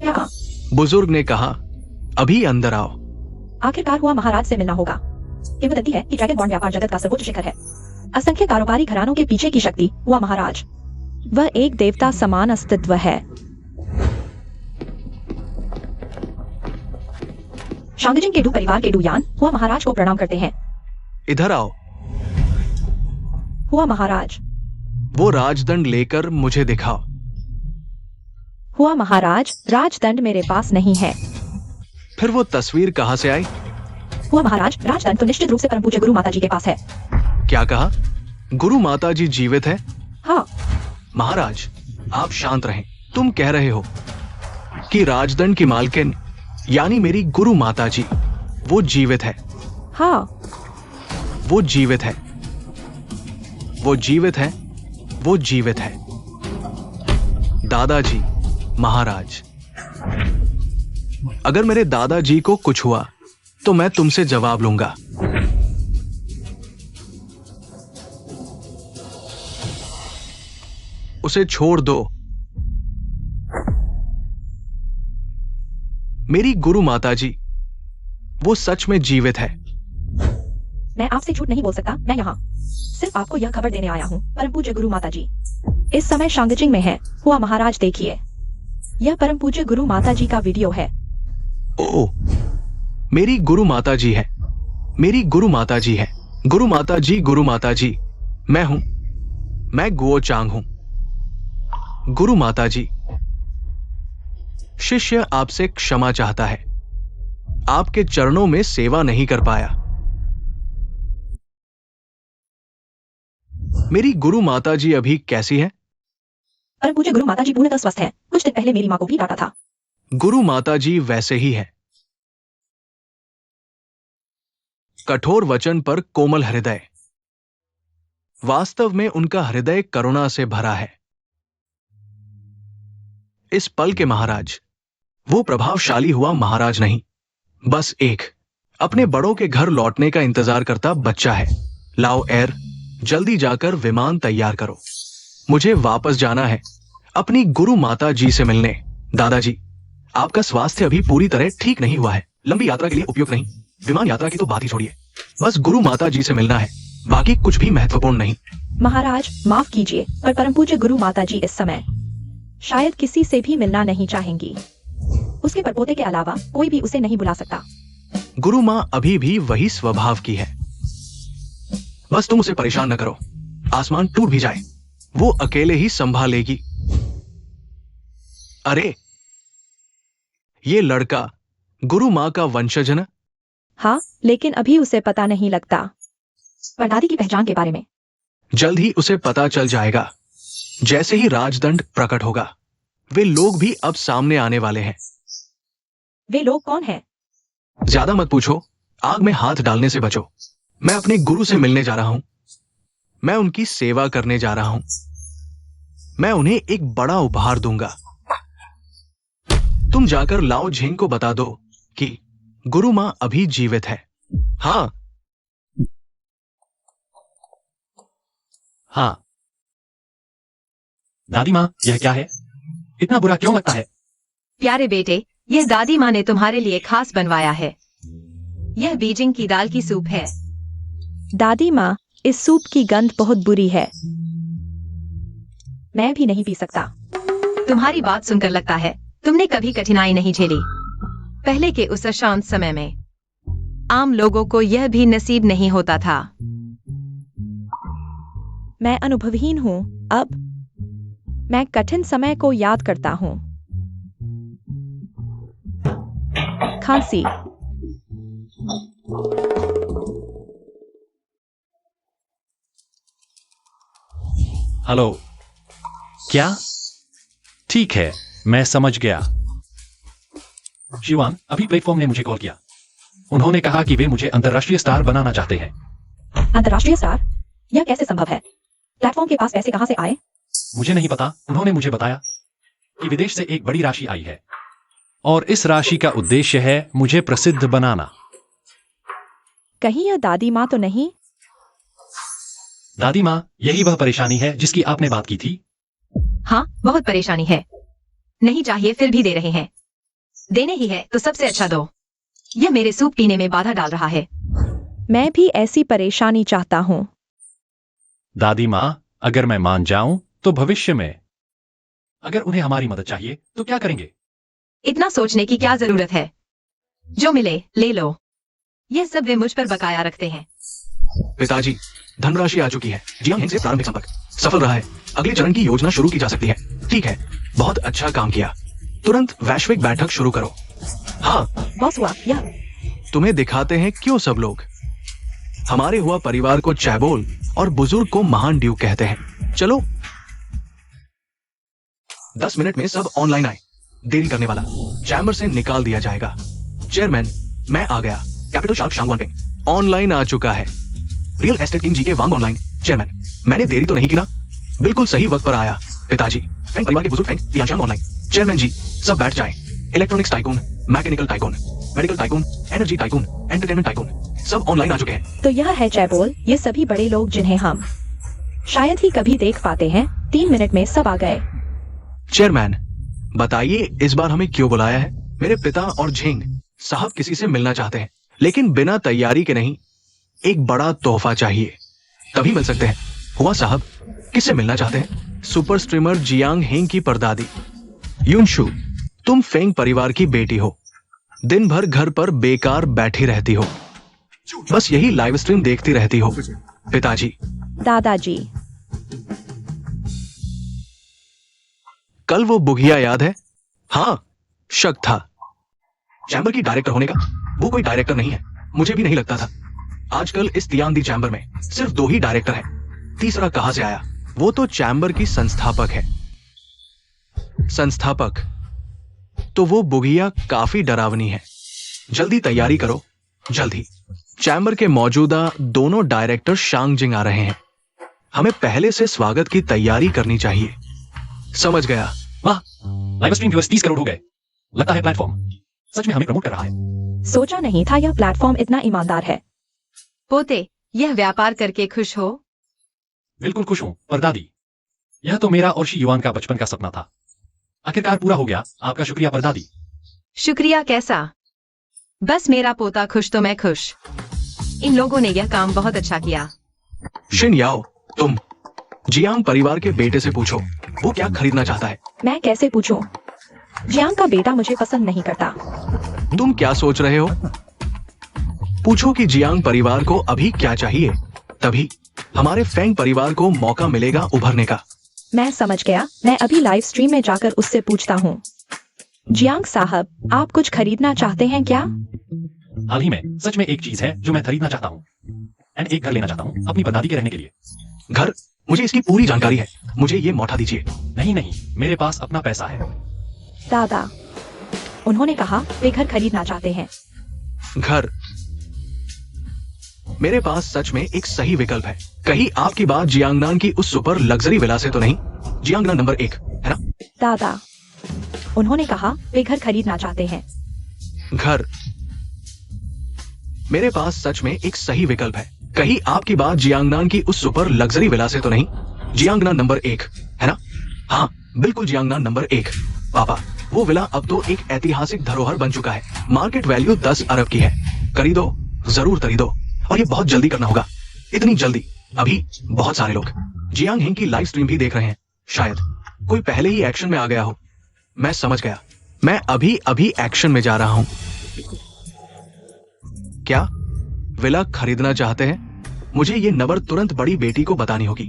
यहाँ। बुजुर्ग ने कहा, अभी अंदर आओ। आखिरकार हुआ महाराज से मिलना होगा। किंवदंती है कि ड्रैगन बॉन्ड व्यापार जगत का सर्वोच्च शिखर है। असंख्य कारोबारी घरानों के पीछे की शक्ति हुआ महाराज। वह एक देवता समान अस्तित्व है। शांगजिंग के डू परिवार के डूयान हुआ महाराज को प्रणाम करते हैं। इधर आओ। हुआ महाराज। वो राजदंड लेकर मुझे दिखाओ। हुआ महाराज, राजदंड मेरे पास नहीं है। फिर वो तस्वीर कहां से आई? हुआ महाराज, राजदंड तो निश्चित रूप से परम पूज्य गुरु माता जी के पास है। क्या कहा? गुरु माता जी जीवित है? हाँ। महाराज, आप शांत रहें। तुम कह रहे हो कि राजदंड की मालकिन यानी मेरी गुरु माता जी वो जीवित है? हाँ। वो जीवित है, वो जीवित है, वो जीवित है। दादाजी, महाराज, अगर मेरे दादाजी को कुछ हुआ तो मैं तुमसे जवाब लूंगा। उसे छोड़ दो। मेरी गुरु माताजी वो सच में जीवित है। मैं आपसे झूठ नहीं बोल सकता। मैं यहाँ सिर्फ आपको यह खबर देने आया हूँ। परम पूज्य गुरु माता जी इस समय शांगजिंग में है। हुआ महाराज, देखिए यह परम पूज्य गुरु माता जी का वीडियो है। ओ, मेरी गुरु माता जी है, मेरी गुरु माता जी है। गुरु माता जी, गुरु माता जी, मैं गुओ चांग हूं। गुरु माता जी, शिष्य आपसे क्षमा चाहता है, आपके चरणों में सेवा नहीं कर पाया। मेरी गुरु माता जी अभी कैसी है? परम पूज्य गुरु माता जी पूर्णतः स्वस्थ हैं। कुछ दिन पहले मेरी माँ को भी डांटा था। गुरु माता जी वैसे ही है, कठोर वचन पर कोमल हृदय। वास्तव में उनका हृदय करुणा से भरा है। इस पल के महाराज, वो प्रभावशाली हुआ महाराज नहीं, बस एक अपने बड़ों के घर लौटने का इंतजार करता बच्चा है। लाओ एयर, जल्दी जाकर विमान तैयार करो, मुझे वापस जाना है अपनी गुरु माता जी से मिलने। दादाजी, आपका स्वास्थ्य अभी पूरी तरह ठीक नहीं हुआ है, लंबी यात्रा के लिए उपयुक्त नहीं। विमान यात्रा की तो बात ही छोड़िए, बस गुरु माता जी से मिलना है, बाकी कुछ भी महत्वपूर्ण नहीं। महाराज माफ कीजिए, पर परम पूज्य गुरु माता जी इस समय शायद किसी से भी मिलना नहीं चाहेंगी। उसके परपोते के अलावा कोई भी उसे नहीं बुला सकता। गुरु माँ अभी भी वही स्वभाव की है, बस तुम उसे परेशान न करो। आसमान टूट भी जाए, वो अकेले ही संभालेगी। अरे, ये लड़का गुरु माँ का वंशज है ना? हाँ, लेकिन अभी उसे पता नहीं लगता। पर दादी की पहचान के बारे में जल्द ही उसे पता चल जाएगा। जैसे ही राजदंड प्रकट होगा, वे लोग भी अब सामने आने वाले हैं। वे लोग कौन हैं? ज्यादा मत पूछो, आग में हाथ डालने से बचो। मैं अपने गुरु से मिलने जा रहा हूं, मैं उनकी सेवा करने जा रहा हूं। मैं उन्हें एक बड़ा उपहार दूंगा। तुम जाकर लाओ झेंग को बता दो कि गुरु मां अभी जीवित है। हाँ हाँ। दादी माँ, यह क्या है? इतना बुरा क्यों लगता है? प्यारे बेटे, यह दादी माँ ने तुम्हारे लिए खास बनवाया है। यह बीजिंग की दाल की सूप है। दादी माँ, इस सूप की गंध बहुत बुरी है, मैं भी नहीं पी सकता। तुम्हारी बात सुनकर लगता है तुमने कभी कठिनाई नहीं झेली। पहले के उस अशांत समय में आम लोगों को यह भी नसीब नहीं होता था। मैं अनुभवहीन हूँ। अब मैं कठिन समय को याद करता हूँ। खांसी। हेलो। क्या? ठीक है, मैं समझ गया। शिवान, अभी प्लेटफॉर्म ने मुझे कॉल किया। उन्होंने कहा कि वे मुझे अंतर्राष्ट्रीय स्टार बनाना चाहते हैं। अंतर्राष्ट्रीय स्टार? यह कैसे संभव है? प्लेटफॉर्म के पास पैसे कहां से आए? मुझे नहीं पता, उन्होंने मुझे बताया कि विदेश से एक बड़ी राशि आई है और इस राशि का उद्देश्य है मुझे प्रसिद्ध बनाना। कहीं यह दादी माँ तो नहीं? दादी माँ, यही वह परेशानी है जिसकी आपने बात की थी। हाँ, बहुत परेशानी है। नहीं चाहिए फिर भी दे रहे हैं। देने ही है तो सबसे अच्छा दो। यह मेरे सूप पीने में बाधा डाल रहा है। मैं भी ऐसी परेशानी चाहता हूँ। दादी माँ, अगर मैं मान जाऊं तो भविष्य में अगर उन्हें हमारी मदद चाहिए तो क्या करेंगे? इतना सोचने की क्या जरूरत है? जो मिले ले लो। यह सब वे मुझ पर बकाया रखते हैं। पिताजी, धनराशि आ चुकी है। जियांग हेंग से प्रारंभिक संपर्क सफल रहा है। अगले चरण की योजना शुरू की जा सकती है। ठीक है, बहुत अच्छा काम किया। तुरंत वैश्विक बैठक शुरू करो। हाँ बॉस हुआ यह। तुम्हें दिखाते हैं क्यों सब लोग हमारे हुआ परिवार को चैबोल और बुजुर्ग को महान ड्यूक कहते हैं। चलो 10 मिनट में सब ऑनलाइन आए। देरी करने वाला चैम्बर से निकाल दिया जाएगा। चेयरमैन, मैं आ गया। कैपिटल शार्क शांगवान पिंग ऑनलाइन आ चुका है। रियल एस्टेट किंग जी के वांग ऑनलाइन। चेयरमैन, मैंने देरी तो नहीं की ना? बिल्कुल सही वक्त पर आया। पिताजी, फेंग परिवार के बुजुर्ग फेंग याशांग ऑनलाइन। चेयरमैन जी, सब बैठ जाएं। Electronics tycoon, mechanical tycoon, medical tycoon, energy tycoon, entertainment tycoon, सब ऑनलाइन आ चुके हैं। तो यह है चैबोल, ये सभी बड़े लोग जिन्हें हम शायद ही कभी देख पाते हैं। 3 मिनट में सब आ गए। चेयरमैन, बताइए इस बार हमें क्यों बुलाया है? मेरे पिता और झिंग साहब किसी से मिलना चाहते हैं, लेकिन बिना तैयारी के नहीं। एक बड़ा तोहफा चाहिए, तभी मिल सकते हैं। हुआ साहब, किससे मिलना चाहते हैं? सुपर स्ट्रीमर जियांग हेंग की परदादी यूनशु। तुम फेंग परिवार की बेटी हो, दिन भर घर पर बेकार बैठी रहती हो, बस यही लाइव स्ट्रीम देखती रहती हो। पिताजी, दादाजी, कल वो बुघिया याद है? हाँ, शक था चैम्बर की डायरेक्टर होने का। वो कोई डायरेक्टर नहीं है, मुझे भी नहीं लगता था। आजकल इस तियांदी चैम्बर में सिर्फ 2 ही डायरेक्टर हैं। तीसरा कहां से आया? वो तो चैम्बर की संस्थापक है। संस्थापक? तो वो बुघिया काफी डरावनी है। जल्दी तैयारी करो, जल्दी। चैम्बर के मौजूदा दोनों डायरेक्टर शांगजिंग आ रहे हैं। हमें पहले से स्वागत की तैयारी करनी चाहिए। समझ गया। वाह, लाइव स्ट्रीम व्यूअर्स 30 करोड़ हो गए। लगता है प्लेटफॉर्म सच में हमें प्रमोट कर रहा है। सोचा नहीं था यह प्लेटफॉर्म इतना ईमानदार है। पोते, यह व्यापार करके खुश हो? बिल्कुल खुश हूं परदादी। यह तो मेरा और शी युआन का बचपन का सपना था। आखिरकार पूरा हो गया। आपका शुक्रिया परदादी। शुक्रिया कैसा? बस मेरा पोता खुश तो मैं खुश। इन लोगों ने यह काम बहुत अच्छा किया। शिन याओ, तुम जियांग परिवार के बेटे से पूछो वो क्या खरीदना चाहता है। मैं कैसे पूछूं? जियांग का बेटा मुझे पसंद नहीं करता। तुम क्या सोच रहे हो? पूछो कि जियांग परिवार को अभी क्या चाहिए, तभी हमारे फेंग परिवार को मौका मिलेगा उभरने का। मैं समझ गया। मैं अभी लाइव स्ट्रीम में जाकर उससे पूछता हूँ। जियांग साहब, आप कुछ खरीदना चाहते हैं क्या? हाल ही में सच में एक चीज है जो मैं खरीदना चाहता हूँ। एंड एक घर लेना चाहता हूँ अपनी परदादी के रहने के लिए। घर? मुझे इसकी पूरी जानकारी है, मुझे ये मौठा दीजिए। नहीं नहीं, मेरे पास अपना पैसा है। दादा, उन्होंने कहा वे घर खरीदना चाहते हैं। घर? मेरे पास सच में एक सही विकल्प है। कहीं आपकी बात जियांगनान की उस सुपर लग्जरी विला से तो नहीं? जियांगनान नंबर 1 है ना? दादा, उन्होंने कहा वे घर खरीदना चाहते हैं। घर? मेरे पास सच में एक सही विकल्प है। कहीं आपकी बात जियांगनान की उस सुपर लग्जरी विला से तो नहीं? जियांगनान नंबर 1 है ना? हाँ, बिल्कुल जियांगनान नंबर 1। पापा, वो विला अब तो एक ऐतिहासिक धरोहर बन चुका है। मार्केट वैल्यू 10 अरब की है। खरीदो, जरूर खरीदो, और ये बहुत जल्दी करना होगा। इतनी जल्दी? अभी बहुत सारे लोग जियांग हिंग की लाइव स्ट्रीम भी देख रहे हैं। शायद कोई पहले ही एक्शन में आ गया हो। मैं समझ गया। मैं अभी अभी एक्शन में जा रहा हूं। क्या विला खरीदना चाहते हैं? मुझे ये नंबर तुरंत बड़ी बेटी को बतानी होगी।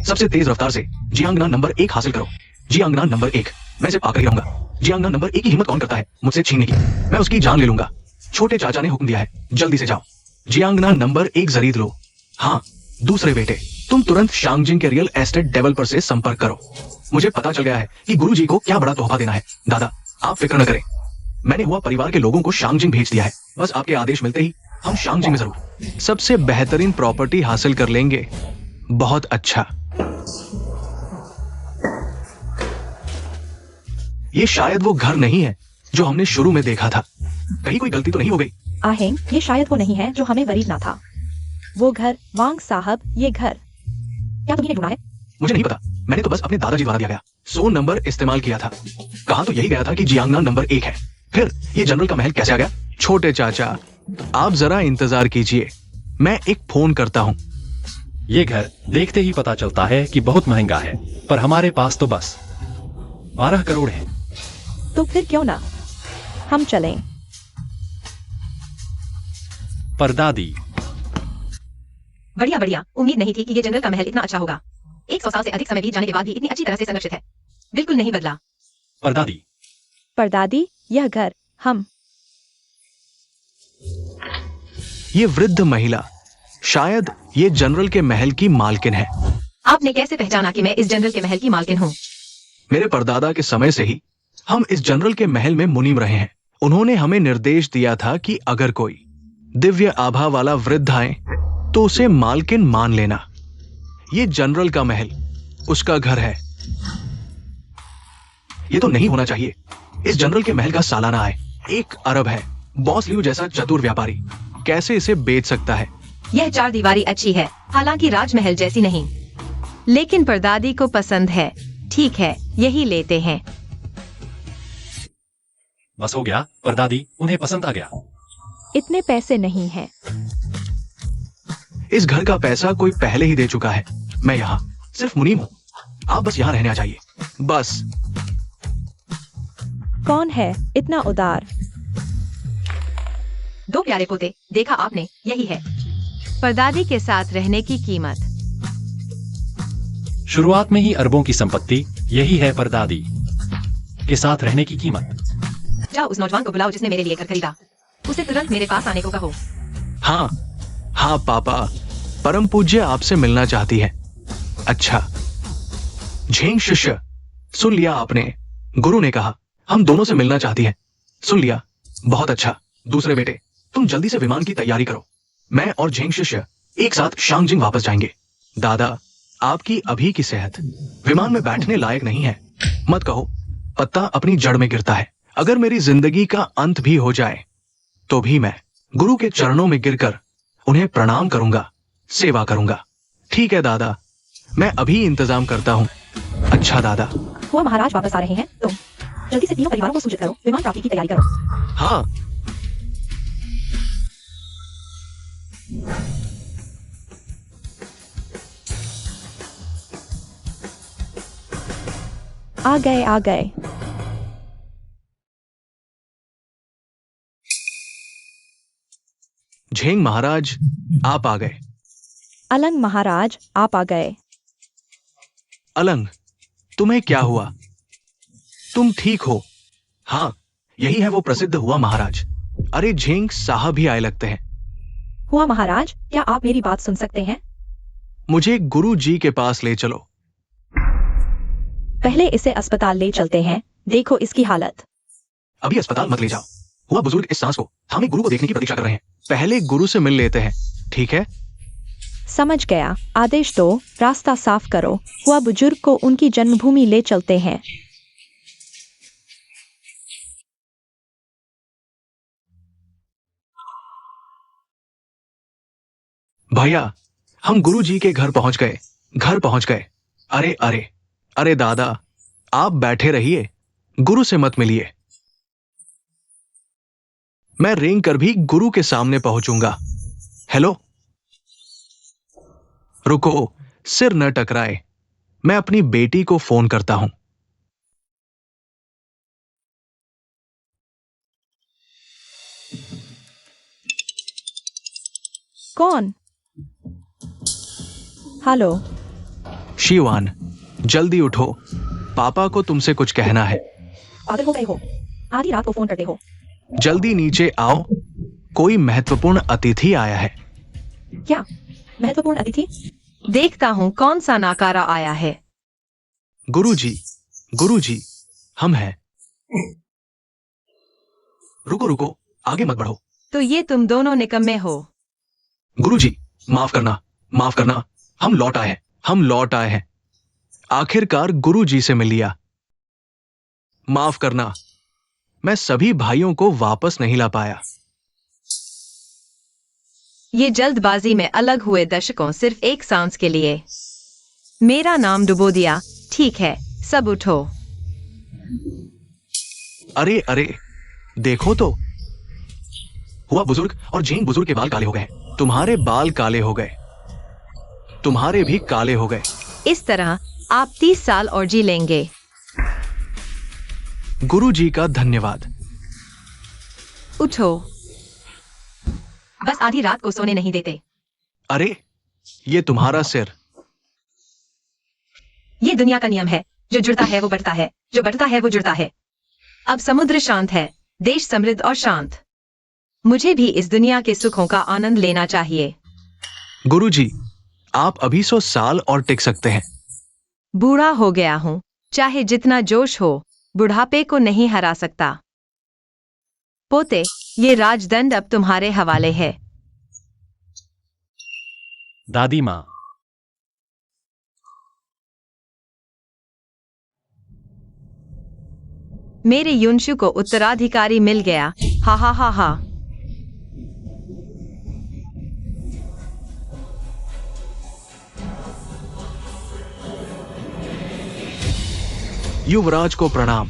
सबसे तेज रफ्तार से जियांगनान नंबर 1 हासिल करो। जियांगनान नंबर 1, मैं इसे पाकर ही रहूंगा। जियांगनान नंबर 1 की हिम्मत कौन करता है मुझसे छीनने की? मैं उसकी जान ले लूंगा। छोटे चाचा ने हुक्म दिया है, जल्दी से जाओ। जियांगनान नंबर 1 जरीद लो। हाँ, दूसरे बेटे, तुम तुरंत शांगजिंग के रियल एस्टेट डेवलपर से संपर्क करो। मुझे पता चल गया है कि गुरुजी को क्या बड़ा तोहफा देना है। दादा, आप फिक्र न करें। मैंने हुआ परिवार के लोगों को शांगजिंग भेज दिया है। बस आपके आदेश मिलते ही हम शांगजिंग में जरूर सबसे बेहतरीन प्रॉपर्टी हासिल कर लेंगे। बहुत अच्छा। ये शायद वो घर नहीं है जो हमने शुरू में देखा था। कहीं कोई गलती तो नहीं हो गई? आहेंग, ये शायद वो नहीं है जो हमें वरीदना था। वो घर, वांग साहब, ये घर क्या तुमने ढूंढा है? मुझे नहीं पता, मैंने तो बस अपने दादाजी द्वारा दिया गया 100 नंबर इस्तेमाल किया था। कहा तो यही गया था कि जियांगनान नंबर 1 है। फिर ये जनरल का महल कैसे आ गया? छोटे चाचा, आप जरा इंतजार कीजिए, मैं एक फोन करता हूँ। ये घर देखते ही पता चलता है कि बहुत महंगा है, पर हमारे पास तो बस 12 करोड़ है। तो फिर क्यों ना हम चलें? परदादी, बढ़िया बढ़िया। उम्मीद नहीं थी कि ये जनरल का महल इतना अच्छा होगा। 100 साल से अधिक समय बीत जाने के बाद भी इतनी अच्छी तरह से संरक्षित है। बिल्कुल नहीं बदला। परदादी, परदादी, यह घर हम। ये वृद्ध महिला, शायद ये जनरल के महल की मालकिन है। आपने कैसे पहचाना कि मैं इस जनरल के महल की मालकिन हूँ? मेरे परदादा के समय से ही हम इस जनरल के महल में मुनीम रहे हैं। उन्होंने हमें निर्देश दिया था कि अगर कोई दिव्य आभा वाला वृद्ध आए तो उसे मालकिन मान लेना। ये जनरल का महल उसका घर है। ये तो नहीं होना चाहिए। इस जनरल के महल का सालाना आय 1 अरब है। बॉस लियू जैसा चतुर व्यापारी कैसे इसे बेच सकता है? यह 4 दीवारी अच्छी है, हालांकि राजमहल जैसी नहीं, लेकिन परदादी को पसंद है। ठीक है, यही लेते हैं। बस हो गया परदादी, उन्हें पसंद आ गया। इतने पैसे नहीं हैं। इस घर का पैसा कोई पहले ही दे चुका है। मैं यहाँ सिर्फ मुनीम हूँ। आप बस यहाँ रहने आ जाइए, बस। कौन है इतना उदार? 2 प्यारे पोते, देखा आपने, यही है परदादी के साथ रहने की कीमत। शुरुआत में ही अरबों की संपत्ति, यही है परदादी के साथ रहने की कीमत। जाओ उस नौजवान को बुलाओ जिसने मेरे लिए घर खरीदा, उसे तुरंत मेरे पास आने को कहो। हाँ हाँ पापा, परम पूज्य आपसे मिलना चाहती है। अच्छा झेंग शिष्य, सुन लिया आपने, गुरु ने कहा हम दोनों से मिलना चाहती है। सुन लिया, बहुत अच्छा। दूसरे बेटे, तुम जल्दी से विमान की तैयारी करो, मैं और झेंग शिष्य एक साथ शांगजिंग वापस जाएंगे। दादा, आपकी अभी की सेहत विमान में बैठने लायक नहीं है। मत कहो, पत्ता अपनी जड़ में गिरता है। अगर मेरी जिंदगी का अंत भी हो जाए तो भी मैं गुरु के चरणों में गिरकर उन्हें प्रणाम करूंगा, सेवा करूंगा। ठीक है दादा, मैं अभी इंतजाम करता हूँ। अच्छा दादा। हुआ महाराज वापस आ रहे हैं, तुम जल्दी से तीनों परिवारों को सूचित करो, विमान प्राप्ति की तैयारी करो। हाँ। आ गए आ गए। झेंग महाराज, आप आ गए। अलंग महाराज, आप आ गए। अलंग, तुम्हें क्या हुआ? तुम ठीक हो? हाँ, यही है वो प्रसिद्ध हुआ महाराज। अरे झेंग साहब भी आए लगते हैं। हुआ महाराज, क्या आप मेरी बात सुन सकते हैं? मुझे गुरु जी के पास ले चलो। पहले इसे अस्पताल ले चलते हैं, देखो इसकी हालत। अभी अस्पताल मत ले जाओ। हुआ बुजुर्ग इस सांस को हमें गुरु को देखने की प्रतीक्षा कर रहे हैं। पहले गुरु से मिल लेते हैं, ठीक है? समझ गया, आदेश दो, रास्ता साफ करो। हुआ बुजुर्ग को उनकी जन्मभूमि ले चलते हैं। भैया, हम गुरु जी के घर पहुंच गए, घर पहुंच गए। अरे अरे अरे दादा, आप बैठे रहिए, गुरु से मत मिलिए। मैं रेंग कर भी गुरु के सामने पहुंचूंगा। हेलो, रुको, सिर न टकराए, मैं अपनी बेटी को फोन करता हूं। कौन? हेलो। शिवान, जल्दी उठो, पापा को तुमसे कुछ कहना है। पागल हो गए हो, आधी रात को फोन करते हो। जल्दी नीचे आओ, कोई महत्वपूर्ण अतिथि आया है। क्या महत्वपूर्ण अतिथि? देखता हूँ कौन सा नाकारा आया है। गुरुजी, हम हैं। रुको रुको, आगे मत बढ़ो। तो ये तुम दोनों निकम्मे हो। गुरुजी, माफ करना, हम लौट आए हैं। आखिरकार गुरुजी से मिल लिया। माफ करना, मैं सभी भाइयों को वापस नहीं ला पाया। ये जल्दबाजी में अलग हुए दर्शकों सिर्फ एक सांस के लिए। मेरा नाम डुबो दिया, ठीक है, सब उठो। अरे अरे, देखो तो, हुआ बुजुर्ग और झेंग बुजुर्ग के बाल काले हो गए। तुम्हारे बाल काले हो गए, तुम्हारे भी काले हो गए। इस तरह आप 30 साल और जी लेंगे। गुरु जी का धन्यवाद। उठो, बस आधी रात को सोने नहीं देते। अरे, ये तुम्हारा सिर। ये दुनिया का नियम है, जो जुड़ता है वो बढ़ता है, जो बढ़ता है वो जुड़ता है। अब समुद्र शांत है, देश समृद्ध और शांत। मुझे भी इस दुनिया के सुखों का आनंद लेना चाहिए। गुरु जी, आप अभी 100 साल और टिक सकते हैं। बूढ़ा हो गया हूँ, चाहे जितना जोश हो, बुढ़ापे को नहीं हरा सकता। पोते, ये राजदंड अब तुम्हारे हवाले है। दादी माँ। मेरे युनशु को उत्तराधिकारी मिल गया, हा हा हा हा। युवराज को प्रणाम।